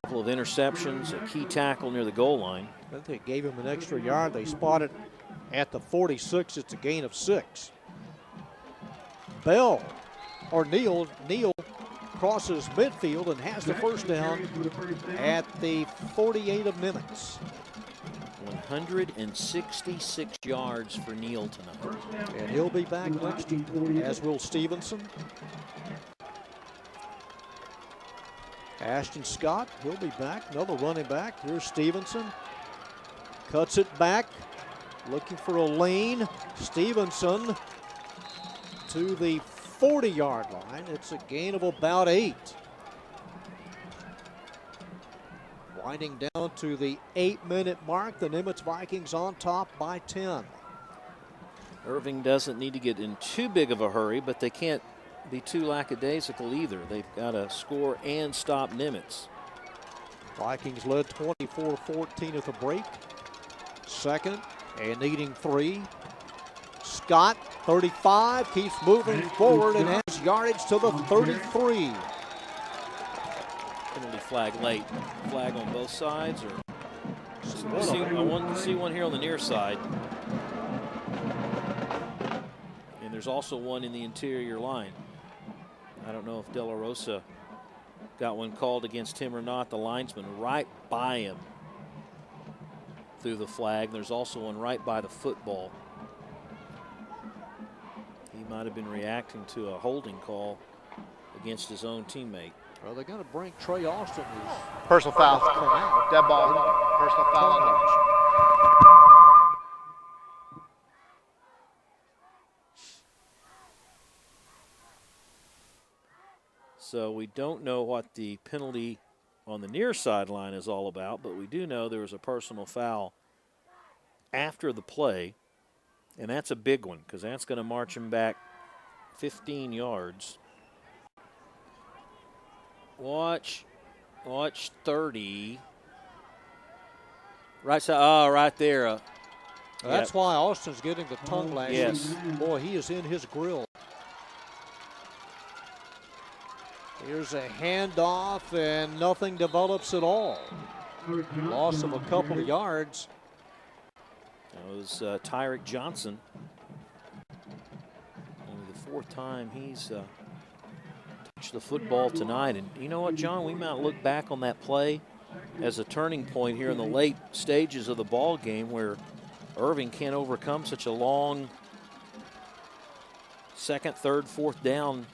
couple of interceptions, a key tackle near the goal line. I think they gave him an extra yard. They spotted at the 46. It's a gain of 6. Neal crosses midfield and has the first down at the 48 of Nimitz. 166 yards for Neal tonight. And he'll be back next year, as will Stevenson. Ashton Scott, he'll be back. Another running back. Here's Stevenson. Cuts it back. Looking for a lane. Stevenson to the 40-yard line. It's a gain of about 8. Winding down to the 8-minute mark. The Nimitz Vikings on top by 10. Irving doesn't need to get in too big of a hurry, but they can't be too lackadaisical either. They've got to score and stop Nimitz. Vikings led 24-14 at the break. Second and needing 3. Scott, 35, keeps moving forward and has yardage to the 33. Penalty flag late. Flag on both sides, or I wanted to see one here on the near side. And there's also one in the interior line. I don't know if De La Rosa got one called against him or not. The linesman right by him threw the flag. There's also one right by the football. He might have been reacting to a holding call against his own teammate. Well, they're going to bring Trey Austin, who's Personal foul. come out. Dead ball. Personal foul on him. So we don't know what the penalty on the near sideline is all about, but we do know there was a personal foul after the play, and that's a big one because that's going to march him back 15 yards. Watch 30. Right side, right there. That's why Austin's getting the tongue lashes. Yes. Boy, he is in his grill. Here's a handoff, and nothing develops at all. Loss of a couple of yards. That was Tyrick Johnson. Only the 4th time he's touched the football tonight. And you know what, John? We might look back on that play as a turning point here in the late stages of the ball game, where Irving can't overcome such a long 2nd, 3rd, 4th down.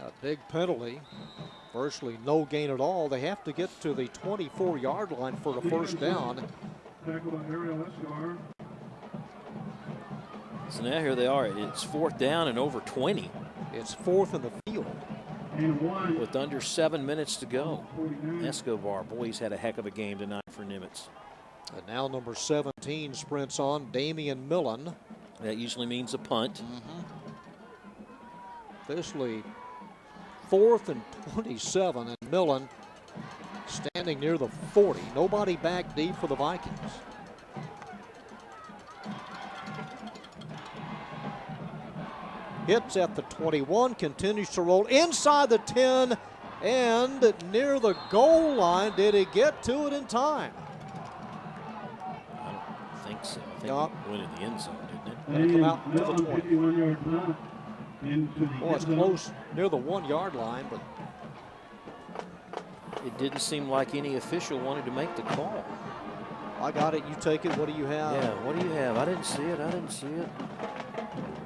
A big penalty. Virtually no gain at all. They have to get to the 24-yard line for the first down. So now here they are. It's 4th down and over 20. It's 4th in the field. With under 7 minutes to go. Escobar, boy, he's had a heck of a game tonight for Nimitz. And now number 17 sprints on, Damian Millen. That usually means a punt. Officially 4th and 27, and Millen standing near the 40. Nobody back deep for the Vikings. Hits at the 21, continues to roll inside the 10 and near the goal line. Did he get to it in time? I don't think so. I think No. it went in the end zone, didn't it? It'll come out to the 20. 51-yard punt into the Well, it's end zone. close near the 1-yard line, but It didn't seem like any official wanted to make the call. I got it. You take it. What do you have? Yeah, what do you have? I didn't see it. I didn't see it.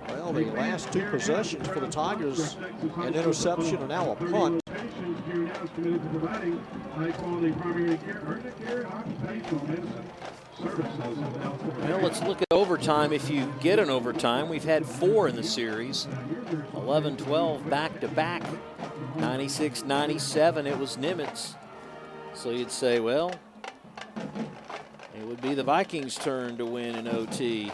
Well, the last 2 possessions for the Tigers, an interception and now a punt. Here now is committed to providing high-quality primary care, urgent care, and occupational medicine services. Well, let's look at overtime. If you get an overtime, we've had 4 in the series. 11-12 back-to-back. 96-97, it was Nimitz. So you'd say, well, it would be the Vikings' turn to win in OT.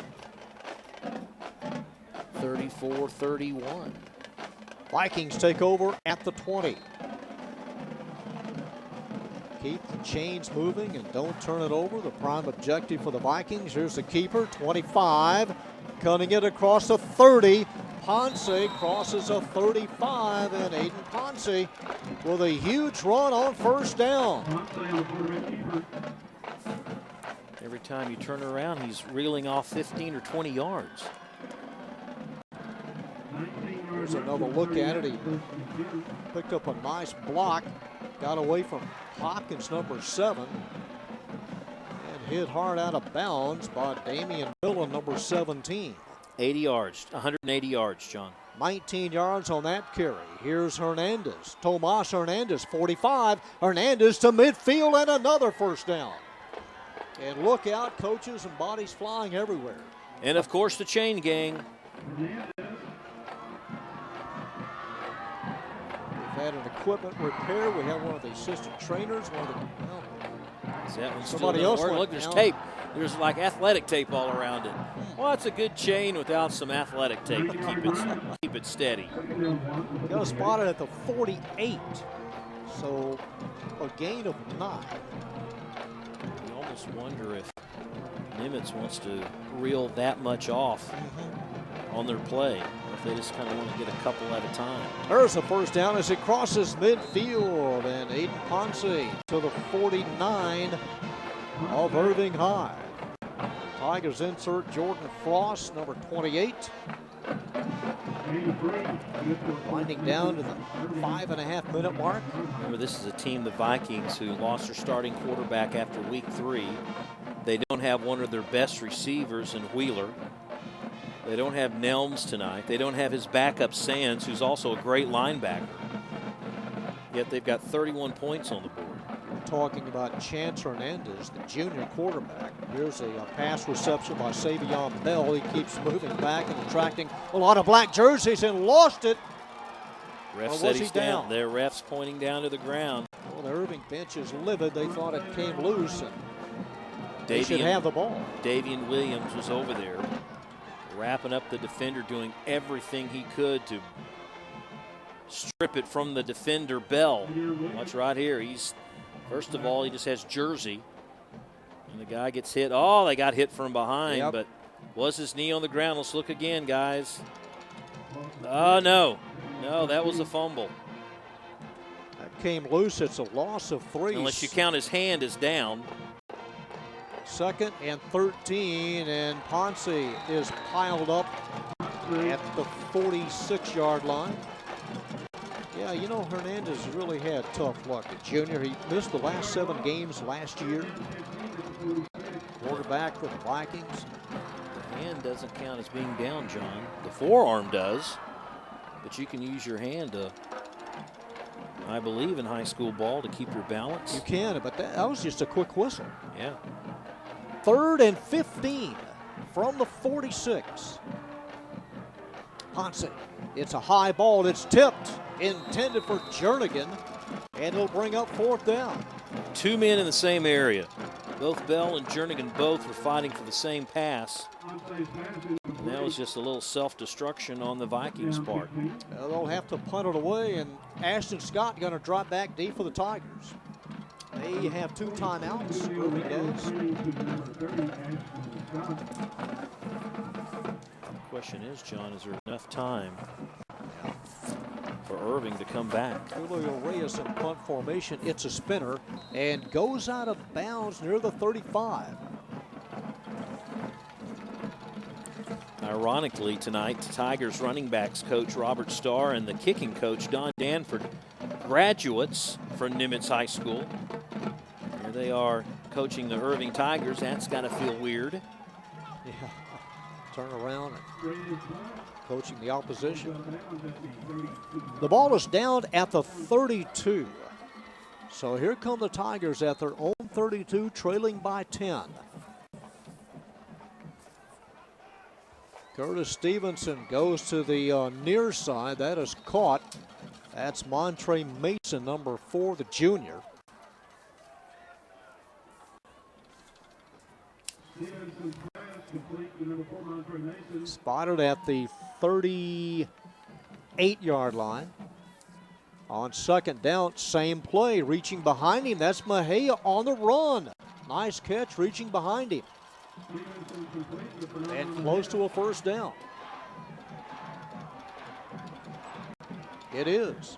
34-31. Vikings take over at the 20. Keep the chains moving and don't turn it over. The prime objective for the Vikings. Here's the keeper, 25. Cutting it across the 30. Ponce crosses a 35, and Aiden Ponce with a huge run on first down. Every time you turn around, he's reeling off 15 or 20 yards. Here's another look at it. He picked up a nice block, got away from Hopkins, number 7, and hit hard out of bounds by Damian Millen, number 17. 80 yards, 180 yards, John. 19 yards on that carry. Here's Hernandez. Tomas Hernandez, 45. Hernandez to midfield and another first down. And look out, coaches and bodies flying everywhere. And, of course, the chain gang. We've had an equipment repair. We have one of the assistant trainers. Is that one still Somebody doesn't else work? went Look, there's down. tape. There's like athletic tape all around it. Well, it's a good chain without some athletic tape to keep it steady. Got to spot it at the 48. So a gain of 9. You almost wonder if Nimitz wants to reel that much off on their play, or if they just kind of want to get a couple at a time. There's the first down as it crosses midfield, and Aiden Ponce to the 49 of Irving High. Tigers insert Jordan Frost, number 28. Winding down to the 5.5-minute mark. Remember, this is a team, the Vikings, who lost their starting quarterback after week 3. They don't have one of their best receivers in Wheeler. They don't have Nelms tonight. They don't have his backup Sands, who's also a great linebacker. Yet they've got 31 points on the board. We're talking about Chance Hernandez, the junior quarterback. Here's a pass reception by Savion Bell. He keeps moving back and attracting a lot of black jerseys and lost it. Ref Or said was he's he down? down. Their ref's pointing down to the ground. Well, the Irving bench is livid. They thought it came loose, and they should have the ball. Davian Williams was over there, wrapping up the defender, doing everything he could to strip it from the defender, Bell. Watch right here. First of all, he just has jersey. And the guy gets hit. Oh, they got hit from behind, Yep. but was his knee on the ground? Let's look again, guys. Oh, no. No, that was a fumble. That came loose. It's a loss of 3. Unless you count his hand as down. 2nd and 13, and Ponce is piled up at the 46-yard line. Yeah, you know, Hernandez really had tough luck at junior. He missed the last 7 games last year. Quarterback for the Vikings. The hand doesn't count as being down, John. The forearm does, but you can use your hand to, I believe in high school ball, to keep your balance. You can, but that was just a quick whistle. Yeah. 3rd and 15 from the 46. Ponce, it's a high ball. It's tipped, intended for Jernigan, and it'll bring up 4th down. 2 men in the same area. Both Bell and Jernigan both were fighting for the same pass. And that was just a little self-destruction on the Vikings' part. Well, they'll have to punt it away, and Ashton Scott going to drop back deep for the Tigers. They have 2 timeouts. Irving does. The question is, John, is there enough time for Irving to come back? Julio Reyes in punt formation. It's a spinner and goes out of bounds near the 35. Ironically, tonight, the Tigers running backs coach Robert Starr and the kicking coach Don Danford, graduates from Nimitz High School. Here they are coaching the Irving Tigers. That's got to feel weird. Yeah. Turn around and coaching the opposition. The ball is down at the 32. So here come the Tigers at their own 32, trailing by 10. Curtis Stevenson goes to the near side. That is caught. That's Montre Mason, number 4, the junior. Spotted at the 38-yard line. On 2nd down, same play, reaching behind him. That's Mejia on the run. Nice catch, reaching behind him. And close to a 1st down. It is.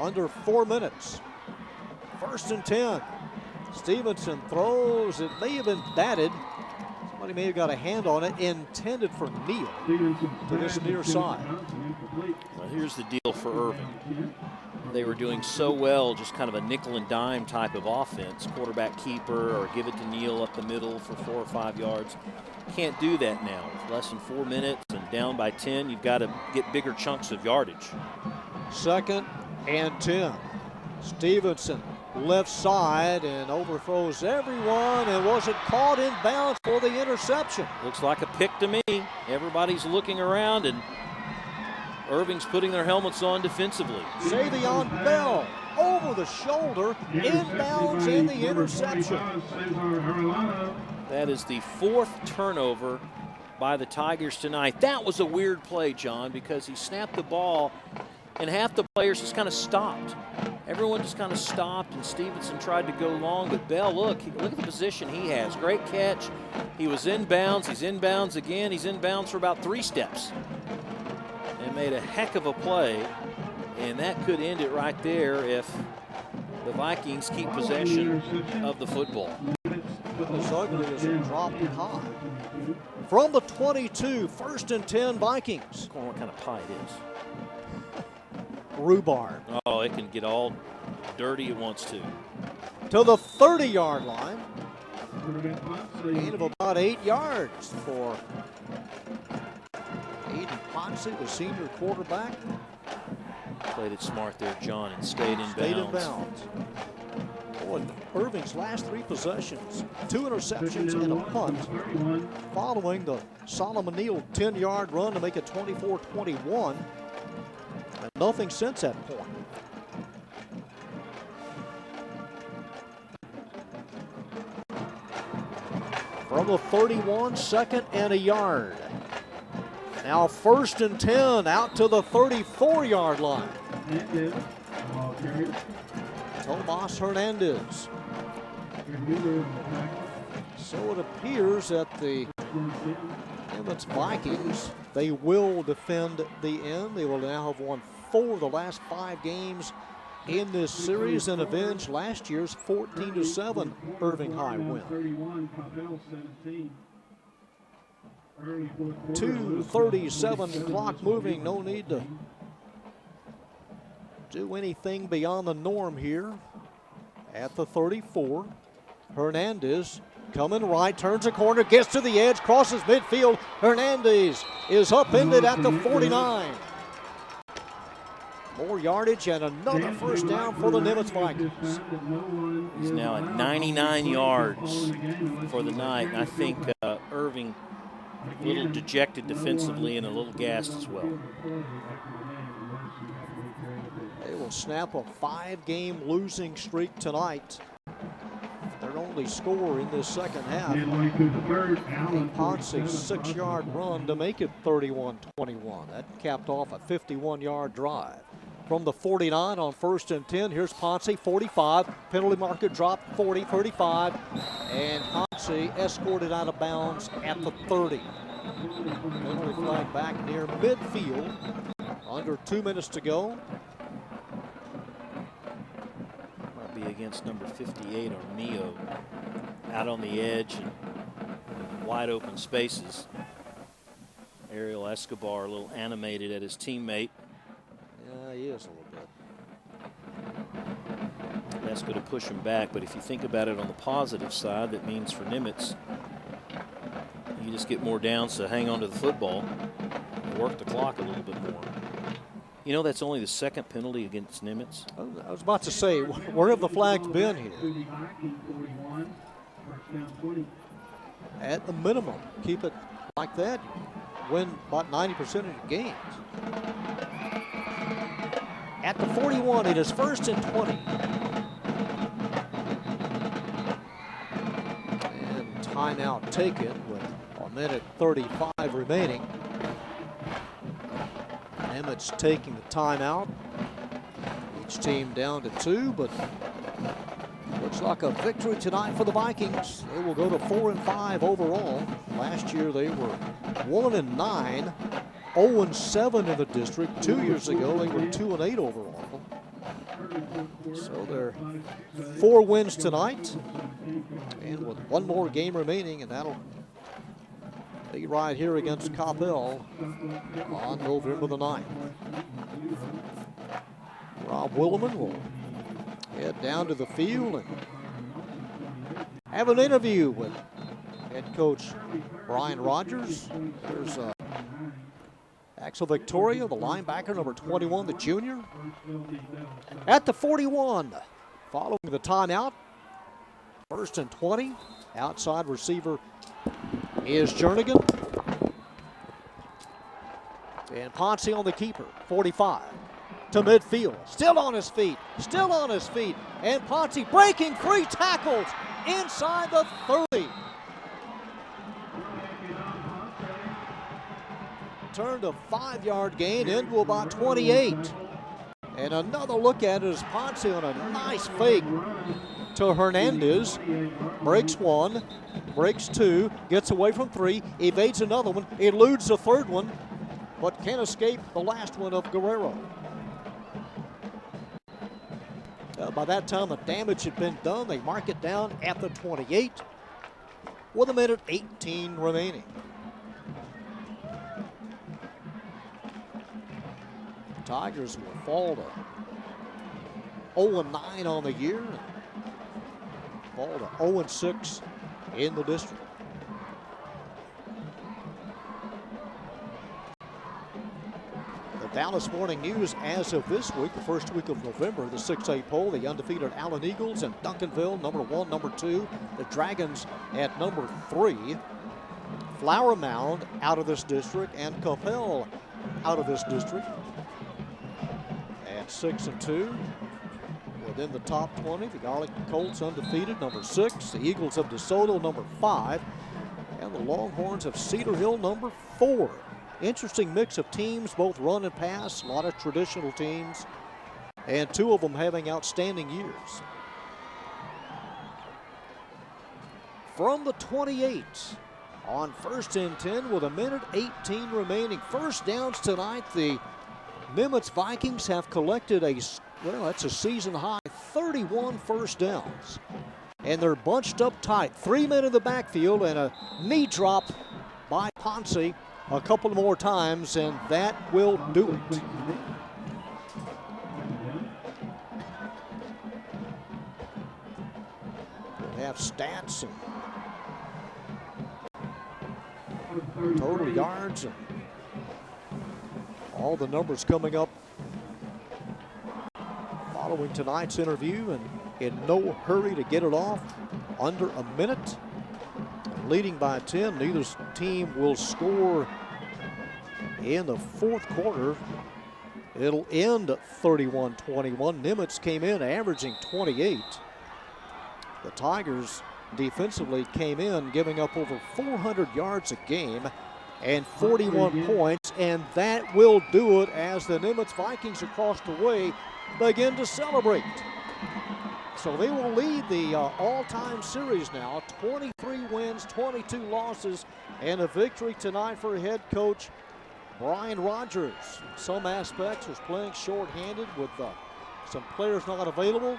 Under 4 minutes. 1st and 10. Stevenson throws. It may have been batted. Somebody may have got a hand on it. Intended for Neal to this near side. Well, here's the deal for Irving. They were doing so well, just kind of a nickel and dime type of offense. Quarterback keeper or give it to Neal up the middle for 4 or 5 yards. Can't do that now. With less than 4 minutes and down by 10, you've got to get bigger chunks of yardage. 2nd and 10. Stevenson left side and overthrows everyone, and was it caught in bounds for the interception? Looks like a pick to me. Everybody's looking around, and Irving's putting their helmets on defensively. Savion Bell over the shoulder, inbounds, and the interception. That is the 4th turnover by the Tigers tonight. That was a weird play, John, because he snapped the ball and half the players just kind of stopped. Everyone just kind of stopped, and Stevenson tried to go long, but Bell, look at the position he has. Great catch. He was in bounds. He's in bounds again. He's in bounds for about 3 steps. And made a heck of a play, and that could end it right there if the Vikings keep possession of the football. As ugly as it dropped high. From the 22, 1st and 10 Vikings. I don't know what kind of pie it is. Rhubarb. Oh, it can get all dirty it wants to. To the 30-yard line. Gain of about 8 yards for Aiden Ponce, the senior quarterback. Played it smart there, John, and stayed in bounds. Boy, Irving's last 3 possessions, 2 interceptions and a punt, following the Solomon Neal 10-yard run to make it 24-21. And nothing since that point. From the 31, 2nd and a yard. Now 1st and 10 out to the 34-yard line. Tomas Hernandez. So it appears that the Nimitz Vikings, they will defend the end. They will now have won 4 of the last 5 games in this series and avenge last year's 14-7 Irving High win. 2:37 clock moving. No need to do anything beyond the norm here. At the 34, Hernandez coming right, turns a corner, gets to the edge, crosses midfield. Hernandez is upended at the 49. More yardage and another first down for the Nimitz Vikings. He's now at 99 yards for the night. And I think Irving a little dejected defensively and a little gassed as well. They will snap a 5-game losing streak tonight. Their only score in this second half. Ponce's 6-yard run to make it 31-21. That capped off a 51-yard drive. From the 49 on 1st and 10, here's Ponce, 45. Penalty marker drop, 40, 35. And Ponce escorted out of bounds at the 30. Penalty flag back near midfield. Under 2 minutes to go. Might be against number 58 Armillo. Out on the edge and wide open spaces. Ariel Escobar a little animated at his teammate. Yeah, he is a little bit. That's going to push him back, but if you think about it on the positive side, that means for Nimitz, you just get more downs to hang on to the football and work the clock a little bit more. You know, that's only the 2nd penalty against Nimitz. I was about to say, where have the flags been here? At the minimum, keep it like that. Win about 90% of your games. At the 41, it is 1st and 20. And timeout taken with 1:35 remaining. Nimitz taking the timeout. Each team down to 2, but looks like a victory tonight for the Vikings. They will go to 4-5 overall. Last year they were 1-9. 0-7 in the district. 2 years ago, they were 2-8 overall. So they're 4 wins tonight, and with 1 more game remaining, and that'll be right here against Coppell on November the 9th. Rob Williman will head down to the field and have an interview with head coach Brian Rogers. There's Axel Victoria, the linebacker, number 21, the junior. At the 41, following the timeout, 1st and 20. Outside receiver is Jernigan. And Ponce on the keeper, 45. To midfield, still on his feet, and Ponce breaking 3 tackles inside the 30. Turned a 5-yard gain into about 28. And another look at it is Ponce on a nice fake to Hernandez. Breaks 1, breaks 2, gets away from 3, evades another one, eludes the 3rd one, but can't escape the last one of Guerrero. By that time, the damage had been done. They mark it down at the 28 with 1:18 remaining. Tigers will fall to 0-9 on the year, and fall to 0-6 in the district. The Dallas Morning News as of this week, the first week of November, the 6A poll, the undefeated Allen Eagles and Duncanville, number 1, number 2. The Dragons at number 3. Flower Mound out of this district, and Coppell out of this district. At 6-2, within the top 20, the Arlington Colts undefeated, number 6. The Eagles of DeSoto, number 5. And the Longhorns of Cedar Hill, number 4. Interesting mix of teams, both run and pass, a lot of traditional teams. and 2 of them having outstanding years. From the 28 on 1st and 10 with 1:18 remaining. First downs tonight. The Nimitz Vikings have collected that's a season high 31 first downs. And they're bunched up tight. 3 men in the backfield and a knee drop by Ponce a couple more times, and that will do it. We'll have stats and total yards and all the numbers coming up following tonight's interview, and in no hurry to get it off. Under a minute. Leading by 10. Neither team will score in the 4th quarter. It'll end 31-21. Nimitz came in averaging 28. The Tigers defensively came in giving up over 400 yards a game and 41 points, and that will do it as the Nimitz Vikings across the way begin to celebrate. So they will lead the all-time series now. 23 wins, 22 losses, and a victory tonight for head coach Brian Rogers. In some aspects was playing short-handed with some players not available,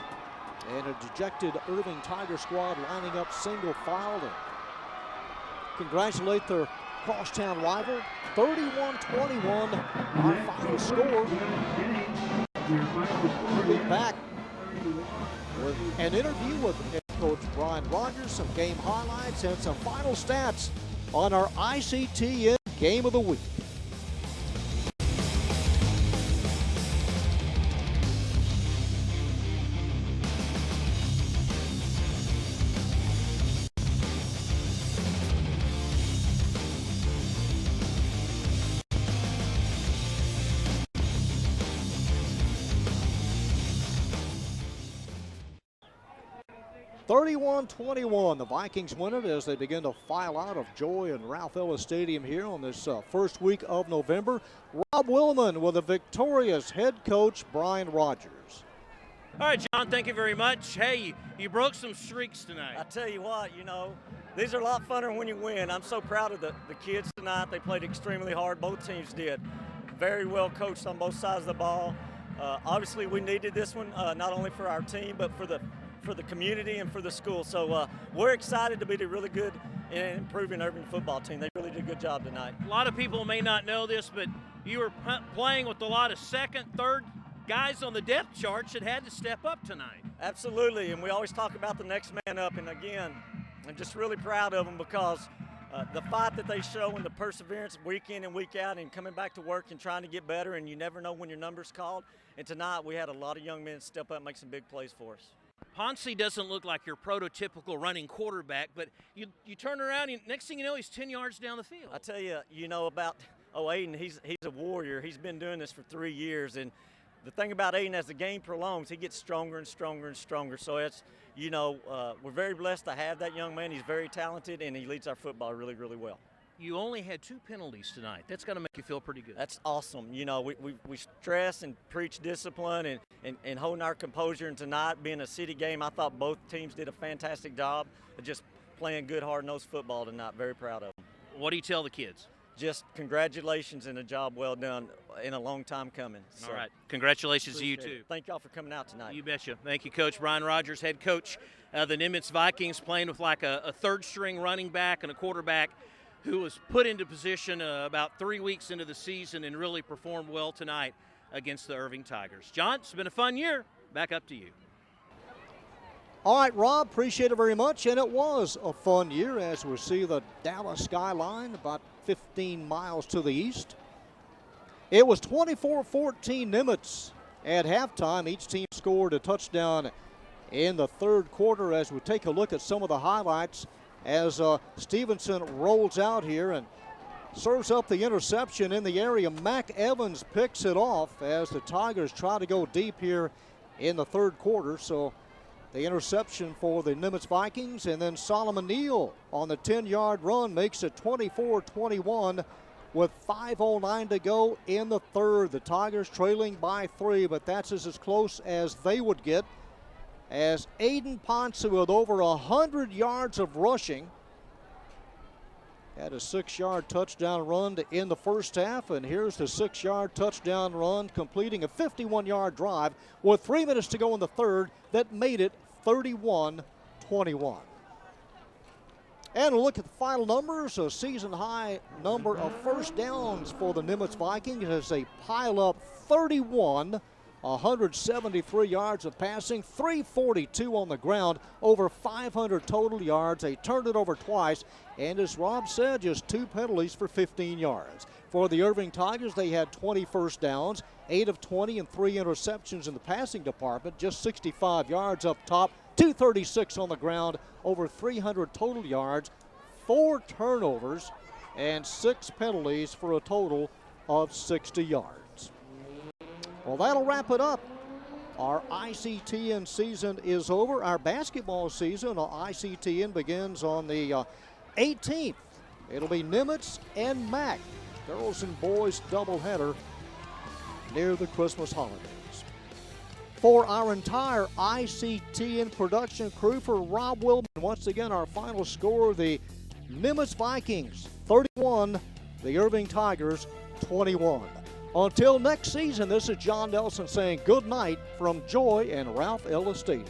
and a dejected Irving Tiger squad lining up single file to congratulate their crosstown rival. 31-21, our final score. We'll be back with an interview with head coach Brian Rogers, some game highlights, and some final stats on our ICTN Game of the Week. (31-21). The Vikings win it as they begin to file out of Joy and Ralph Ellis Stadium here on this first week of November. Rob Willman with a victorious head coach Brian Rogers. All right, John, thank you very much. Hey, you broke some streaks tonight. I tell you what, these are a lot funner when you win. I'm so proud of the kids tonight. They played extremely hard. Both teams did. Very well coached on both sides of the ball. Obviously, we needed this one, not only for our team, but for the community and for the school. So we're excited to be really good in improving Irving football team. They really did a good job tonight. A lot of people may not know this, but you were playing with a lot of second, third guys on the depth charts that had to step up tonight. Absolutely, and we always talk about the next man up. And again, I'm just really proud of them because the fight that they show and the perseverance week in and week out and coming back to work and trying to get better, and you never know when your number's called. And tonight we had a lot of young men step up and make some big plays for us. Ponce doesn't look like your prototypical running quarterback, but you turn around and next thing you know, he's 10 yards down the field. I tell you, about Aiden, he's a warrior. He's been doing this for 3 years, and the thing about Aiden, as the game prolongs, he gets stronger and stronger and stronger. So it's, we're very blessed to have that young man. He's very talented, and he leads our football really, really well. You only had 2 penalties tonight. That's got to make you feel pretty good. That's awesome. We stress and preach discipline and holding our composure. And tonight, being a city game, I thought both teams did a fantastic job of just playing good, hard-nosed football tonight. Very proud of them. What do you tell the kids? Just congratulations and a job well done in a long time coming. All right. Congratulations to you, too. Thank y'all for coming out tonight. You betcha. Thank you, Coach Brian Rogers, head coach of the Nimitz Vikings, playing with like a third-string running back and a quarterback who was put into position about 3 weeks into the season and really performed well tonight against the Irving Tigers. John, it's been a fun year. Back up to you. All right, Rob, appreciate it very much. And it was a fun year as we see the Dallas skyline about 15 miles to the east. It was 24-14 Nimitz at halftime. Each team scored a touchdown in the third quarter as we take a look at some of the highlights as Stevenson rolls out here and serves up the interception in the area. Mac Evans picks it off as the Tigers try to go deep here in the third quarter. So the interception for the Nimitz Vikings, and then Solomon Neal on the 10-yard run makes it 24-21 with 5:09 to go in the third. The Tigers trailing by 3, but that's as close as they would get, as Aiden Ponce with over 100 yards of rushing had a 6-yard touchdown run to end the first half, and here's the 6-yard touchdown run, completing a 51-yard drive with 3 minutes to go in the third that made it 31-21. And a look at the final numbers, a season-high number of first downs for the Nimitz Vikings as they pile up 31, 173 yards of passing, 342 on the ground, over 500 total yards. They turned it over twice, and as Rob said, just 2 penalties for 15 yards. For the Irving Tigers, they had 20 first downs, 8 of 20 and 3 interceptions in the passing department, just 65 yards up top, 236 on the ground, over 300 total yards, 4 turnovers, and 6 penalties for a total of 60 yards. Well, that'll wrap it up. Our ICTN season is over. Our basketball season, ICTN, begins on the 18th. It'll be Nimitz and Mac, girls and boys doubleheader near the Christmas holidays. For our entire ICTN production crew, for Rob Wilman, once again our final score, the Nimitz Vikings 31, the Irving Tigers 21. Until next season, this is John Nelson saying good night from Joy and Ralph Ellis Stadium.